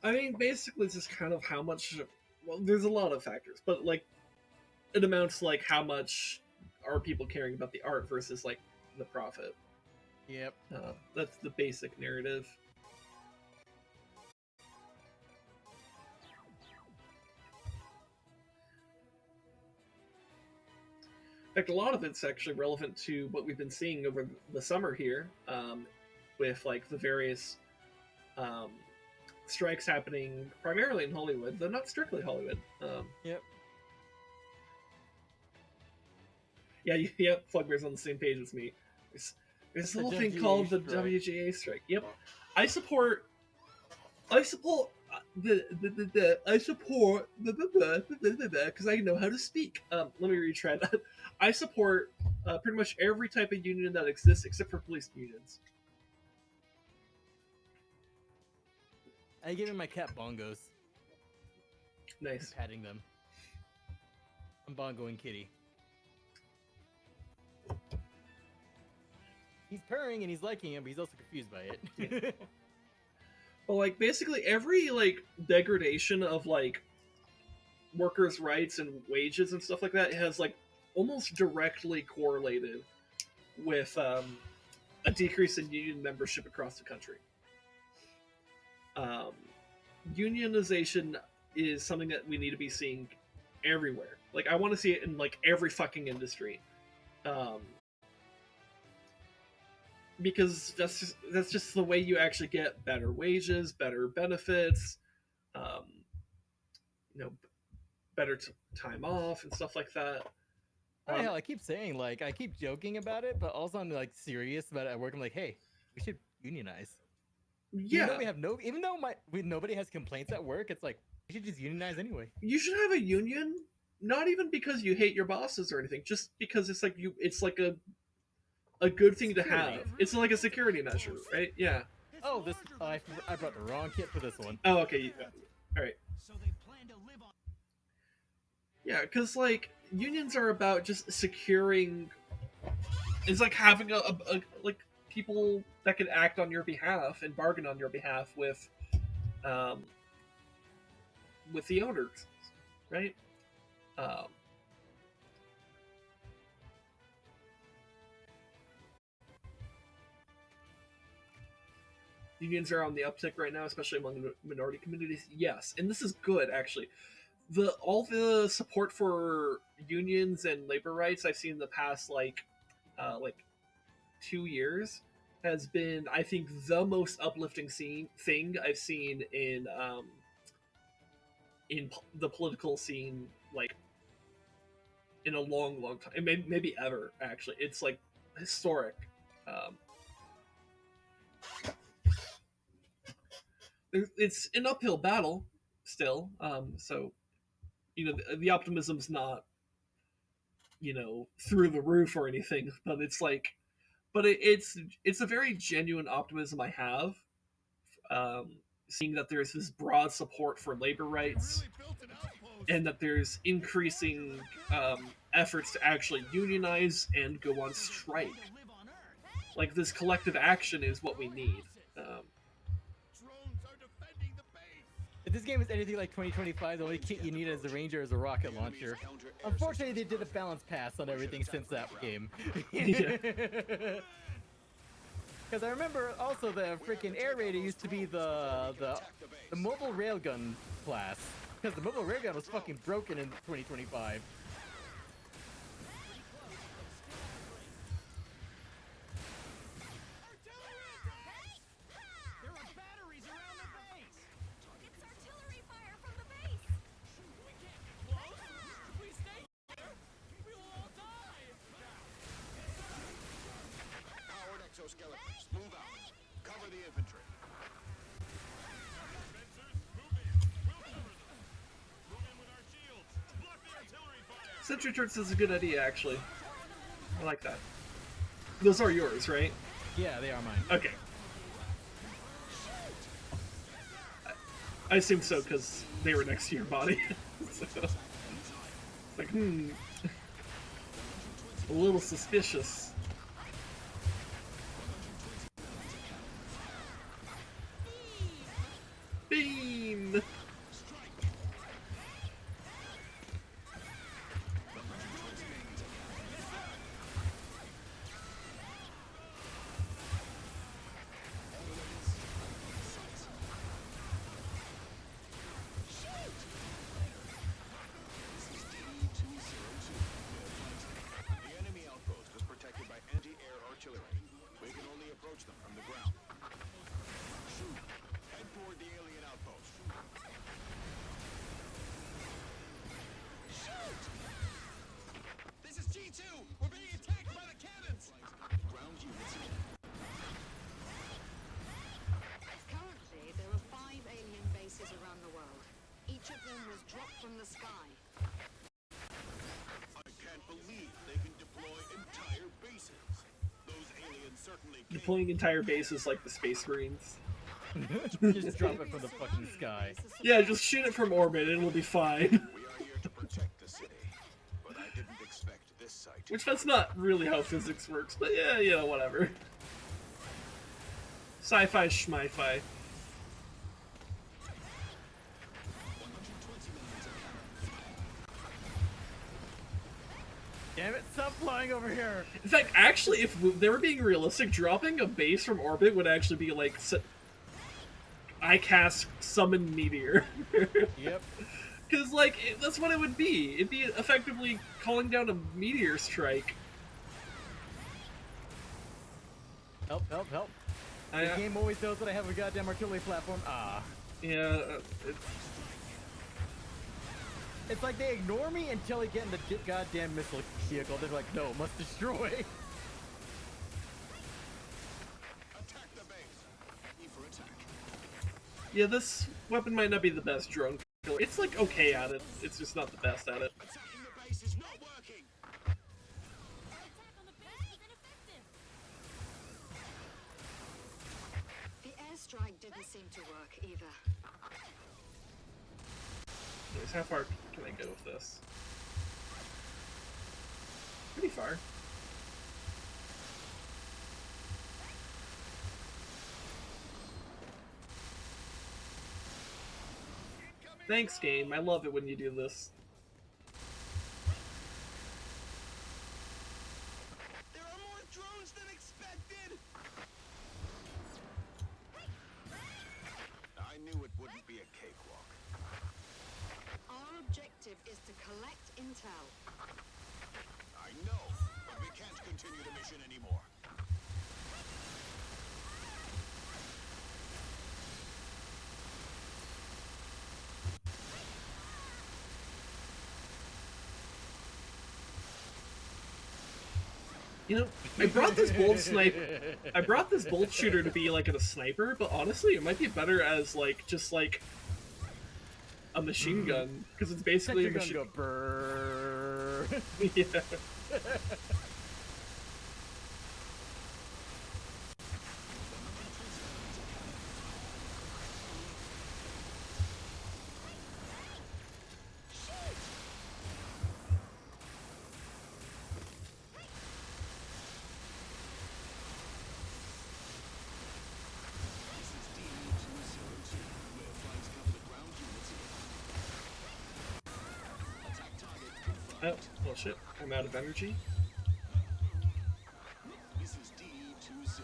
I mean, basically, it's just kind of how much. Well, there's a lot of factors, but like, it amounts to like how much are people caring about the art versus like the profit. Yep. That's the basic narrative. In fact, a lot of it's actually relevant to what we've been seeing over the summer here, with like the various strikes happening primarily in Hollywood, though not strictly Hollywood. Yep. Yeah, Flugbear's on the same page as me. There's a The little thing WGA called the strike. WGA strike. Yep, I support because I know how to speak. Let me retry that. I support pretty much every type of union that exists except for police unions. I gave him my cat bongos. Nice. I'm patting them. I'm bongoing Kitty. He's purring and he's liking it, but he's also confused by it. Well, like basically every like degradation of like workers' rights and wages and stuff like that has like almost directly correlated with a decrease in union membership across the country. Unionization is something that we need to be seeing everywhere. Like I want to see it in like every fucking industry, because that's just the way you actually get better wages, better benefits, you know, better time off and stuff like that. Hell, I keep saying, like, I keep joking about it, but also I'm like serious about it at work. I'm like, hey, we should unionize. Yeah, Even though nobody has complaints at work, it's like we should just unionize anyway. you should have a union, not even because you hate your bosses or anything, just because it's like a good thing to have. It's like a security measure, right? Yeah. Oh, I brought the wrong kit for this one. Oh, okay. All right. So they plan to live on. Yeah, because like unions are about just securing. It's like having a like people that can act on your behalf and bargain on your behalf with the owners, right? Unions are on the uptick right now, especially among the minority communities. Yes, and this is good actually. All the support for unions and labor rights I've seen in the past like 2 years has been, I think, the most uplifting thing I've seen in the political scene, like in a long, long time, and maybe ever. Actually, it's like historic. It's an uphill battle still, so the optimism's not through the roof or anything, but it's like, but it's a very genuine optimism I have, seeing that there's this broad support for labor rights, Really built an outpost. and that there's increasing efforts to actually unionize and go on strike. Like, this collective action is what we need. Drones are defending the base. If this game is anything like 2025, the only kit you need as a ranger is a rocket launcher. Unfortunately, they did a balanced pass on everything since that game. Because I remember also the freaking air raider used to be the mobile railgun class. Because the mobile railgun was fucking broken in 2025. There are batteries around the base. It's artillery fire from the base! We can't get close. If we stay here, we will all die. Powered exoskeletons, move out. Cover the infantry. Fencers, move in. We'll cover them. Move in with our shields. Block the artillery fire. Sentry turrets is a good idea, actually. I like that. Those are yours, right? Yeah, they are mine. Okay. I assume so because they were next to your body. So, it's like, a little suspicious. Beam! The enemy outpost is protected by anti-air artillery. We can only approach them from the ground. Head toward the alien outpost. This is T2. We're being attacked by the cannons. Ground units. Currently, there are 5 alien bases around the world. Each of them was dropped from the sky. I can't believe they can deploy entire bases. Those aliens certainly can. Deploying entire bases like the Space Marines. Just drop it from the fucking sky. Yeah, just shoot it from orbit, it'll be fine. We are here to protect the city, but I didn't expect this site. Which, that's not really how physics works, but yeah, you know, whatever. Sci-fi schmi-fi. Damn it, stop flying over here! In fact, actually, if they were being realistic, dropping a base from orbit would actually be like... I cast Summon Meteor. Yep. Because, like, that's what it would be. It'd be effectively calling down a meteor strike. Help, help, help. The game always knows that I have a goddamn artillery platform. Ah. Yeah, It's like they ignore me until I get in the goddamn missile vehicle. They're like, no, must destroy. Attack the base. Ready for attack. yeah, this weapon might not be the best drone killer. It's, like, okay at it. It's just not the best at it. Attacking the base is not working. Our attack on the base was ineffective! The airstrike didn't seem to work either. Anyways, how far can I go with this? Pretty far. Thanks, game. I love it when you do this. There are more drones than expected. I knew it wouldn't be a cakewalk. Our objective is to collect intel. I know, but we can't continue the mission anymore. You know, I brought this bolt shooter to be like a sniper, but honestly, it might be better as like just like a machine gun because it's basically a Sentry gun machine. go brrrr. Yeah. Oh, well shit, I'm out of energy. This is DE-202,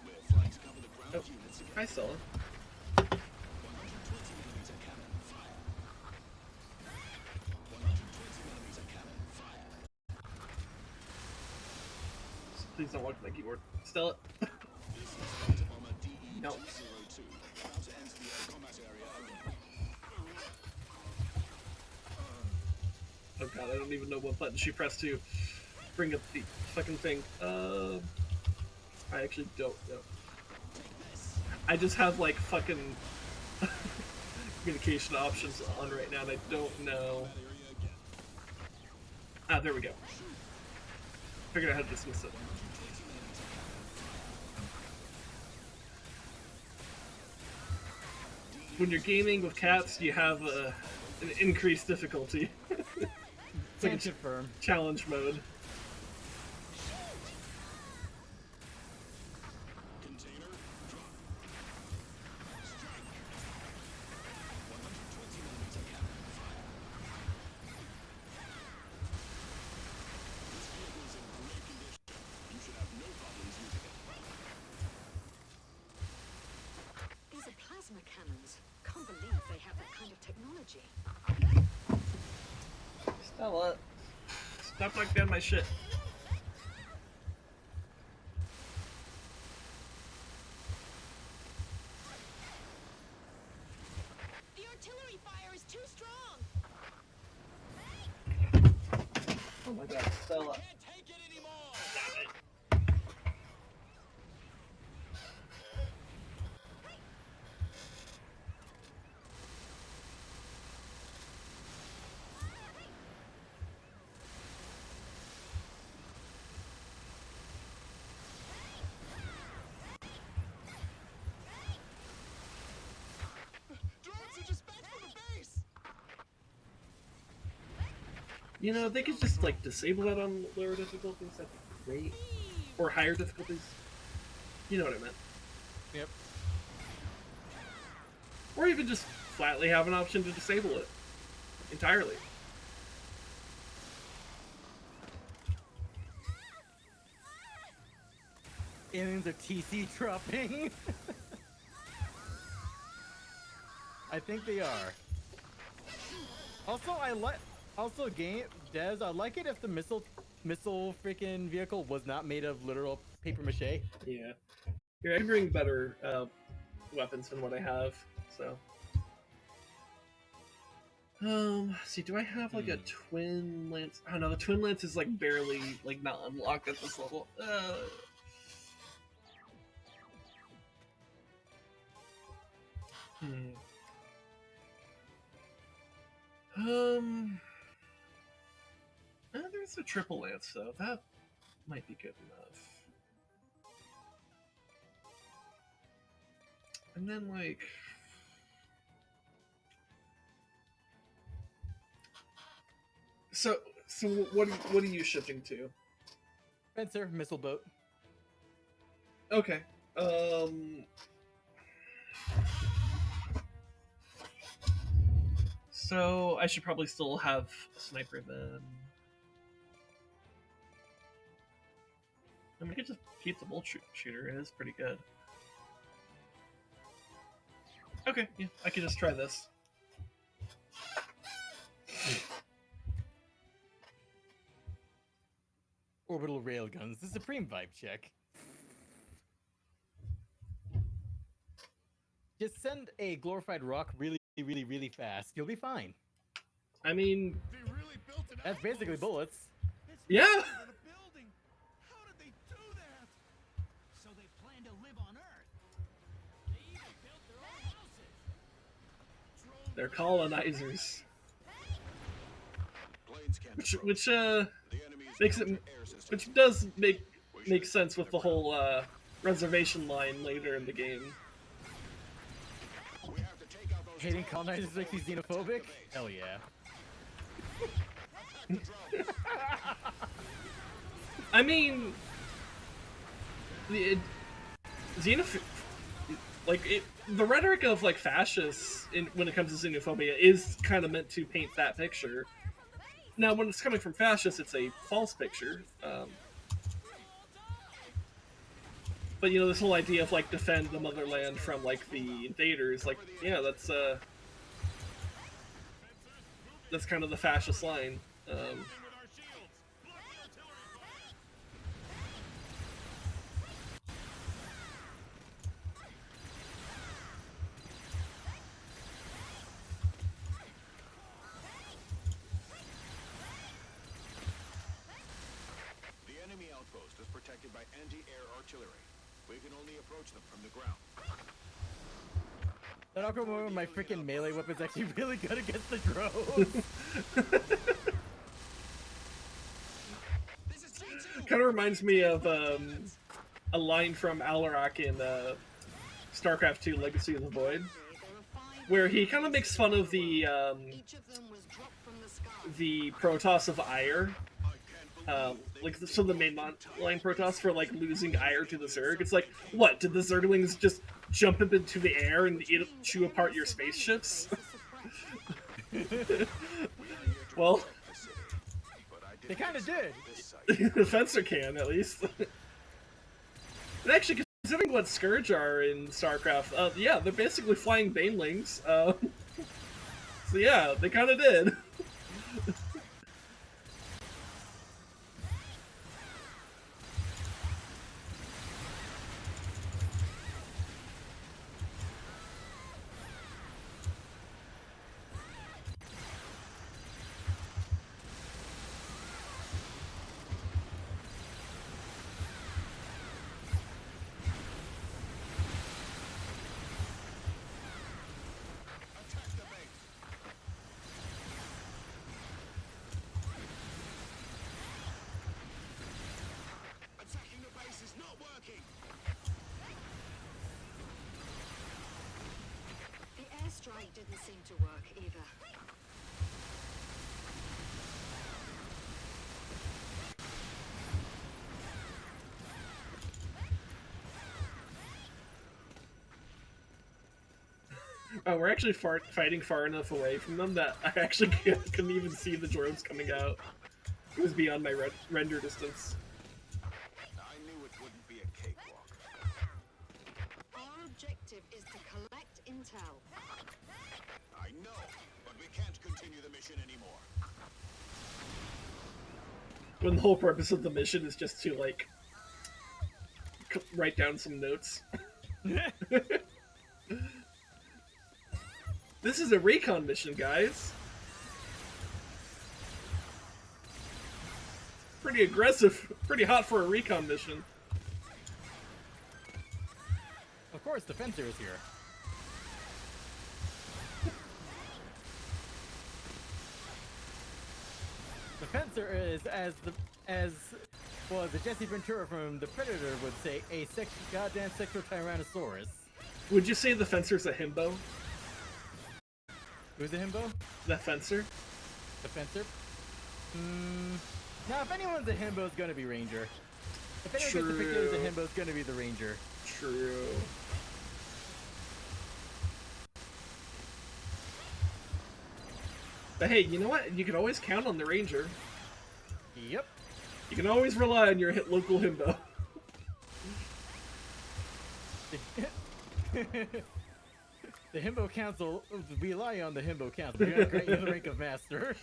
where flights cover the ground Oh, units against hi Stella. 120mm cannon fire. 120mm cannon fire. Please don't walk my keyboard. Stella. This is Fighter Bomber DE-202, No. about to enter the air combat area again. Oh god, I don't even know what button she pressed to bring up the fucking thing. I actually don't know. I just have like fucking communication options on right now and I don't know. Ah, there we go. Figured out how to dismiss it. When you're gaming with cats, you have an increased difficulty. It's like Can't a confirm. challenge mode. Container drop. Strike. 120mm cannon fire. This vehicle is in great condition. You should have no problems using it. These are plasma cannons. Can't believe they have that kind of technology. Stella, stop knocking down my shit. The artillery fire is too strong. Oh my god, Stella. Can't take it anymore. Drones are dispatched from the base! You know, they could just like disable that on lower difficulties, that'd be great. Or higher difficulties. You know what I meant. Yep. Or even just flatly have an option to disable it entirely. Aliens are TC dropping. I think they are. Also, game Des. I like it if the missile freaking vehicle was not made of literal paper mache. Yeah. Here, I can bring better weapons than what I have, so. See, do I have like a twin lance? Oh no, the twin lance is like barely like not unlocked at this level. There's a triple lance though. That might be good enough. And then like. So what are you shifting to? Spencer, missile boat. Okay. So I should probably still have a sniper then. I mean, I could just keep the bolt shooter. It is pretty good. Okay, yeah, I could just try this. Orbital railguns. The supreme vibe check. Just send a glorified rock really fast. You'll be fine. I mean, They really built an That's basically outpost. bullets. It's Yeah. bigger than a building. How did they do that? So they plan to live on Earth. They even built their own houses. Drone they're colonizers, Planes can't which The enemy's makes it, counter-air systems. which does make sense with the whole reservation line later in the game. We have to take out those Hating drones colonizers makes you before we xenophobic? protect the base. Hell yeah. Attack the drones. I mean, the the rhetoric of like fascists when it comes to xenophobia is kind of meant to paint that picture. Now, when it's coming from fascists, it's a false picture. But you know, this whole idea of like defend the motherland from like the invaders, like yeah, that's kind of the fascist line. With our shields. Block the artillery fire. The enemy outpost is protected by anti-air artillery. We can only approach them from the ground. That awkward moment when my freaking melee weapon's actually really good against the drones. This is G2. Kind of reminds me of a line from Alarak in StarCraft 2: Legacy of the Void, There are 5 where he kind of makes fun of the each of them was dropped from the sky. the Protoss of Ire, like some of the mainline Protoss for like losing Ire to the Zerg. It's like, what, did the Zerglings just jump up into the air and chew apart your spaceships? Well, They kind of did. the Fencer can, at least. And actually, considering what Scourge are in StarCraft, yeah, they're basically flying Banelings. So yeah, they kind of did. Attack the base. Attacking the base is not working. The airstrike didn't seem to work either. We're actually fighting far enough away from them that I actually couldn't even see the drones coming out. It was beyond my render distance. I knew it wouldn't be a cakewalk. Our objective is to collect intel. I know, but we can't continue the mission anymore. When the whole purpose of the mission is just to, like, write down some notes. This is a recon mission, guys. Pretty aggressive, pretty hot for a recon mission. Of course, the Fencer is here. The Fencer is, well, the Jesse Ventura from The Predator would say, a goddamn sexual Tyrannosaurus. Would you say the Fencer's a himbo? Who's the himbo? The Fencer? The Fencer? Now, if anyone's a himbo, it's gonna be Ranger. If anyone gets depicted as a himbo, it's gonna be the Ranger. True. But hey, you know what? You can always count on the Ranger. Yep. You can always rely on your local himbo. The Himbo Council, we rely on the Himbo Council. We gotta grant you the rank of Master.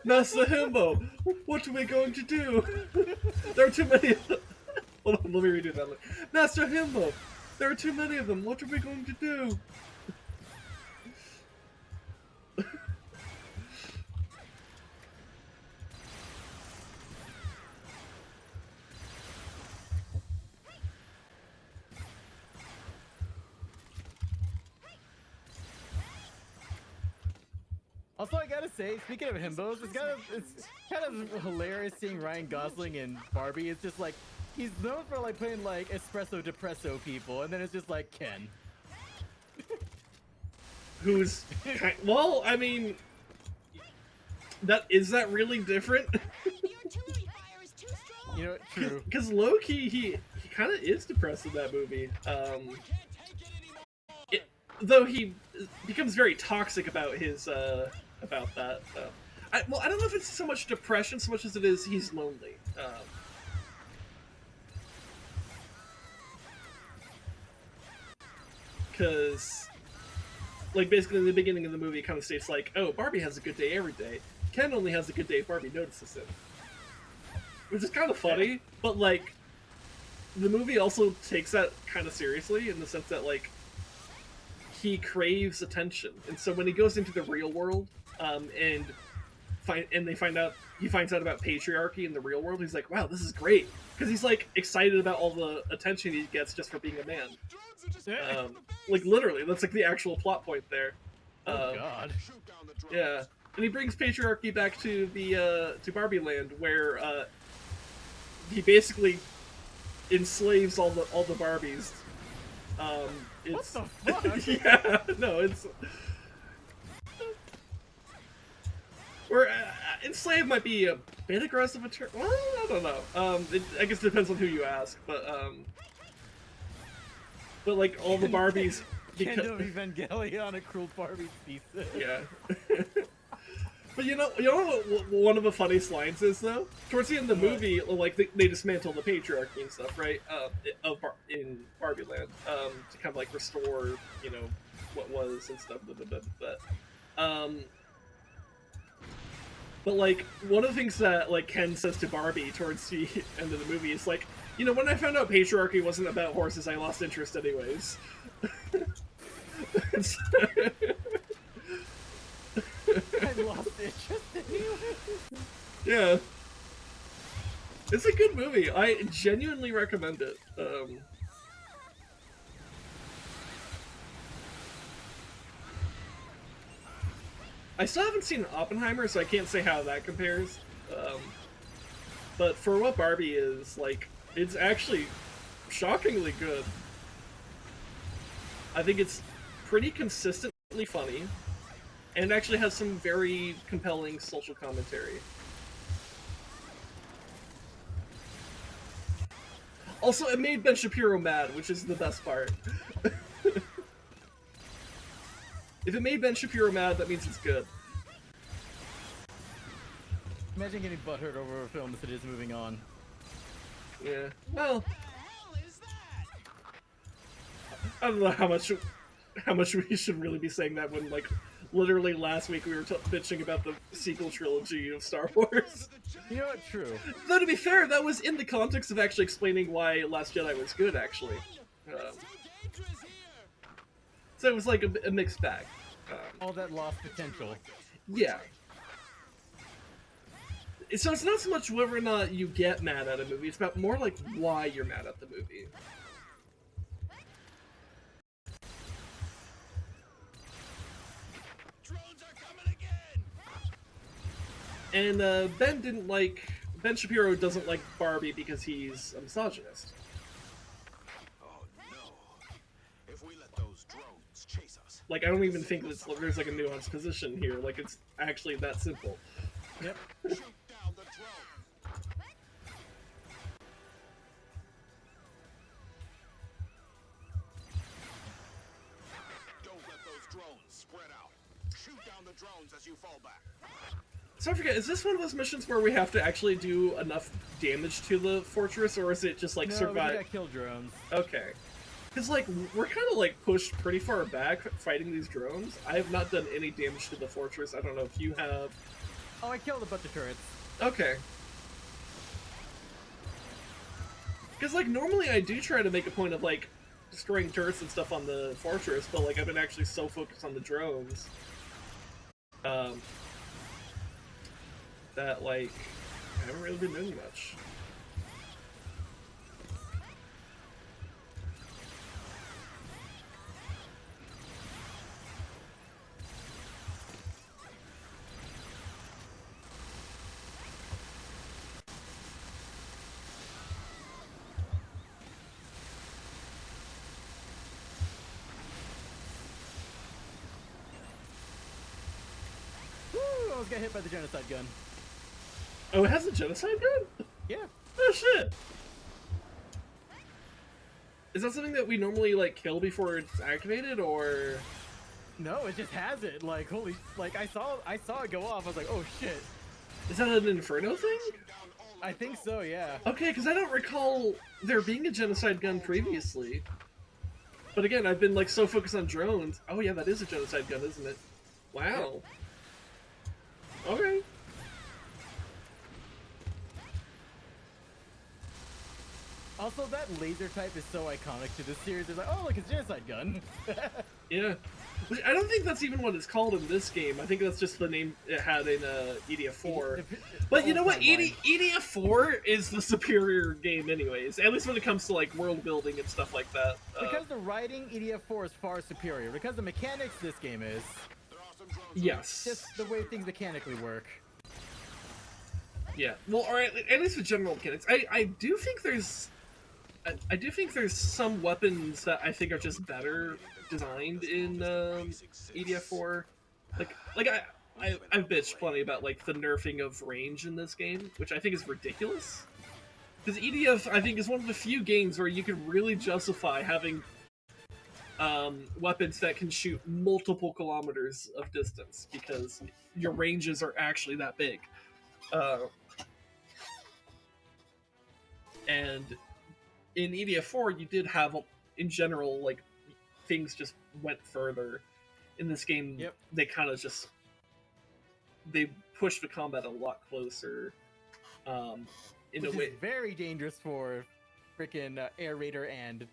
Master Himbo, what are we going to do? There are too many of them. Hold on, let me redo that. Master Himbo, there are too many of them. What are we going to do? Also, I gotta say, speaking of himbos, it's kind of hilarious seeing Ryan Gosling and Barbie. It's just like, he's known for like playing like espresso depresso people, and then it's just like Ken. Who's, well, I mean, is that really different? The artillery fire is too strong. You know, true. Because low-key, he kind of is depressed in that movie. Though he becomes very toxic about his about that. I don't know if it's so much depression so much as it is he's lonely. Because, like, basically in the beginning of the movie, it kind of states like, oh, Barbie has a good day every day. Ken only has a good day if Barbie notices him. Which is kind of funny, but, like, the movie also takes that kind of seriously in the sense that, like, he craves attention. And so when he goes into the real world, and he finds out about patriarchy in the real world, he's like, wow, this is great. Because he's, like, excited about all the attention he gets just for being a man. Like, literally, that's, like, the actual plot point there. Oh God. Yeah. And he brings patriarchy back to the, to Barbie Land, where, he basically enslaves all the Barbies. It's, What the fuck? yeah, no, it's... Where enslaved might be a bit aggressive a term. Well, I don't know. I guess it depends on who you ask, but like all the Barbies. End of Evangelion, a cruel Barbie pieces. Yeah. But you know what one of the funniest lines is though? Towards the end of the movie, like they dismantle the patriarchy and stuff, right? In Barbie Land, to kind of like restore, what was and stuff. But like one of the things that like Ken says to Barbie towards the end of the movie is like, when I found out patriarchy wasn't about horses, I lost interest anyways. I lost interest anyways. Yeah. It's a good movie. I genuinely recommend it. I still haven't seen Oppenheimer, so I can't say how that compares. But for what Barbie is, like, it's actually shockingly good. I think it's pretty consistently funny, and it actually has some very compelling social commentary. Also, it made Ben Shapiro mad, which is the best part. If it made Ben Shapiro mad, that means it's good. Imagine getting butthurt over a film if it is moving on. Yeah. Well, I don't know how much we should really be saying that when, like, literally last week we were bitching about the sequel trilogy of Star Wars. You know what? True. Though to be fair, that was in the context of actually explaining why Last Jedi was good, actually. So it was like a mixed bag. All that lost potential. Yeah. So it's not so much whether or not you get mad at a movie, it's about more like why you're mad at the movie. Drones are coming again. And Ben Shapiro doesn't like Barbie because he's a misogynist. Oh no. If we let those drones chase us. Like, I don't even think there's like a nuanced position here. Like, it's actually that simple. Yep. Shoot down the drone. Don't let those drones spread out. Shoot down the drones as you fall back. So I forget, is this one of those missions where we have to actually do enough damage to the fortress, or is it just like No, survive? we got kill drones. Okay. Because, like, we're kind of, like, pushed pretty far back fighting these drones. I have not done any damage to the fortress. I don't know if you have. Oh, I killed a bunch of turrets. Okay. Because, like, normally I do try to make a point of, like, destroying turrets and stuff on the fortress, but, like, I've been actually so focused on the drones. That, like, I haven't really been doing much. Woo! I almost got hit by the genocide gun. Oh, it has a genocide gun? Yeah. Oh, shit! Is that something that we normally, like, kill before it's activated, or... No, it just has it. Like, holy, like I saw it go off. I was like, oh shit. Is that an Inferno thing? I think so, yeah. Okay, because I don't recall there being a genocide gun previously. But again, I've been like so focused on drones. Oh yeah, that is a genocide gun, isn't it? Wow. Okay. Also, that laser type is so iconic to this series. It's like, oh, look, it's genocide gun. Yeah. Which I don't think that's even what it's called in this game. I think that's just the name it had in EDF 4. But you know what? EDF 4 is the superior game anyways. At least when it comes to like world building and stuff like that. Because the writing, EDF 4 is far superior. Because the mechanics this game is. Yes. Just the way things mechanically work. Yeah. Well, alright, at least with general mechanics. I do think there's some weapons that I think are just better designed in EDF 4. I've bitched plenty about like the nerfing of range in this game, which I think is ridiculous. Because EDF, I think, is one of the few games where you can really justify having weapons that can shoot multiple kilometers of distance, because your ranges are actually that big. And in EDF 4, you did have, in general, like, things just went further. In this game, Yep. they kind of just... They pushed the combat a lot closer. In Which a way... is very dangerous for freaking Air Raider and...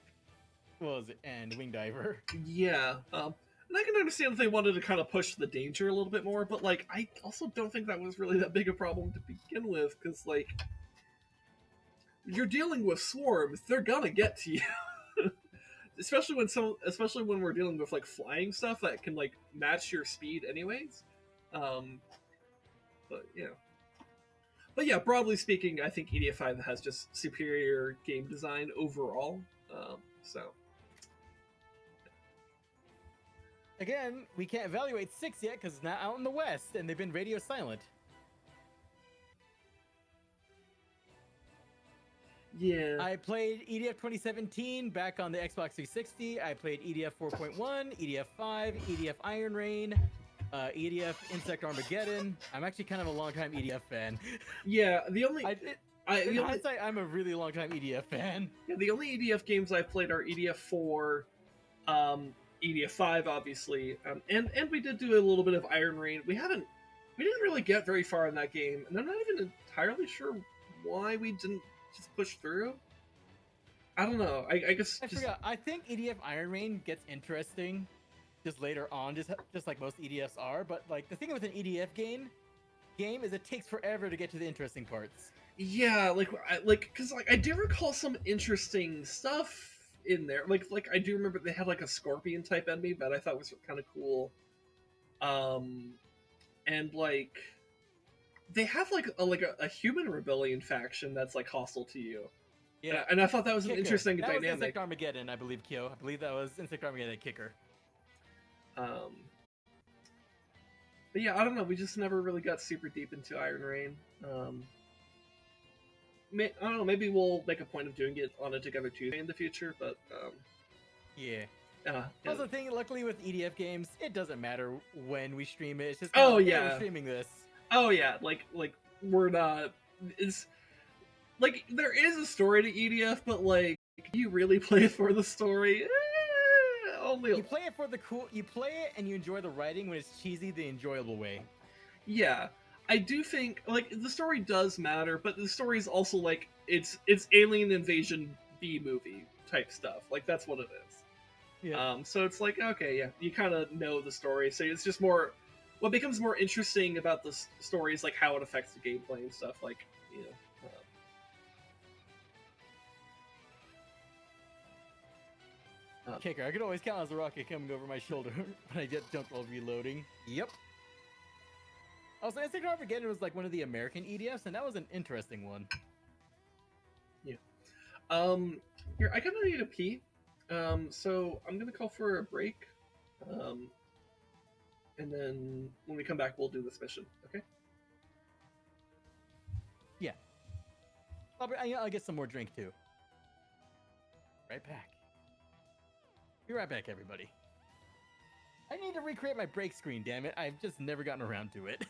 What was it? And Wing Diver. Yeah. And I can understand if they wanted to kind of push the danger a little bit more, but, like, I also don't think that was really that big a problem to begin with, because, like... You're dealing with swarms, they're gonna get to you. especially when we're dealing with like flying stuff that can like match your speed anyways. But yeah, broadly speaking, I think EDF 5 has just superior game design overall. So Again, we can't evaluate 6 yet because it's not out in the West and they've been radio silent. yeah, I played EDF 2017 back on the Xbox 360. I played EDF 4.1, EDF 5, EDF Iron Rain, EDF Insect Armageddon. I'm actually kind of a long-time EDF fan. yeah. In hindsight, I'm a really long-time EDF fan. Yeah, the only EDF games I've played are EDF 4, EDF 5, obviously, and we did do a little bit of Iron Rain. We didn't really get very far in that game, and I'm not even entirely sure why we didn't just push through. I don't know. I guess I forgot. I think EDF Iron Rain gets interesting just later on, just like most EDFs are. But like the thing with an EDF game is it takes forever to get to the interesting parts. Yeah, because I do recall some interesting stuff in there. Like I do remember they had like a scorpion type enemy that I thought was kind of cool. And like they have like a human rebellion faction that's like hostile to you. Yeah, and I thought that was an Kicker. interesting that was dynamic. Insect Armageddon, I believe, Kyo. I believe that was Insect Armageddon Kicker. But yeah, I don't know. We just never really got super deep into Iron Rain. I don't know. Maybe we'll make a point of doing it on a Together Tuesday in the future. But Yeah. yeah. Also, the thing, luckily with EDF games, it doesn't matter when we stream it. It's just Oh, hey, yeah. we're streaming this. Oh yeah, like we're not. It's like there is a story to EDF, but like you really play it for the story. Only You play it for the cool. You play it and you enjoy the writing when it's cheesy, the enjoyable way. yeah. I do think like the story does matter, but the story is also like it's alien invasion B movie type stuff. Like that's what it is. Yeah. So it's like okay, yeah, you kind of know the story, so it's just more. What becomes more interesting about the story is like how it affects the gameplay and stuff. Like you know. Kicker. I could always count as a rocket coming over my shoulder when I get jumped while reloading. Yep. Also, Insect Armageddon was like one of the American EDFs, and that was an interesting one. Yeah. Here, I kind of need a pee. So I'm gonna call for a break. And then when we come back, we'll do this mission. Okay. Yeah. I'll get some more drink too. Right back. Be right back, everybody. I need to recreate my break screen, damn it. I've just never gotten around to it.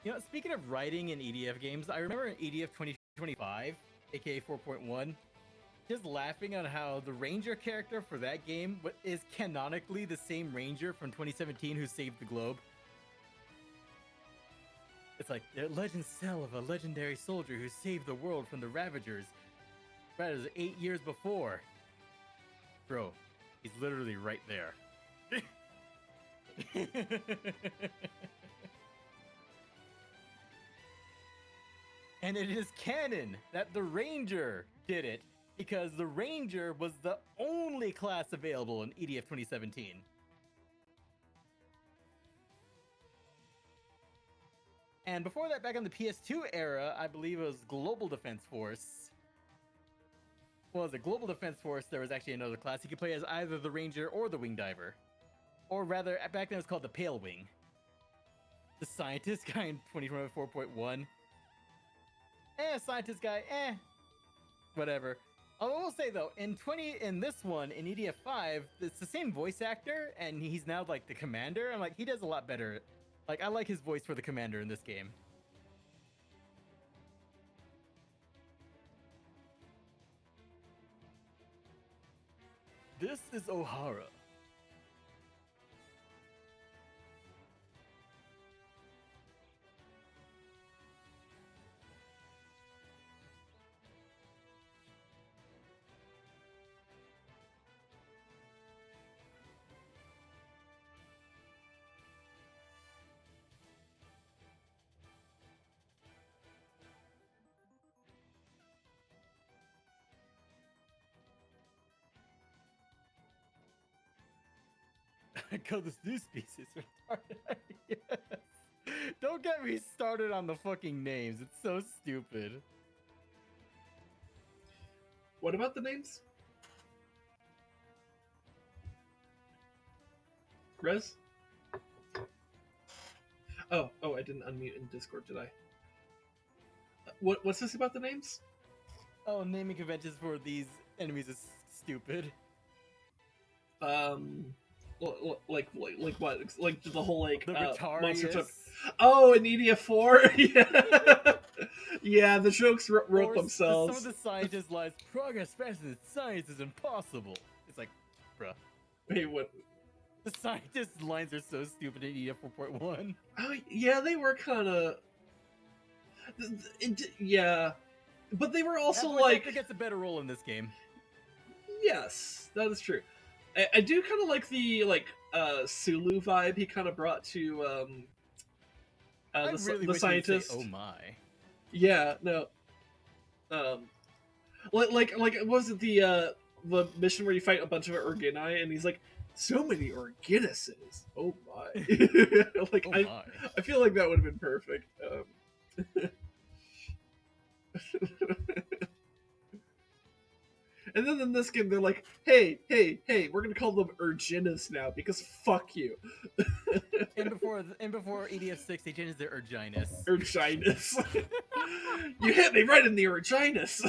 You know, speaking of writing in EDF games, I remember in EDF 2025, aka 4.1, just laughing on how the Ranger character for that game is canonically the same Ranger from 2017 who saved the globe. It's like, the legends tell of a legendary soldier who saved the world from the Ravagers. That is 8 years before. Bro, he's literally right there. And it is canon that the Ranger did it because the Ranger was the only class available in EDF 2017. And before that, back on the PS2 era, I believe it was Global Defense Force. Well, as a Global Defense Force, there was actually another class you could play as either the Ranger or the Wing Diver. Or rather, back then it was called the Pale Wing. The Scientist guy in 2024.1. Scientist guy, whatever. I will say though, in this one, in EDF 5, it's the same voice actor, and he's now like the commander. I'm like, he does a lot better. Like, I like his voice for the commander in this game. This is O'Hara. God, this new species retarded. Yes. Don't get me started on the fucking names. It's so stupid. What about the names? Rez? Oh, I didn't unmute in Discord, did I? What's this about the names? Oh, naming conventions for these enemies is stupid. Like what? Like the whole like The monster Retarius. took. Oh, an EDF 4. Yeah, yeah. The jokes wrote Or themselves. Some of the scientists' lies, progress faster than science is impossible. It's like, bruh. Wait, what? The scientists' lines are so stupid in EDF 4.1. Oh, yeah, they were kind of. Yeah, but they were also like. gets a better role in this game. Yes, that is true. I do kind of like the Sulu vibe he kind of brought to I the really wish he would say, scientist. oh my. Yeah, no. Like was it the mission where you fight a bunch of Organi and he's like, so many Orginuses. Oh my. Like Oh my. I feel like that would have been perfect. And then in this game, they're like, hey, we're gonna call them Urginus now because fuck you. And before EDF 6, they changed their Urginus. Urginus. You hit me right in the Urginus.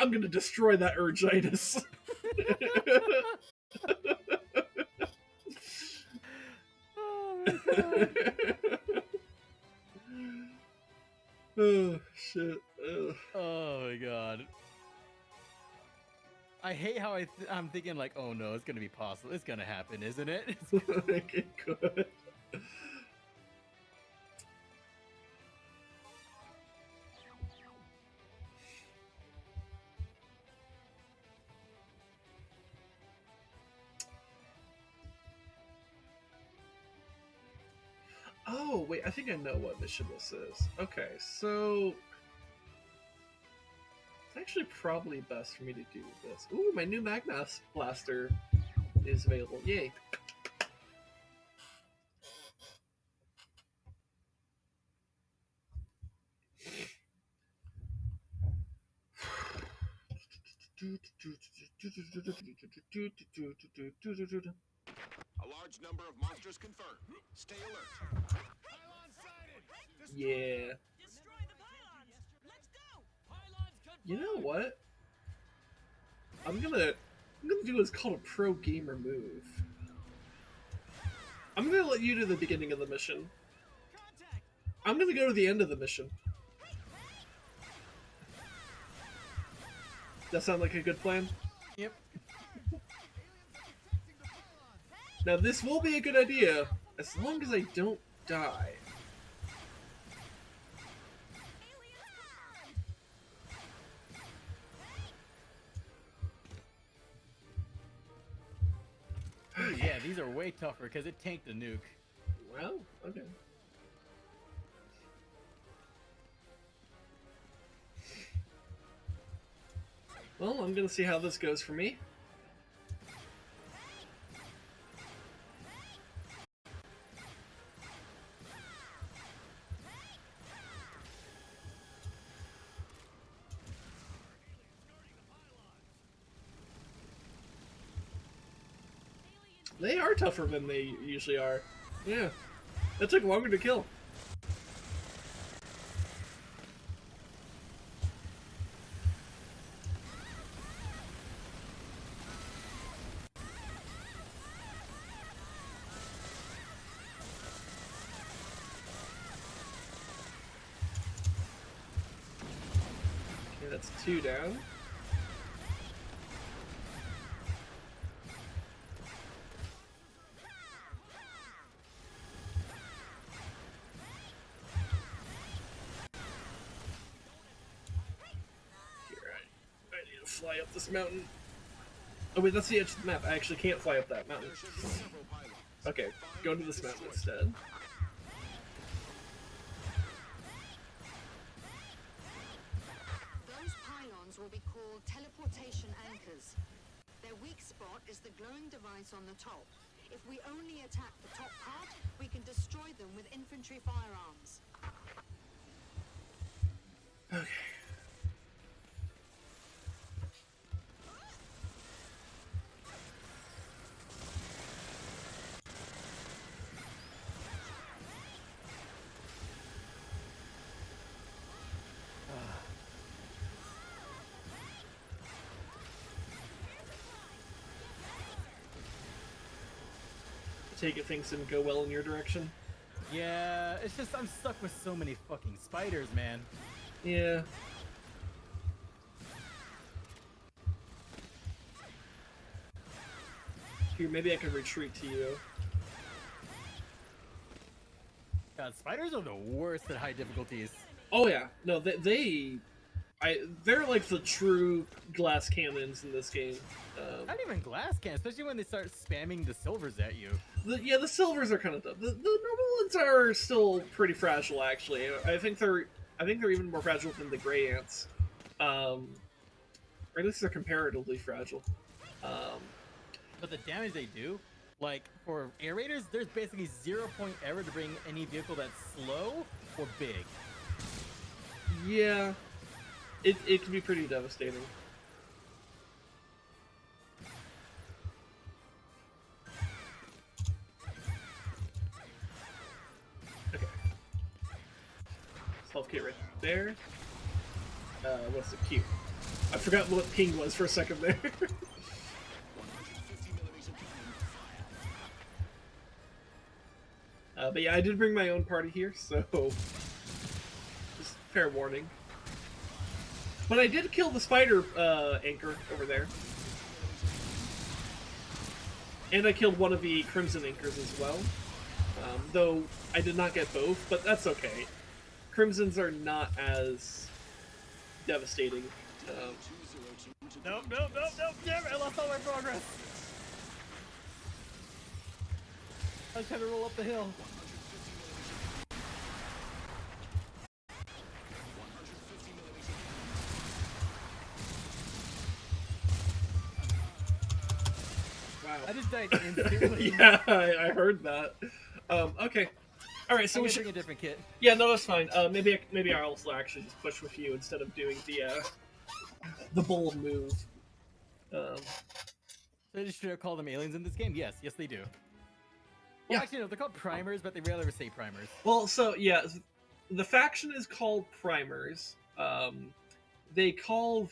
I'm gonna destroy that Urginus. Oh my god. Oh shit. Ugh. Oh my god. I hate how I'm thinking like, oh no, it's gonna be possible. It's gonna happen, isn't it? It could. Oh, wait, I think I know what mission this is. Okay, so... It's actually probably best for me to do this. Ooh, my new Magma Blaster is available. Yay. A large number of monsters confirmed. Stay alert. Pylon sighted. Yeah. Destroy the pylons. Let's go. Pylons confirmed. You know what? I'm gonna do what's called a pro gamer move. I'm gonna let you do the beginning of the mission. Contact. I'm gonna go to the end of the mission. That sound like a good plan? Yep. Now this will be a good idea, as long as I don't die. Ooh, yeah, these are way tougher because it tanked a nuke. Well, okay. Well, I'm gonna see how this goes for me. They are tougher than they usually are. Yeah. That took longer to kill. Okay, that's 2 down. I need to fly up this mountain. Oh wait, that's the edge of the map. I actually can't fly up that mountain. There should be several pylons. Okay, go to this mountain instead. Those pylons will be called teleportation anchors. Their weak spot is the glowing device on the top. If we only attack the top part, we can destroy them with infantry firearms. Okay. Take it things didn't go well in your direction. Yeah, it's just I'm stuck with so many fucking spiders, man. Yeah. Here, maybe I can retreat to you. God, spiders are the worst at high difficulties. Oh yeah, no, they're like the true glass cannons in this game. Not even glass can, especially when they start spamming the silvers at you. The silvers are kind of dumb. The normal ones are still pretty fragile, actually. I think they're even more fragile than the gray ants, or at least they're comparatively fragile. But the damage they do, like for air raiders, there's basically 0 point error to bring any vehicle that's slow or big. Yeah, it can be pretty devastating. Okay. Health kit right there. What's the Q? I forgot what ping was for a second there. But yeah, I did bring my own party here, so just fair warning. But I did kill the spider anchor over there. And I killed one of the crimson anchors as well. Though I did not get both, but that's okay. Crimsons are not as devastating. Nope, damn it, I lost all my progress. I was trying to roll up the hill. Wow. I just died instantly. Yeah, I heard that. Okay. All right, so I'm we gonna should. bring a different kit. Yeah, no, that's fine. Maybe I'll actually just push with you instead of doing the bold move. So they just should call them aliens in this game? Yes, they do. Well, Yeah. actually, no, they're called primers, but they rarely ever say primers. Well, so yeah, the faction is called Primers. They call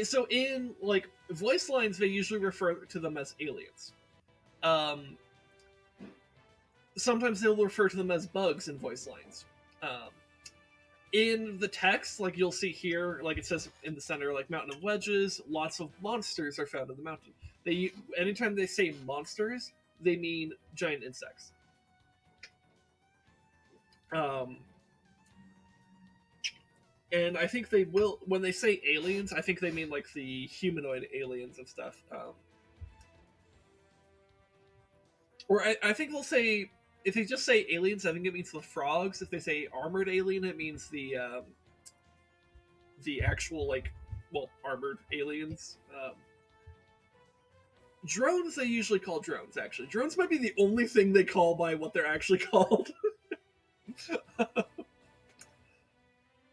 so in like voice lines, they usually refer to them as aliens. Sometimes they'll refer to them as bugs in voice lines. In the text, like you'll see here, like it says in the center, like Mountain of Wedges, lots of monsters are found in the mountain. Anytime they say monsters, they mean giant insects. And I think they will, when they say aliens, I think they mean like the humanoid aliens and stuff. Or I think they'll say, if they just say aliens, I think it means the frogs. If they say armored alien, it means the actual, like, well, armored aliens. Drones, they usually call drones, actually. Drones might be the only thing they call by what they're actually called.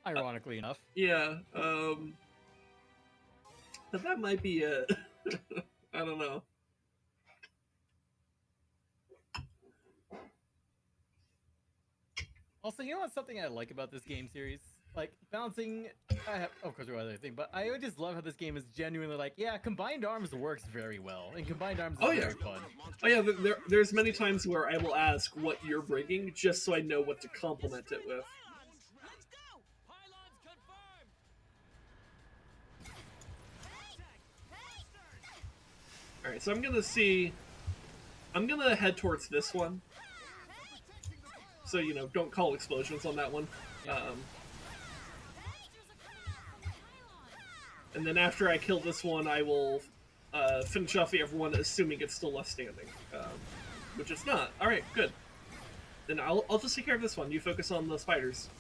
Ironically enough. Yeah, but that might be it. I don't know. Also, you know what's something I like about this game series? Like, balancing, of course, there are other things, but I just love how this game is genuinely like, yeah, combined arms works very well, and combined arms is very fun. Oh yeah, there's many times where I will ask what you're bringing, just so I know what to complement it with. Let's go! Pylons confirmed! Alright, so I'm gonna head towards this one. So, you know, don't call explosions on that one. And then after I kill this one, I will finish off the other one, assuming it's still left standing. Which it's not. Alright, good. Then I'll just take care of this one. You focus on the spiders.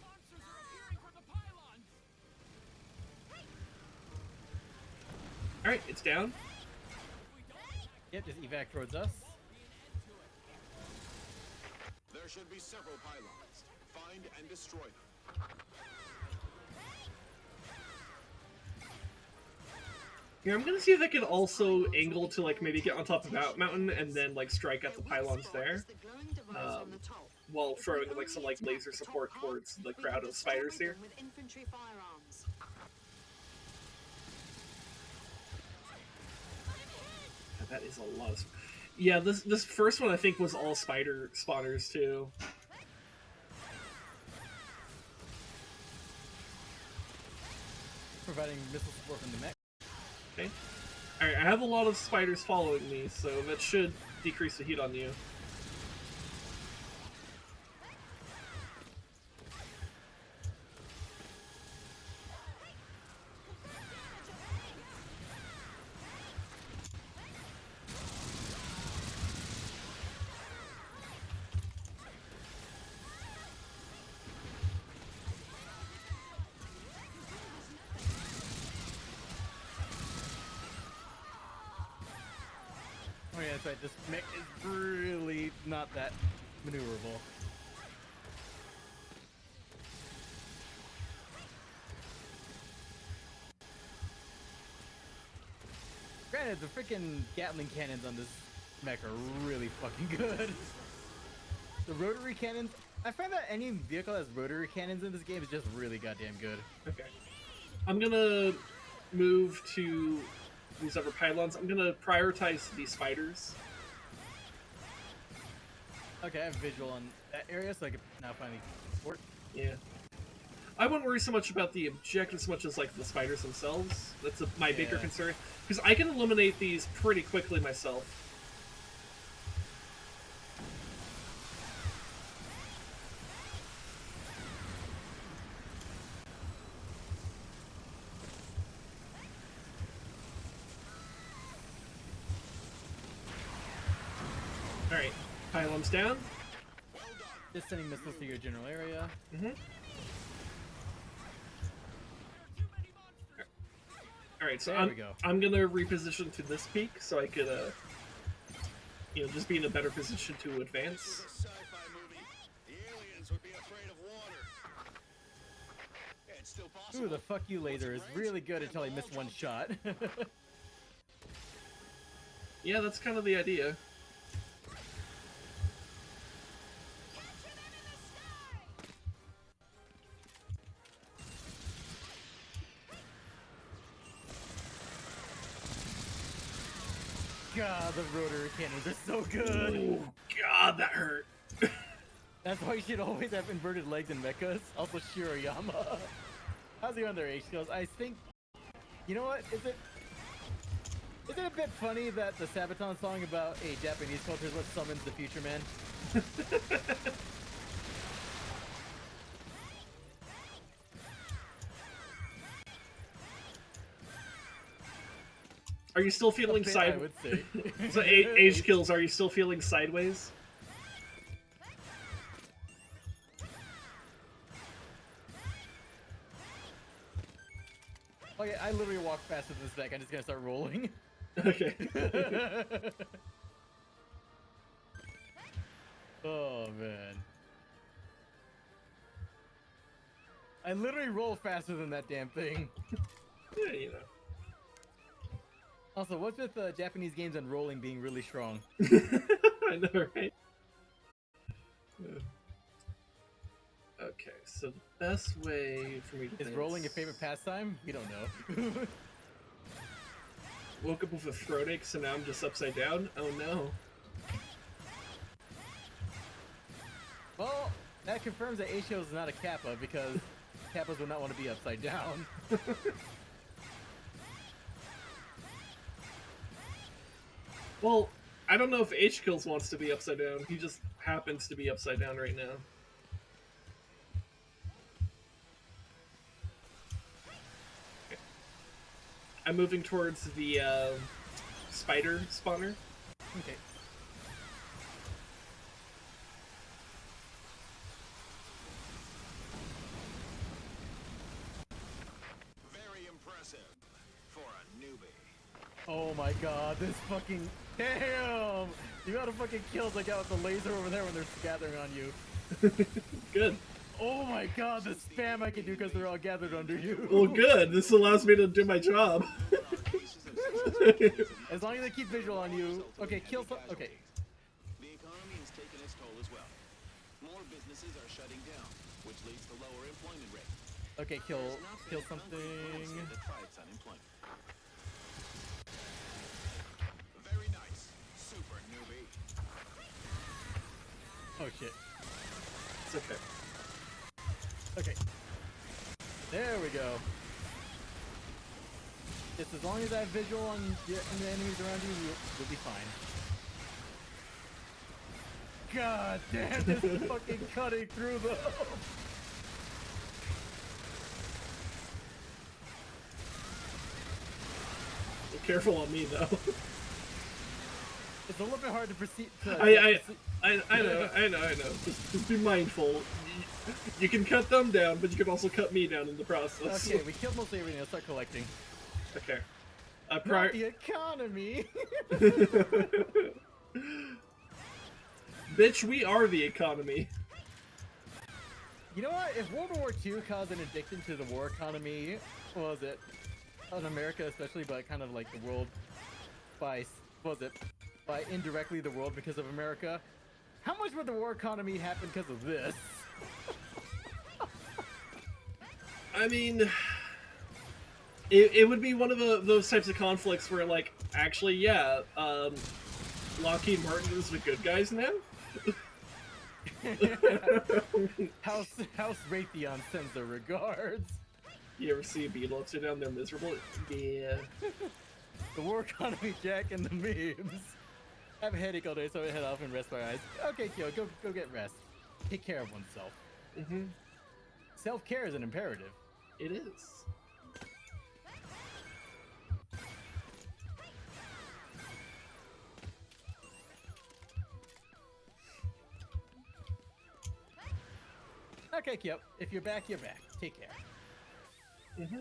Monsters are appearing from the pylons! Alright, it's down. Yep, just evac towards us. There should be several pylons. Find and destroy them. Here, I'm gonna see if I can also angle to like maybe get on top of Out Mountain and then like strike at the pylons there, while throwing like some like laser support towards the crowd of spiders here. With infantry firearms. God, that is a lot of... Yeah, this first one I think was all spider spawners too. Providing missile support from the mech. Okay. Alright, I have a lot of spiders following me, so that should decrease the heat on you. Oh yeah, that's right. This mech is really not that maneuverable. Granted, the freaking Gatling cannons on this mech are really fucking good. The rotary cannons, I find that any vehicle that has rotary cannons in this game is just really goddamn good. Okay. I'm gonna move to these other pylons. I'm gonna prioritize these spiders. Okay, I have visual on that area, so I can now finally support. Yeah. I wouldn't worry so much about the objective as much as like the spiders themselves. That's my bigger Yeah. concern. Because I can eliminate these pretty quickly myself. Alright, pylons down. Just sending missiles to your general area. Alright, so There we go. I'm gonna reposition to this peak so I could, just be in a better position to advance. This is a sci-fi movie. The aliens would be afraid of water. Yeah, it's still possible. Ooh, the fuck you laser is really good until I miss one shot. Yeah, that's kind of the idea. God, the rotary cannons are so good. Oh, God, that hurt. That's why you should always have inverted legs in mechas. Also, Shiroyama. How's he on their H skills? I think. You know what? Is it a bit funny that the Sabaton song about a Japanese culture is what summons the future man? Are you still feeling I side? would say. So age kills. Are you still feeling sideways? Okay, I literally walk faster than this deck. I'm just gonna start rolling. Okay. Oh man. I literally roll faster than that damn thing. Yeah, you know. Also, what's with Japanese games and rolling being really strong? I know, right? Okay, so the best way for me to Is advance- rolling your favorite pastime? We don't know. Woke up with a throat ache, so now I'm just upside down. Oh no. Well, that confirms that Aisho is not a Kappa because Kappas would not want to be upside down. Well, I don't know if H Kills wants to be upside down. He just happens to be upside down right now. Okay. I'm moving towards the spider spawner. Okay. Very impressive for a newbie. Oh my god, this fucking damn! You gotta fucking kill the guy with the laser over there when they're gathering on you. Good. Oh my god, the spam I can do because they're all gathered under you. Well, good. This allows me to do my job. As long as they keep visual on you. Okay, kill some. Okay. The economy has taken its toll as well. More businesses are shutting down, which leads to lower employment rate. Okay, kill There's not been something. a concrete policy that fights unemployment. Very nice. Super newbie. Oh shit. It's okay. Okay. There we go. Just as long as I have visual on the enemies around you, we'll be fine. God damn, this is fucking cutting through them. Be careful on me, though. It's a little bit hard to proceed. I know. Just be mindful. You can cut them down, but you can also cut me down in the process. Okay, we killed mostly everything. Let's start collecting. Okay. Not the economy. Bitch, we are the economy. You know what? If World War II caused an addiction to the war economy, what was it? On America especially, but kind of like the world by, what was it? By indirectly the world because of America. How much would the war economy happen because of this? I mean, it would be one of those types of conflicts where, like, actually, yeah, Lockheed Martin is the good guys now? House Raytheon sends their regards. You ever see a beetle upside down? They're miserable. Yeah. The war economy, Jack, and the memes. I have a headache all day, so I head off and rest my eyes. Okay, Kyo, go get rest. Take care of oneself. Mm-hmm. Self-care is an imperative. It is. Okay, Kyo, if you're back, you're back. Take care. Mm-hmm.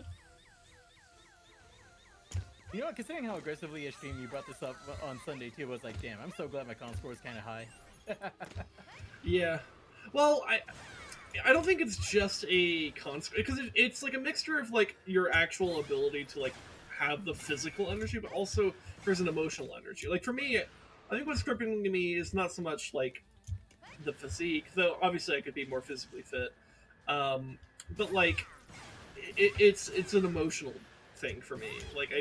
You know what, considering how aggressively a stream you brought this up on Sunday too, I was like, damn, I'm so glad my con score is kind of high. Yeah. Well, I don't think it's just a construct, because it's like a mixture of like your actual ability to like have the physical energy, but also there's an emotional energy. Like for me, I think what's crippling to me is not so much like the physique, though obviously I could be more physically fit, but like it's an emotional thing for me. Like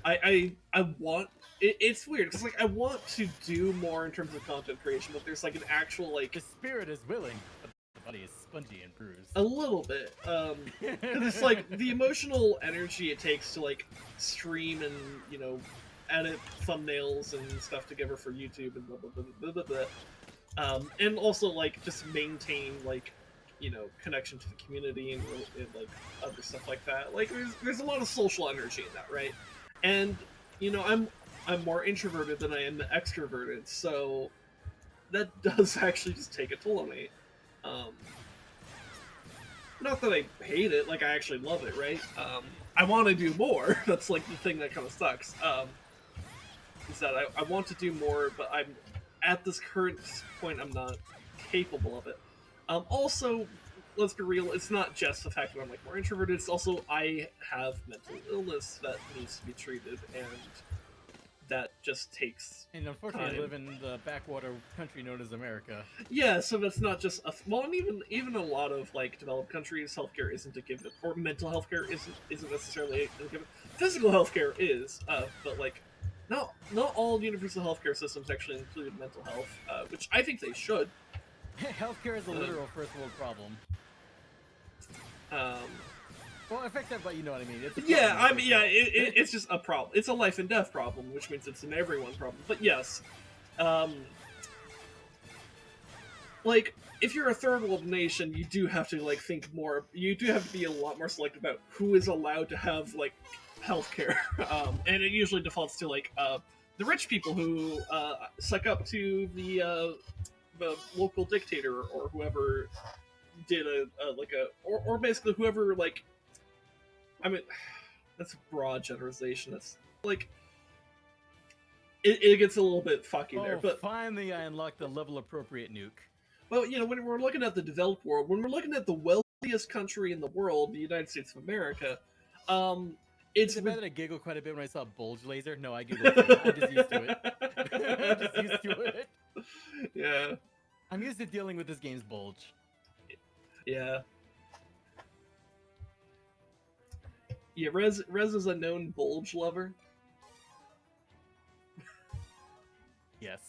I want it's weird because like I want to do more in terms of content creation, but there's like an actual like The spirit is willing, but the body is spongy and bruised. a little bit. 'Cause it's like the emotional energy it takes to like stream and, you know, edit thumbnails and stuff together for YouTube and blah blah blah blah blah blah. And also like just maintain like, you know, connection to the community and like other stuff like that. Like there's a lot of social energy in that, right? And you know, I'm more introverted than I am extroverted, so that does actually just take a toll on me. Not that I hate it, like I actually love it, right? I want to do more. That's like the thing that kind of sucks. Is that I want to do more, but I'm at this current point I'm not capable of it. Also, let's be real, it's not just the fact that I'm like more introverted, it's also I have mental illness that needs to be treated, and that just takes And unfortunately, time. I live in the backwater country known as America. Yeah, so that's not just well, and even a lot of like developed countries, healthcare isn't a given, or mental healthcare isn't necessarily a given. Physical healthcare is, but like not all universal healthcare systems actually include mental health, which I think they should. Healthcare is a literal first world problem. Well, effective, but you know what I mean. It's a Yeah, problem. I mean, yeah, it's just a problem. It's a life and death problem, which means it's an everyone problem. But yes, like if you're a third world nation, you do have to like think more. You do have to be a lot more selective about who is allowed to have like healthcare, and it usually defaults to like the rich people who suck up to the local dictator or whoever did or basically whoever like. I mean, that's broad generalization. That's like it gets a little bit fucky there, but finally I unlocked the level appropriate nuke. well, you know, when we're looking at the developed world, when we're looking at the wealthiest country in the world, the United States of America, it's Is it bad that I giggle quite a bit when I saw bulge laser? No, I giggle too. I'm just used to it. I'm just used to it. Yeah. I'm used to dealing with this game's bulge. Yeah. Yeah, Rez is a known bulge lover. Yes.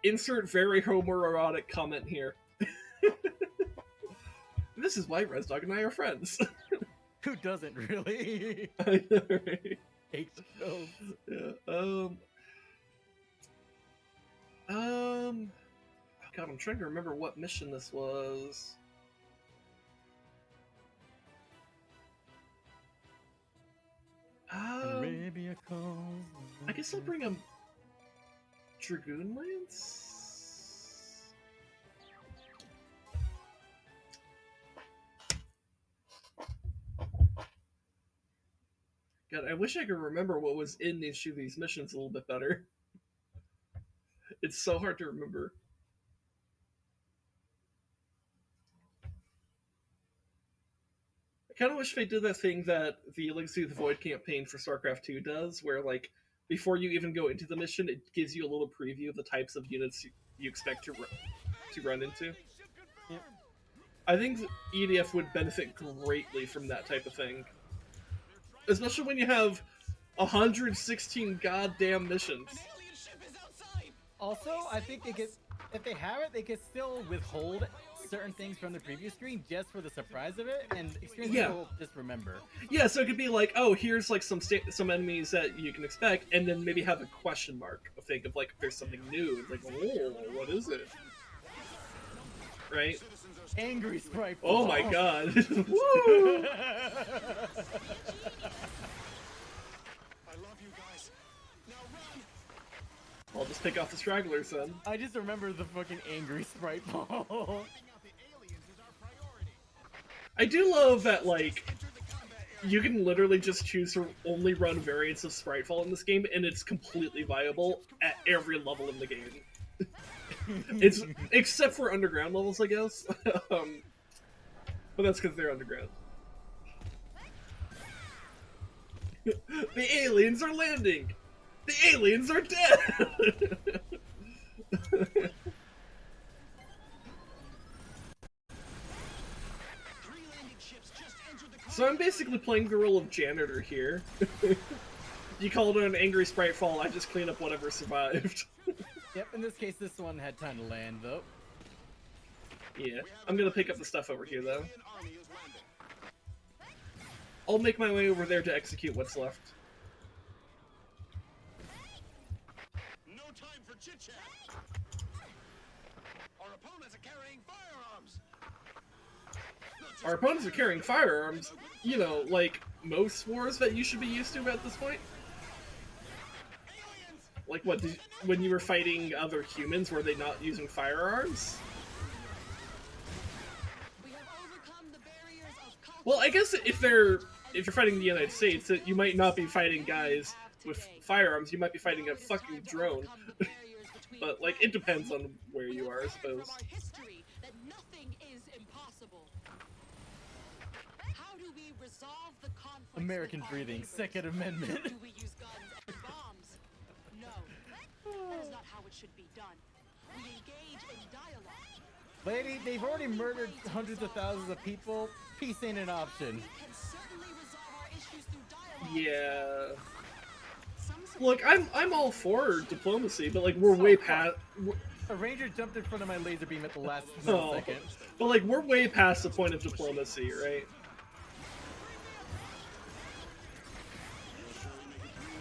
Insert very homoerotic comment here. This is why Rezdog and I are friends. Who doesn't really? I know, right? Hate the film. Yeah. Oh God, I'm trying to remember what mission this was. Arabia calls. I guess I'll bring a Dragoon Lance? God, I wish I could remember what was in each of these missions a little bit better. It's so hard to remember. I kind of wish they did that thing that the Legacy of the Void campaign for StarCraft 2 does, where, like, before you even go into the mission, it gives you a little preview of the types of units you expect to run into. Yep. I think EDF would benefit greatly from that type of thing. Especially when you have 116 goddamn missions. Also, I think they could, if they have it, they could still withhold certain things from the previous screen just for the surprise of it, and experience people just remember. Yeah, so it could be like, oh, here's like some enemies that you can expect, and then maybe have a question mark. Think of like if there's something new. It's like, oh, what is it? Right? Angry Sprite. Oh my god! Woo! I love you guys. Now run. I'll just pick off the stragglers then. I just remember the fucking Angry Sprite ball. I do love that, like, you can literally just choose to only run variants of Spritefall in this game, and it's completely viable at every level in the game. It's except for underground levels, I guess. But that's because they're underground. The aliens are landing! The aliens are dead! So I'm basically playing the role of janitor here. You called it an angry Spritefall, I just clean up whatever survived. Yep, in this case, this one had time to land, though. Yeah, I'm gonna pick up the stuff over here, though. I'll make my way over there to execute what's left. No time for chit-chat. Our opponents are carrying firearms. Our opponents are carrying firearms, you know, like most wars that you should be used to at this point. Like what, when you were fighting other humans, were they not using firearms? Well, I guess if you're fighting the United States, you might not be fighting guys with firearms, you might be fighting a fucking drone. But, like, it depends on where you are, I suppose. American breathing, Second Amendment. Do we use guns and bombs? No. That is not how it should be done. We engage in dialogue. Lady, they've already murdered hundreds of thousands of people. Peace ain't an option. We can certainly resolve our issues through dialogue. Yeah. Some Look, I'm all for diplomacy, but like we're way past. A ranger jumped in front of my laser beam at the last Oh, millisecond. but like we're way past the point of diplomacy, right?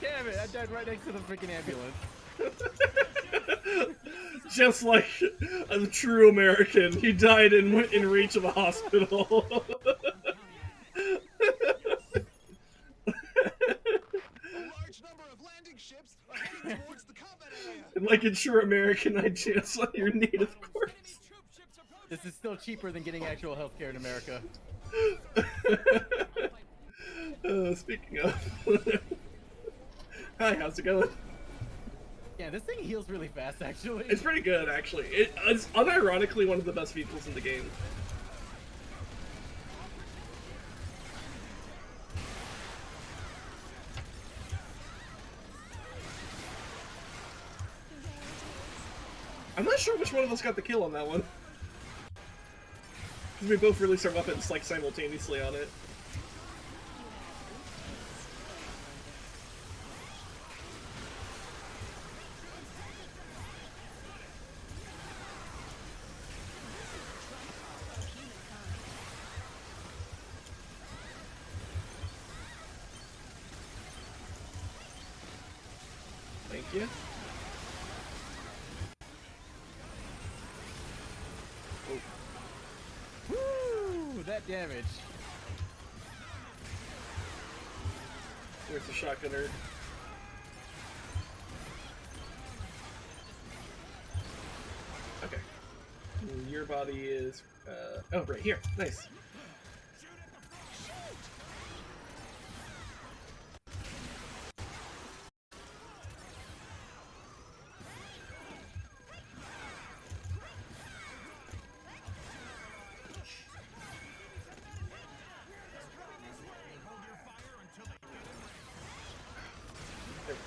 Damn it, I died right next to the freaking ambulance. Just like a true American, he died in reach of a hospital. A large number of landing ships are heading towards the combat area. And like a true American, I chance on your native corpse. This is still cheaper than getting actual healthcare in America. Speaking of, hi, how's it going? Yeah, this thing heals really fast, actually. It's pretty good, actually. It's unironically one of the best vehicles in the game. I'm not sure which one of us got the kill on that one. Because we both released our weapons, like, simultaneously on it. Thank you. Woo! That damage. There's the shotgunner. Okay. Your body is, oh, right here. Nice. There we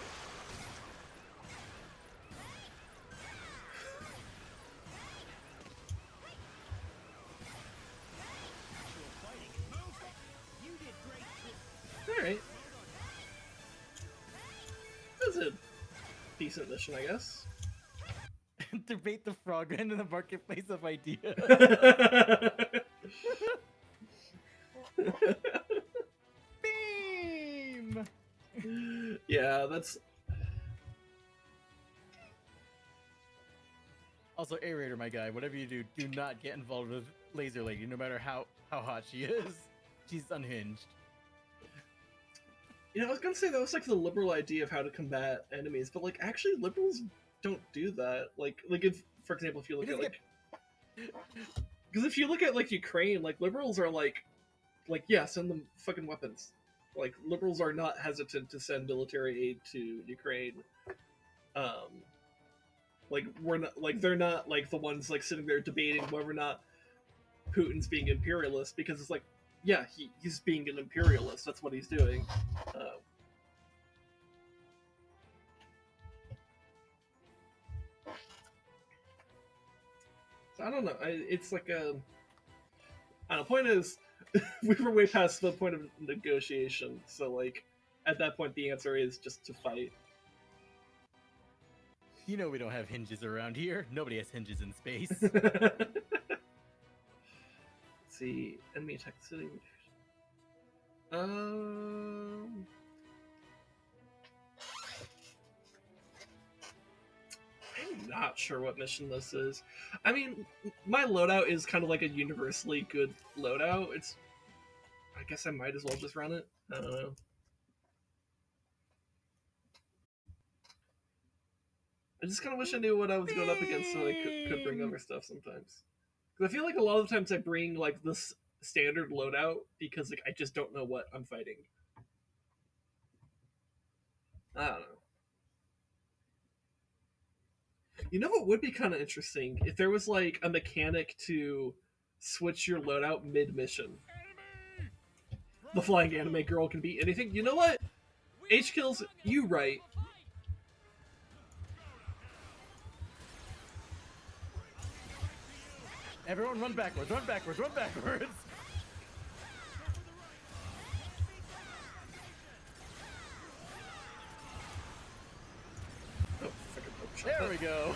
go. Alright. That's a decent mission, I guess. Debate the frog into the marketplace of ideas. Beam! Yeah, that's... Also, Aerator, my guy, whatever you do, do not get involved with Laser Lady, no matter how hot she is. She's unhinged. You know, I was gonna say that was like the liberal idea of how to combat enemies, but like actually liberals don't do that. Like if, for example, if you look at like, because if you look at like Ukraine, like liberals are like yeah, send them fucking weapons. Like liberals are not hesitant to send military aid to Ukraine. Like we're not like they're not like the ones like sitting there debating whether or not Putin's being imperialist, because it's like, yeah, he's being an imperialist. That's what he's doing. So I don't know. It's like a. I don't know. Point is, we were way past the point of negotiation. So like, at that point, the answer is just to fight. You know we don't have hinges around here. Nobody has hinges in space. Let's see, enemy attack the city. I'm not sure what mission this is. I mean, my loadout is kind of like a universally good loadout. I guess I might as well just run it. I don't know. I just kind of wish I knew what I was going up against so I could bring other stuff sometimes. Because I feel like a lot of the times I bring like this standard loadout because like I just don't know what I'm fighting. I don't know. You know what would be kind of interesting? If there was like a mechanic to switch your loadout mid-mission. The flying anime girl can be anything. You know what? H-Kills, you right. Everyone run backwards, run backwards, run backwards! Oh, there we go.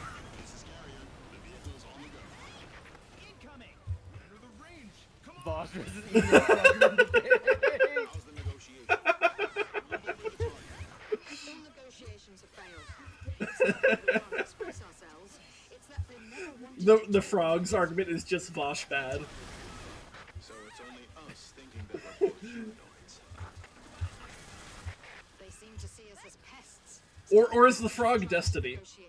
Incoming! Enter the range! Come on! Boss versus email fragment debate. How's the negotiation? All negotiations have failed. It's not that we can't express ourselves. It's that they never wanted The frog's argument is just Vosh bad. So it's only us thinking that we're both humanoids. They seem to see us as pests. Or is the frog Destiny? Negotiate.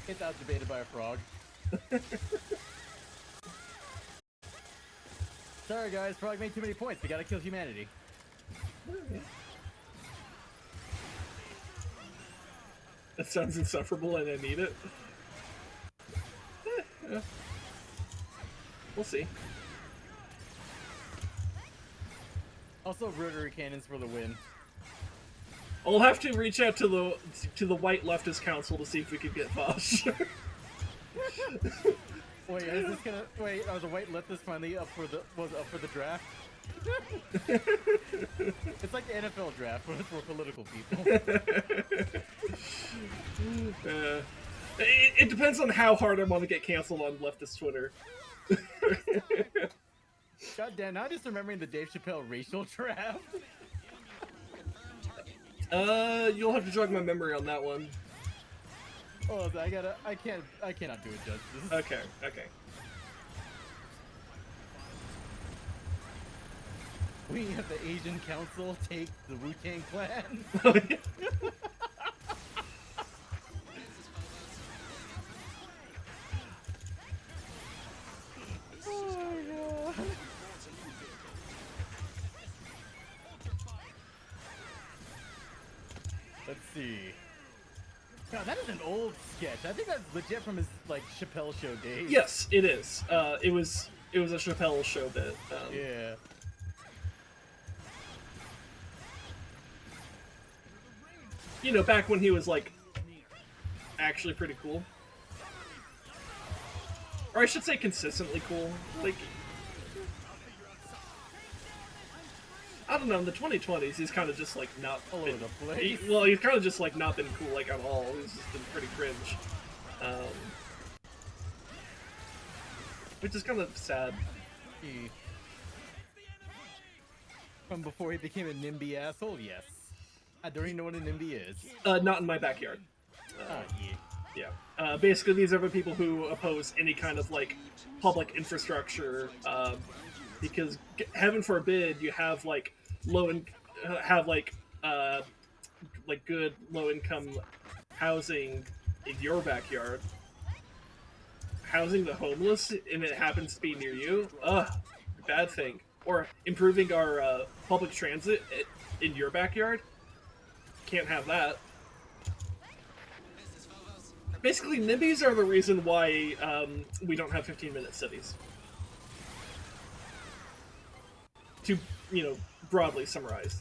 Get out debated by a frog. Sorry guys, Frog made too many points. We gotta kill humanity. That sounds insufferable and I need it. Yeah. We'll see. Also, rotary cannons for the win. I'll have to reach out to the White Leftist Council to see if we can get Vosh. Wait, is this gonna wait? Are the White Leftists finally up for the the draft? It's like the NFL draft, but it's for political people. It depends on how hard I want to get canceled on leftist Twitter. God damn! Now I'm just remembering the Dave Chappelle racial draft. You'll have to jog my memory on that one. Oh, I cannot do it justice. Okay. We have the Asian Council take the Wu-Tang Clan. Oh, God. Let's see. God, that is an old sketch. I think that's legit from his like Chappelle Show days. Yes, it is. It was a Chappelle Show bit. Yeah. You know, back when he was like actually pretty cool. Or I should say consistently cool. Like, I don't know, in the 2020s, he's kind of just like not all over the place. He's kind of just like not been cool like at all. He's just been pretty cringe. Which is kind of sad. From before he became a NIMBY asshole, yes. I don't even know what a NIMBY is. Not in my backyard. Yeah. Yeah. Basically, these are the people who oppose any kind of like public infrastructure, because heaven forbid you have like good low income housing in your backyard. Housing the homeless, and it happens to be near you. Bad thing. Or improving our public transit in your backyard. Can't have that. Basically, NIMBYs are the reason why we don't have 15-minute cities. To, broadly summarize.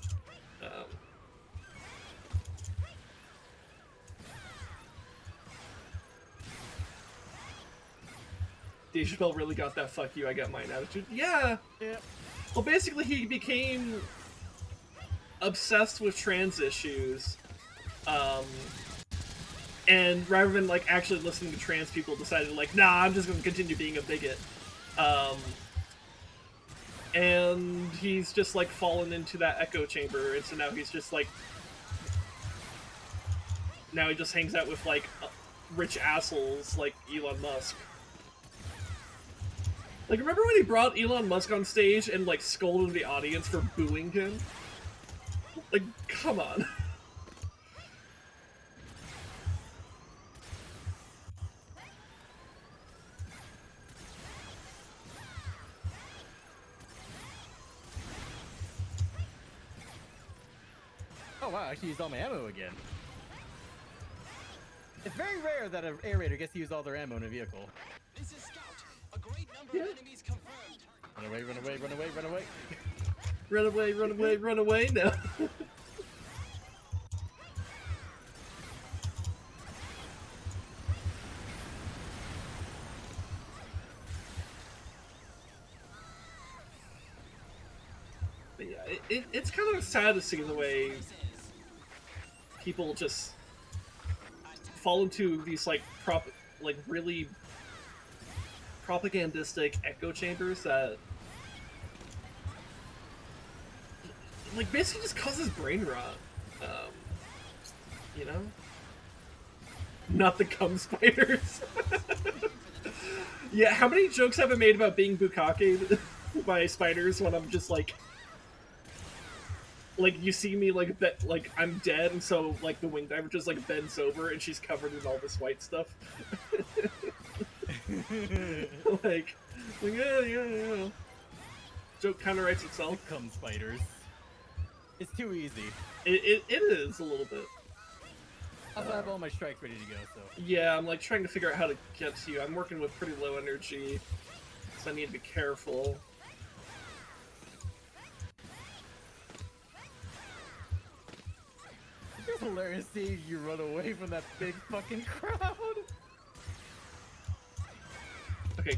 Dave Chappelle really got that "fuck you, I got mine" attitude. Yeah. Well, basically, he became obsessed with trans issues, and rather than like actually listening to trans people, decided like, nah, I'm just going to continue being a bigot. And he's just like fallen into that echo chamber, and so now he's just like, now he just hangs out with like rich assholes like Elon Musk. Like, remember when he brought Elon Musk on stage and like scolded the audience for booing him? Like, come on. Oh wow, I actually used all my ammo again. It's very rare that an air raider gets to use all their ammo in a vehicle. This is Scout. A great number of enemies confirmed. Run away, run away, run away, run away. Run away, run away, run away, no. But yeah, it's kind of sad to see the way people just fall into these like really propagandistic echo chambers that like basically just causes brain rot. Not the cum spiders. Yeah, how many jokes have I made about being bukkake by spiders when I'm just like you see me like I'm dead, and so like the wing diver just like bends over and she's covered in all this white stuff. like yeah. joke counterwrites itself. Become spiders. It's too easy. It is a little bit. Also, I have all my strikes ready to go, so. Yeah, I'm like trying to figure out how to get to you. I'm working with pretty low energy, so I need to be careful. It's hilarious seeing you run away from that big fucking crowd. Okay.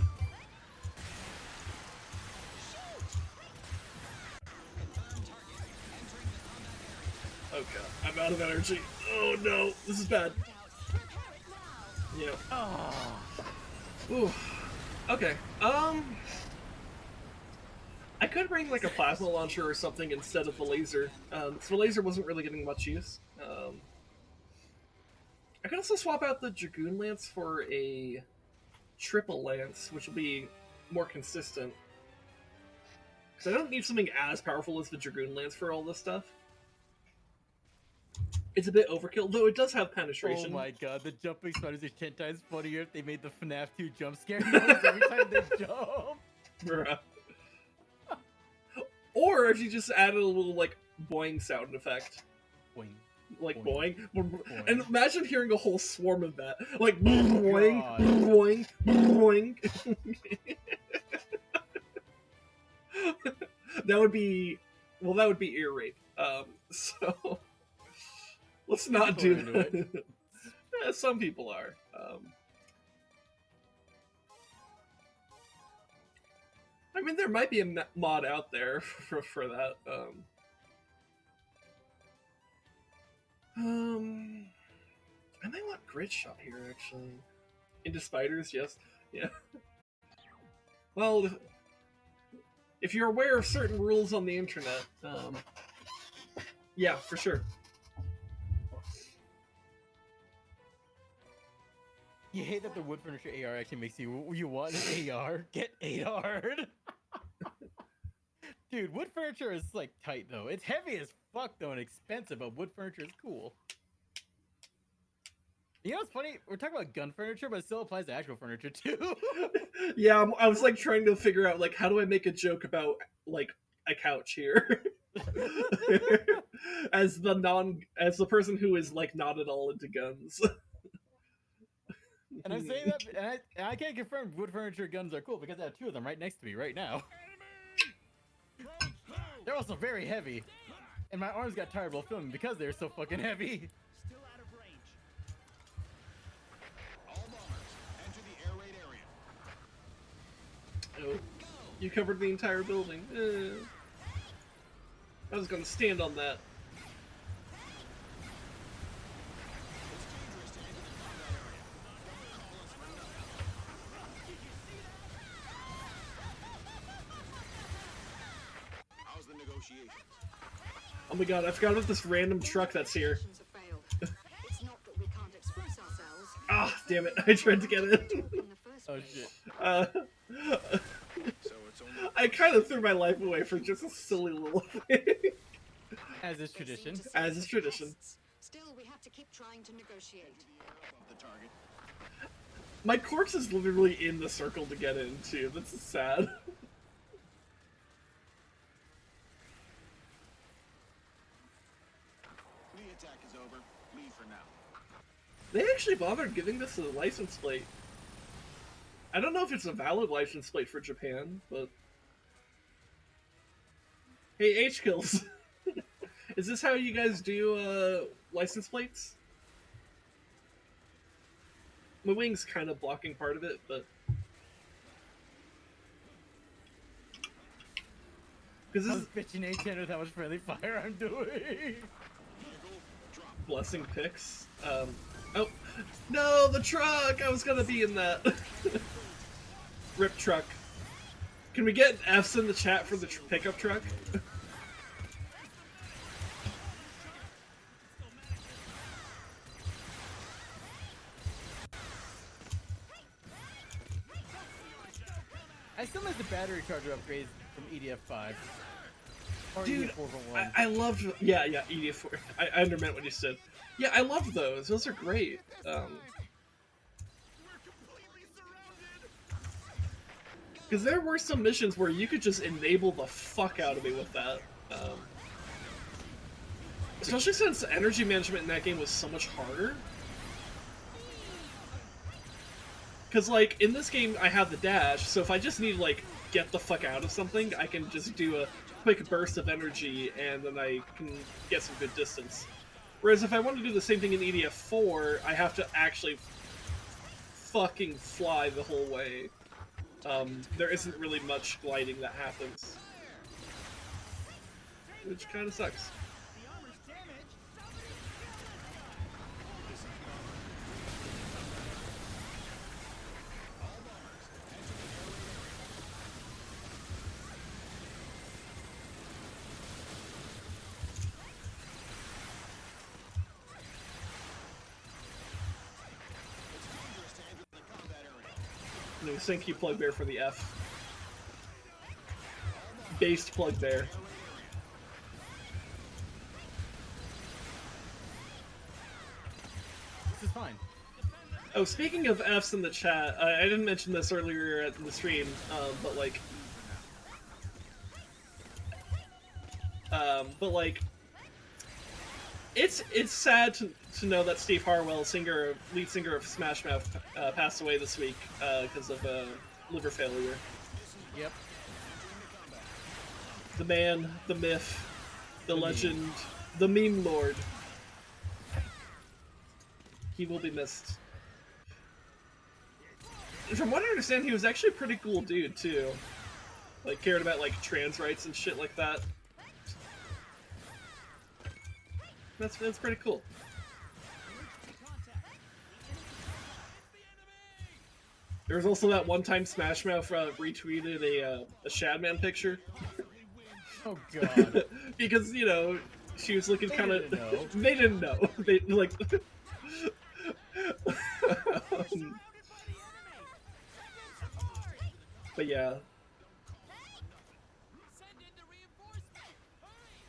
Oh god, I'm out of energy. Oh no, this is bad. Yeah. Oh. Ooh. Okay. I could bring like a plasma launcher or something instead of the laser. So the laser wasn't really getting much use. I could also swap out the Dragoon Lance for a triple lance, which will be more consistent. Because I don't need something as powerful as the Dragoon Lance for all this stuff. It's a bit overkill, though it does have penetration. Oh my god, the jumping spiders are 10 times funnier if they made the FNAF 2 jump scare noise every time they jump. Bruh. Or if you just added a little, like, boing sound effect. Boing. Like Boing. boing. And imagine hearing a whole swarm of that. Like boing, God. boing, boing. That would be, well, that would be ear rape. So let's not do that. Yeah, some people are. I mean, there might be a mod out there for that. I might want Grid Shot here, actually. Into spiders, yes. Yeah. Well, if you're aware of certain rules on the internet, yeah, for sure. You hate that the wood furniture AR actually makes you want an AR? Get AR'd! Dude, wood furniture is like tight though. It's heavy as fuck though and expensive, but wood furniture is cool. You know what's funny? We're talking about gun furniture, but it still applies to actual furniture too. Yeah, I was like trying to figure out like how do I make a joke about like a couch here, as the person who is like not at all into guns. And I'm saying that, and I can't confirm wood furniture guns are cool because I have two of them right next to me right now. They're also very heavy, and my arms got tired while filming because they're so fucking heavy. Still out of range. All bombers, enter the air raid area. Oh, you covered the entire building. I was gonna stand on that. Oh my god, I forgot about this random truck that's here. It's not that we can't express ourselves. Ah, damn it, I tried to get it. In the first Oh place. shit. I kind of threw my life away for just a silly little thing. As is tradition. As is tradition. Still, we have to keep trying to negotiate. My corpse is literally in the circle to get into. That's sad. Attack is over. Leave for now. They actually bothered giving this a license plate. I don't know if it's a valid license plate for Japan, but... Hey, H-Kills! Is this how you guys do, license plates? My wing's kind of blocking part of it, but... Because I this was bitching A10 with how much friendly fire I'm doing. Blessing picks. Oh, no, the truck! I was gonna be in that. Rip truck. Can we get F's in the chat for the pickup truck? I still like the battery charger upgrades from EDF 5. Or Dude, EDF 4.1. I loved... Yeah, EDF4. I undermeant what you said. Yeah, I loved those. Those are great. We're completely surrounded. Because there were some missions where you could just enable the fuck out of me with that. Especially since energy management in that game was so much harder. Because, like, in this game, I have the dash, so if I just need to, like, get the fuck out of something, I can just do a quick burst of energy, and then I can get some good distance. Whereas if I want to do the same thing in EDF 4, I have to actually fucking fly the whole way. There isn't really much gliding that happens. Which kind of sucks. The armor's damaged. No, thank you, Plug Bear, for the F. Based Plug Bear. This is fine. Oh, speaking of Fs in the chat, I didn't mention this earlier in the stream, but like, it's sad to know that Steve Harwell, lead singer of Smash Mouth, passed away this week because of liver failure. Yep. The man, the myth, the legend, the meme lord. He will be missed. From what I understand, he was actually a pretty cool dude too. Like, cared about like trans rights and shit like that. That's pretty cool. There was also that one time Smash Mouth retweeted a Shadman picture. Oh god. Because, you know, she was looking kind of. They didn't know. They like. But yeah. Send in the reinforcement. Hurry.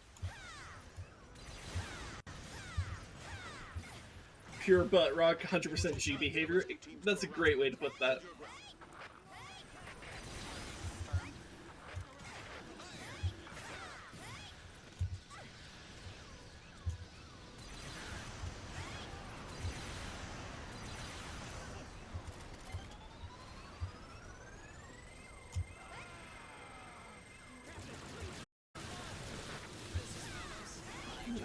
Pure butt rock, 100% G behavior. That's a great way to put that.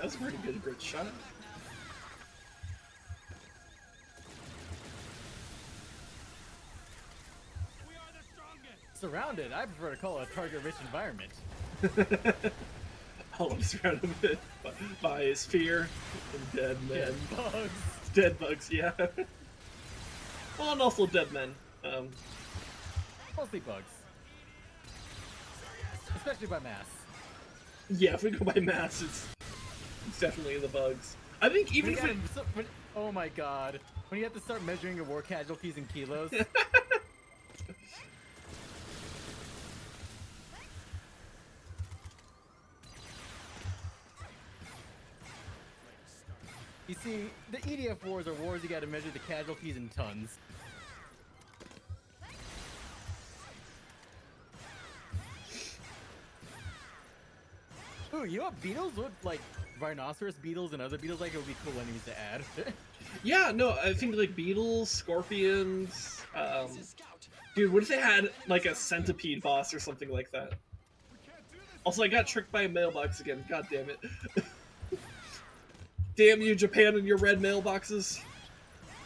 That's a pretty good shot. We are the strongest. Surrounded, I prefer to call it a target-rich environment. All I'm surrounded by is fear and dead men. Dead bugs. Dead bugs, yeah. Well, and also dead men. Mostly bugs. Especially by mass. Yeah, if we go by mass, it's definitely the bugs. I think even if oh my god. When you have to start measuring your war casualties in kilos. You see, the EDF wars are wars you gotta measure the casualties in tons. Ooh, you know what beetles would, like, rhinoceros beetles and other beetles, like, it would be cool enemies to add. Yeah, no, I think like beetles, scorpions, dude, what if they had like a centipede boss or something like that? Also, I got tricked by a mailbox again, god damn it. Damn you, Japan, and your red mailboxes.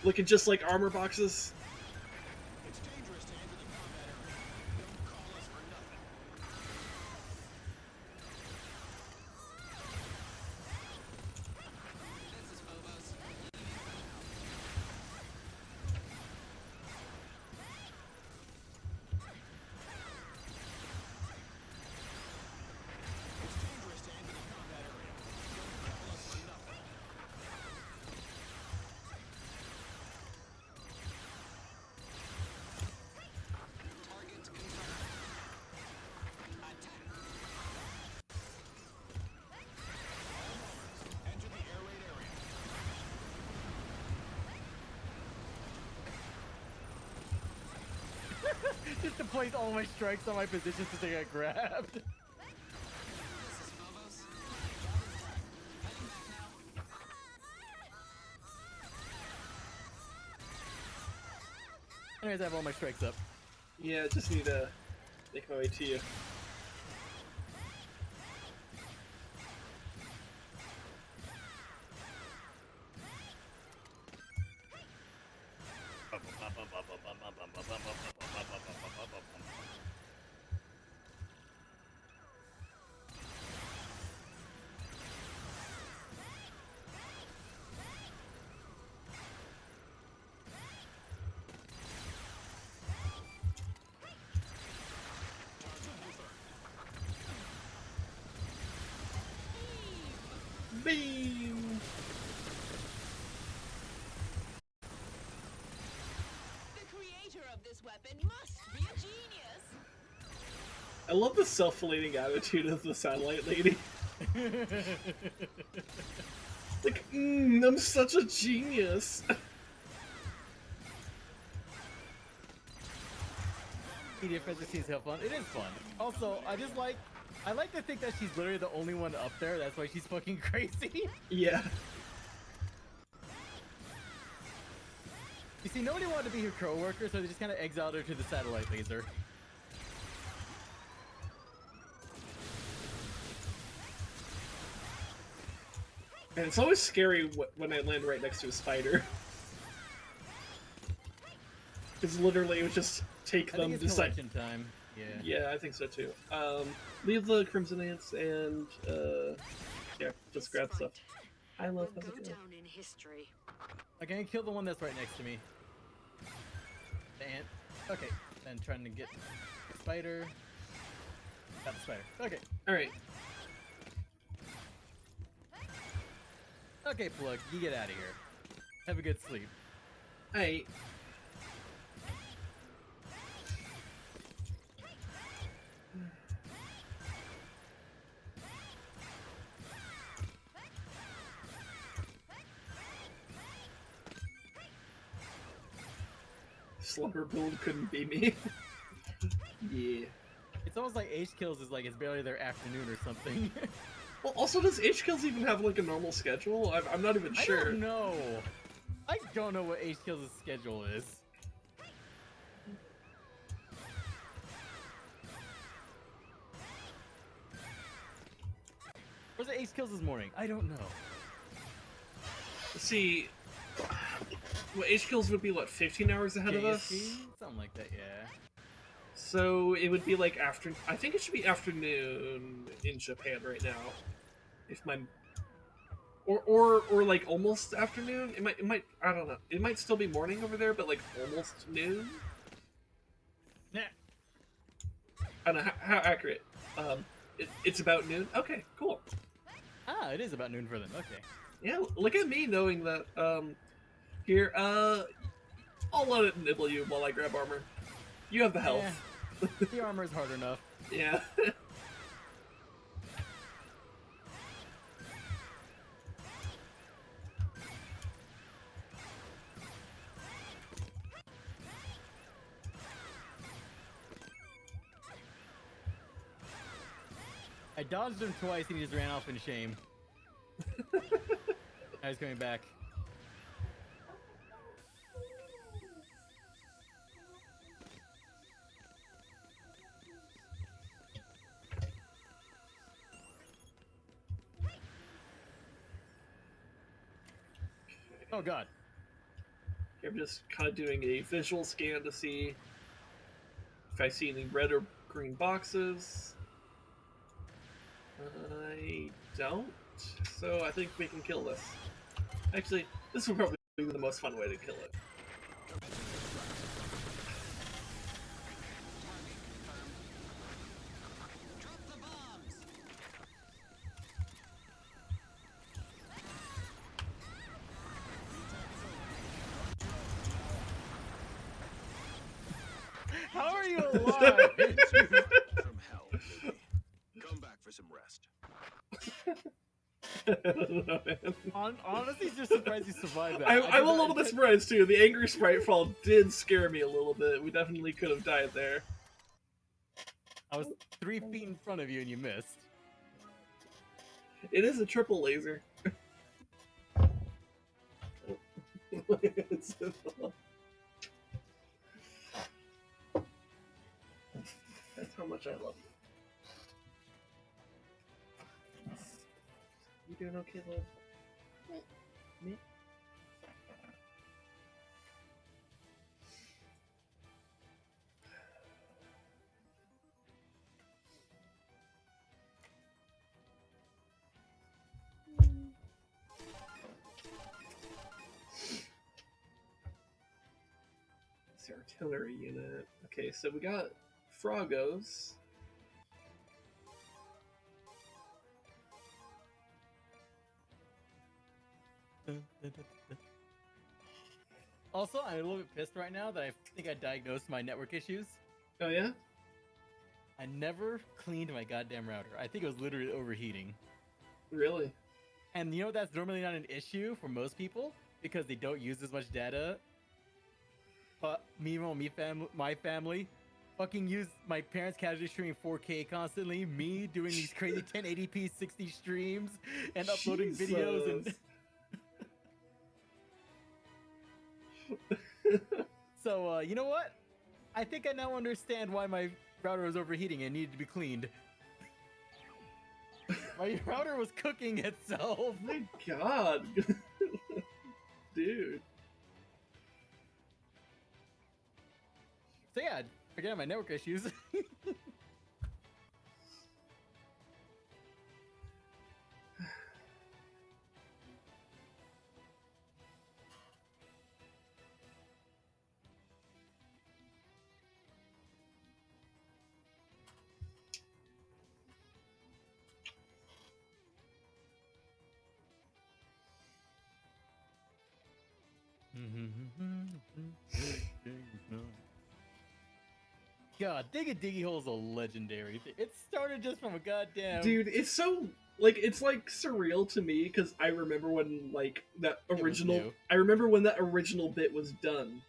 Looking just like armor boxes. It's dangerous to enter the combat area. Don't call us for nothing. This is Phobos. It's dangerous to enter the combat area. Don't call us for nothing. Just to place all my strikes on my positions to get grabbed. This is Phobos. Heading back now. Anyways, I have all my strikes up. Yeah, just need to make my way to you. Beam! The creator of this weapon must be a genius. I love the self-flating attitude of the satellite lady. Like, I'm such a genius. EDF seems to have fun. It is fun. Also, I like to think that she's literally the only one up there. That's why she's fucking crazy. Yeah. You see, nobody wanted to be her crow worker, so they just kind of exiled her to the satellite laser. And it's always scary when I land right next to a spider. Because literally it would just take I them think to it's site. collection time. Yeah. Yeah, I think so too. Leave the Crimson Ants and, yeah, just grab stuff. I love Will how go they do. down in history. Okay, I can kill the one that's right next to me. The ant. Okay, then trying to get the spider. Got the spider. Okay. Alright. Okay, Plug, you get out of here. Have a good sleep. Hey. Slumber build couldn't be me. Yeah. It's almost like H kills is like it's barely their afternoon or something. Well, also, does H kills even have like a normal schedule? I'm not even I sure. don't know. I don't know what H kills' schedule is. Where's the H kills this morning? I don't know. See, what H kills would be what 15 hours ahead of us. JSP? Something like that, yeah. So it would be like after. I think it should be afternoon in Japan right now. If my, or like almost afternoon. It might. I don't know. It might still be morning over there, but like almost noon. Yeah. I don't know how accurate. It's about noon. Okay, cool. Ah, it is about noon for them. Okay. Yeah, look at me knowing that. Here, I'll let it nibble you while I grab armor. You have the health. Yeah. The armor is hard enough. Yeah. I dodged him twice and he just ran off in shame. Now he's coming back. Oh god. I'm just kind of doing a visual scan to see if I see any red or green boxes. I don't, so I think we can kill this. Actually, this would probably be the most fun way to kill it. Drop the bombs. How are you alive? From hell, baby. Come back for some rest. I don't know, man. Honestly, just surprised you survived that. I'm a little bit surprised too. The angry sprite fall did scare me a little bit. We definitely could have died there. I was 3 feet in front of you and you missed. It is a triple laser. It's- That's how much I love you. You doing okay, love? Me? It's the artillery unit. Okay, so we got Frogos. Also, I'm a little bit pissed right now that I think I diagnosed my network issues. Oh yeah? I never cleaned my goddamn router. I think it was literally overheating. Really? And you know that's normally not an issue for most people because they don't use as much data. But my family, fucking use my parents casually streaming 4K constantly. Me doing these crazy 1080p 60 streams and uploading videos and. So you know what? I think I now understand why my router was overheating and needed to be cleaned. My router was cooking itself. My god. Dude. So yeah, again, my network issues. God, Diggy Hole is a legendary thing. It started just from a goddamn... Dude, it's so... Like, it's, like, surreal to me, because I remember when, like, that original... new. I remember when that original bit was done.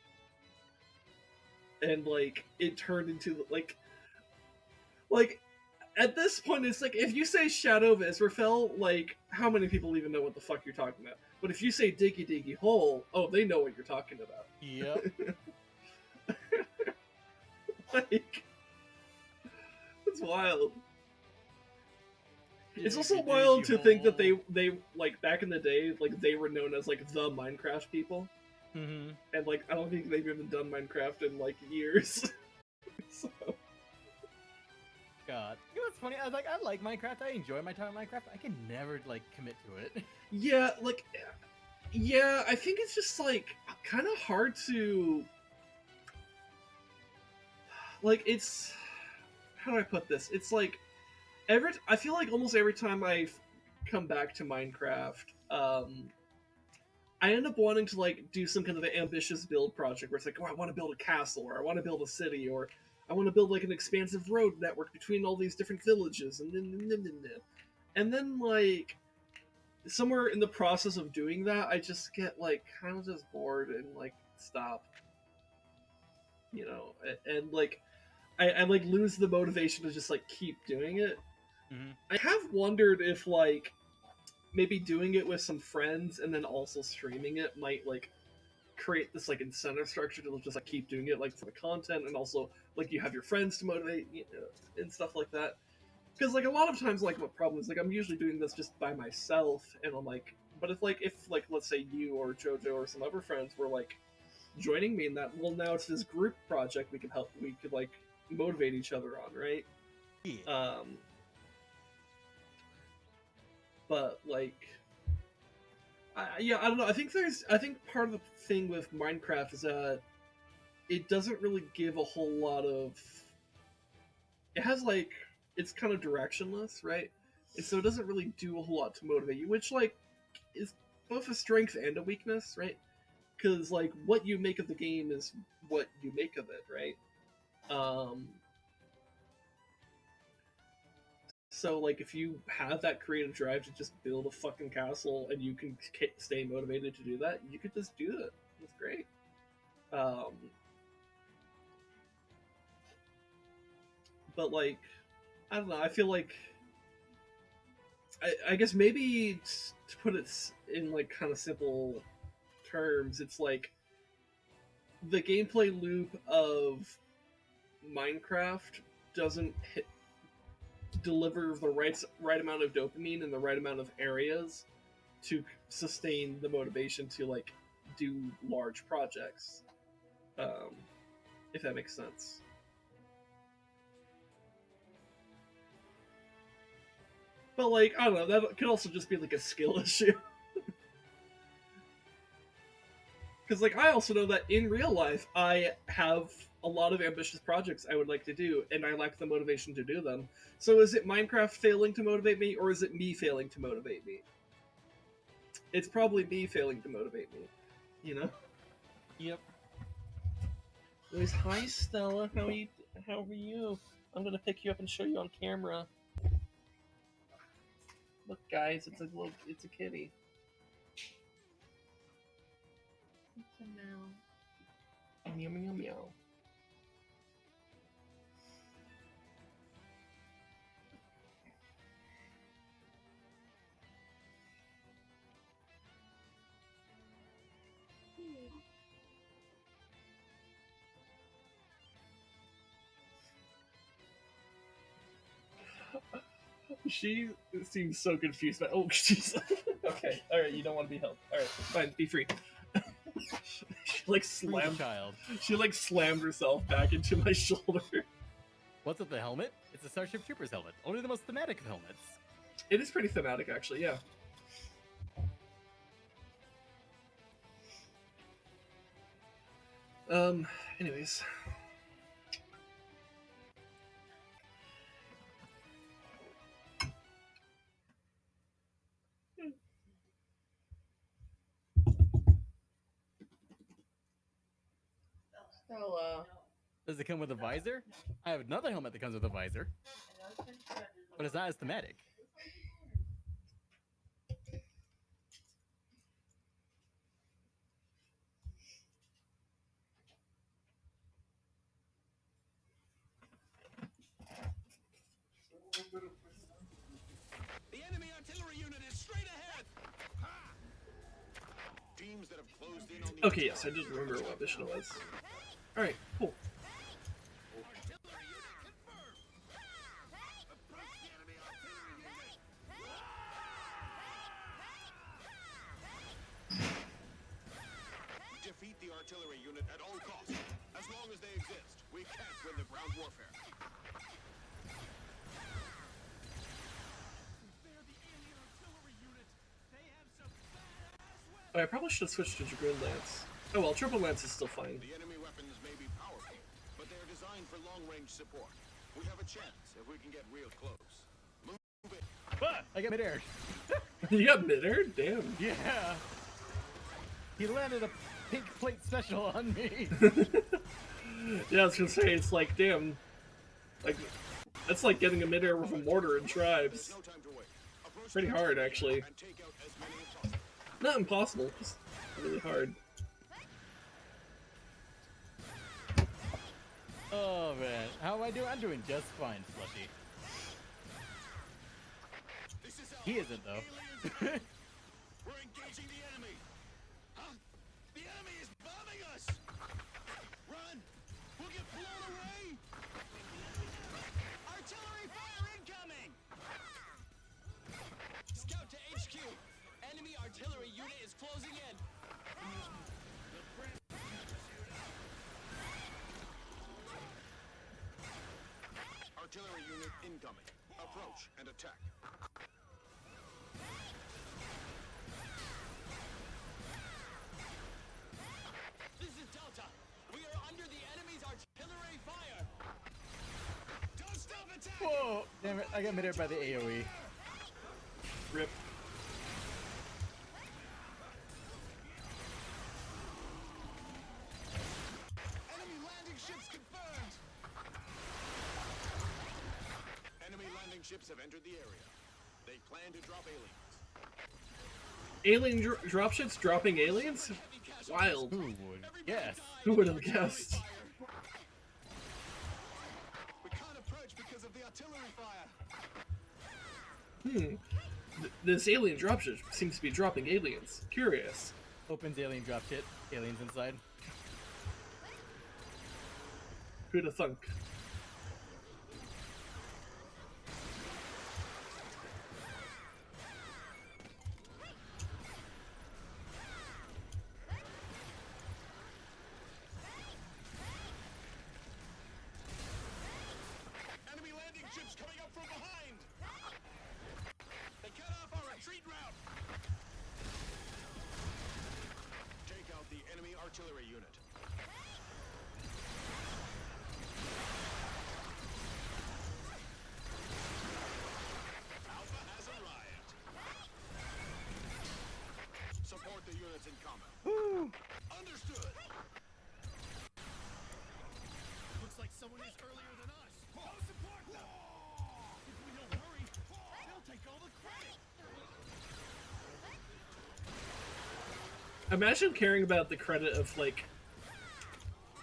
And, like, it turned into, like... Like, at this point, it's like, if you say Shadow of Israfel, like, how many people even know what the fuck you're talking about? But if you say Diggy Hole, oh, they know what you're talking about. Yep. Like... It's wild. It's also wild to think that they like back in the day, like they were known as like the Minecraft people, Mm-hmm. and like I don't think they've even done Minecraft in like years. So, God. You know what's funny? I like Minecraft. I enjoy my time in Minecraft. I can never like commit to it. yeah, like, yeah, I think it's just like kind of hard to, like, it's, how do I put this? It's like I feel like almost every time I come back to Minecraft, I end up wanting to like do some kind of an ambitious build project where it's like, oh, I want to build a castle, or I want to build a city, or I want to build like an expansive road network between all these different villages, and then like somewhere in the process of doing that, I just get like kind of just bored and like stop, you know, and like I like lose the motivation to just like keep doing it. Mm-hmm. I have wondered if like maybe doing it with some friends and then also streaming it might like create this like incentive structure to just like keep doing it like for the content, and also like you have your friends to motivate, you know, and stuff like that. Because like a lot of times, like, what problem is like I'm usually doing this just by myself, and I'm like, but if like let's say you or JoJo or some other friends were like joining me in that, well, now it's this group project we could like motivate each other on, right? Yeah. But like, I don't know. I think part of the thing with Minecraft is that it doesn't really give a whole lot of. It has like it's kind of directionless, right? And so it doesn't really do a whole lot to motivate you, which like is both a strength and a weakness, right? Because like what you make of the game is what you make of it, right? So, like, if you have that creative drive to just build a fucking castle and you can stay motivated to do that, you could just do it. It's great. but like, I don't know. I feel like I guess maybe to put it in like kind of simple terms, it's like the gameplay loop of Minecraft doesn't deliver the right amount of dopamine and the right amount of areas to sustain the motivation to like do large projects, if that makes sense. But like, I don't know, that could also just be like a skill issue. Because like, I also know that in real life I have a lot of ambitious projects I would like to do, and I lack the motivation to do them. So is it Minecraft failing to motivate me, or is it me failing to motivate me? It's probably me failing to motivate me, you know? Yep. Anyways, hi Stella, how are you? I'm gonna pick you up and show you on camera. Look guys, it's a kitty. It's a meow. Meow meow meow. She seems so confused. Oh, jeez. Okay, all right. You don't want to be helped. All right, fine. Be free. She like slammed. Child. She like slammed herself back into my shoulder. What's with the helmet? It's a Starship Troopers helmet. Only the most thematic of helmets. It is pretty thematic, actually. Yeah. Anyways. Stella. Does it come with a visor? I have another helmet that comes with a visor, but it's not as thematic. The enemy artillery unit is straight ahead. Ha! Teams that have closed in on the Okay, yes, I just remember what mission it was. All right, cool. artillery unit confirmed. Approach the enemy artillery unit. Defeat the artillery unit at all costs. As long as they exist, we can't win the ground warfare. They're the alien artillery unit. They have some badass weapons. Oh, I probably should have switched to Dragoon Lance. Oh well, Triple Lance is still fine. The enemy weapons may be powerful, but they're designed for long-range support. We have a chance if we can get real close. Move it. Ah, I got midair. You got midair? Damn. Yeah. He landed a pink plate special on me. Yeah, I was gonna say, it's like, damn. Like, that's like getting a midair with a mortar in Tribes. No time to wait. Approach Pretty the hard, artillery actually. and take out as many as possible. Not impossible, just really hard. Oh man, how am I doing? I'm doing just fine, Slushy. This is He isn't though. We're engaging the enemy. Huh? The enemy is bombing us. Run! We'll get blown away. Artillery fire incoming! Scout to HQ. Enemy artillery unit is closing in. Artillery unit incoming. Approach and attack. This is Delta. We are under the enemy's artillery fire. Don't stop attacking! Whoa! Damn it! I got midair by the AOE. Rip. Enemy landing ships confirmed. Enemy landing ships have entered the area. They plan to drop aliens. Alien dropships dropping aliens? Wild. Who would guess? Who would have guessed? We can't approach because artillery fire. This alien dropship seems to be dropping aliens. Curious. Opens alien drop shit. Aliens inside. Who'd have thunk? Enemy landing ships coming up from behind. They cut off our retreat route. Take out the enemy artillery unit. Alpha has arrived. Support the units in combat. Understood. Looks like someone is earlier than us. Go support them. If we don't hurry, they'll take all the credit. Imagine caring about the credit of, like,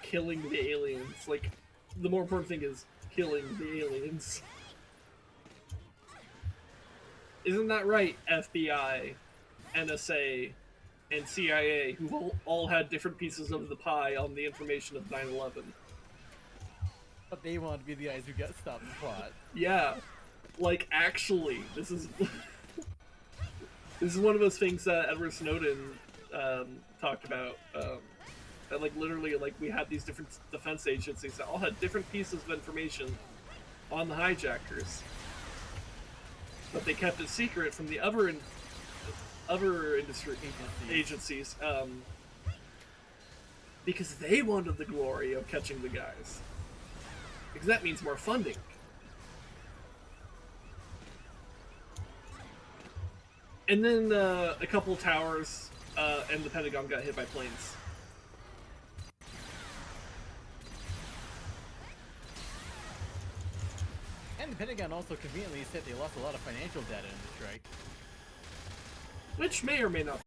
killing the aliens. Like, the more important thing is killing the aliens. Isn't that right, FBI, NSA, and CIA, who all had different pieces of the pie on the information of 9/11? But they want to be the guys who got stopped in the plot. Yeah. Like, actually, this is... this is one of those things that Edward Snowden talked about. That, like, literally, like, we had these different defense agencies that all had different pieces of information on the hijackers. But they kept it secret from the other industry agencies because they wanted the glory of catching the guys. Because that means more funding. And then a couple towers and the Pentagon got hit by planes. And the Pentagon also conveniently said they lost a lot of financial data in the strike. Which may or may not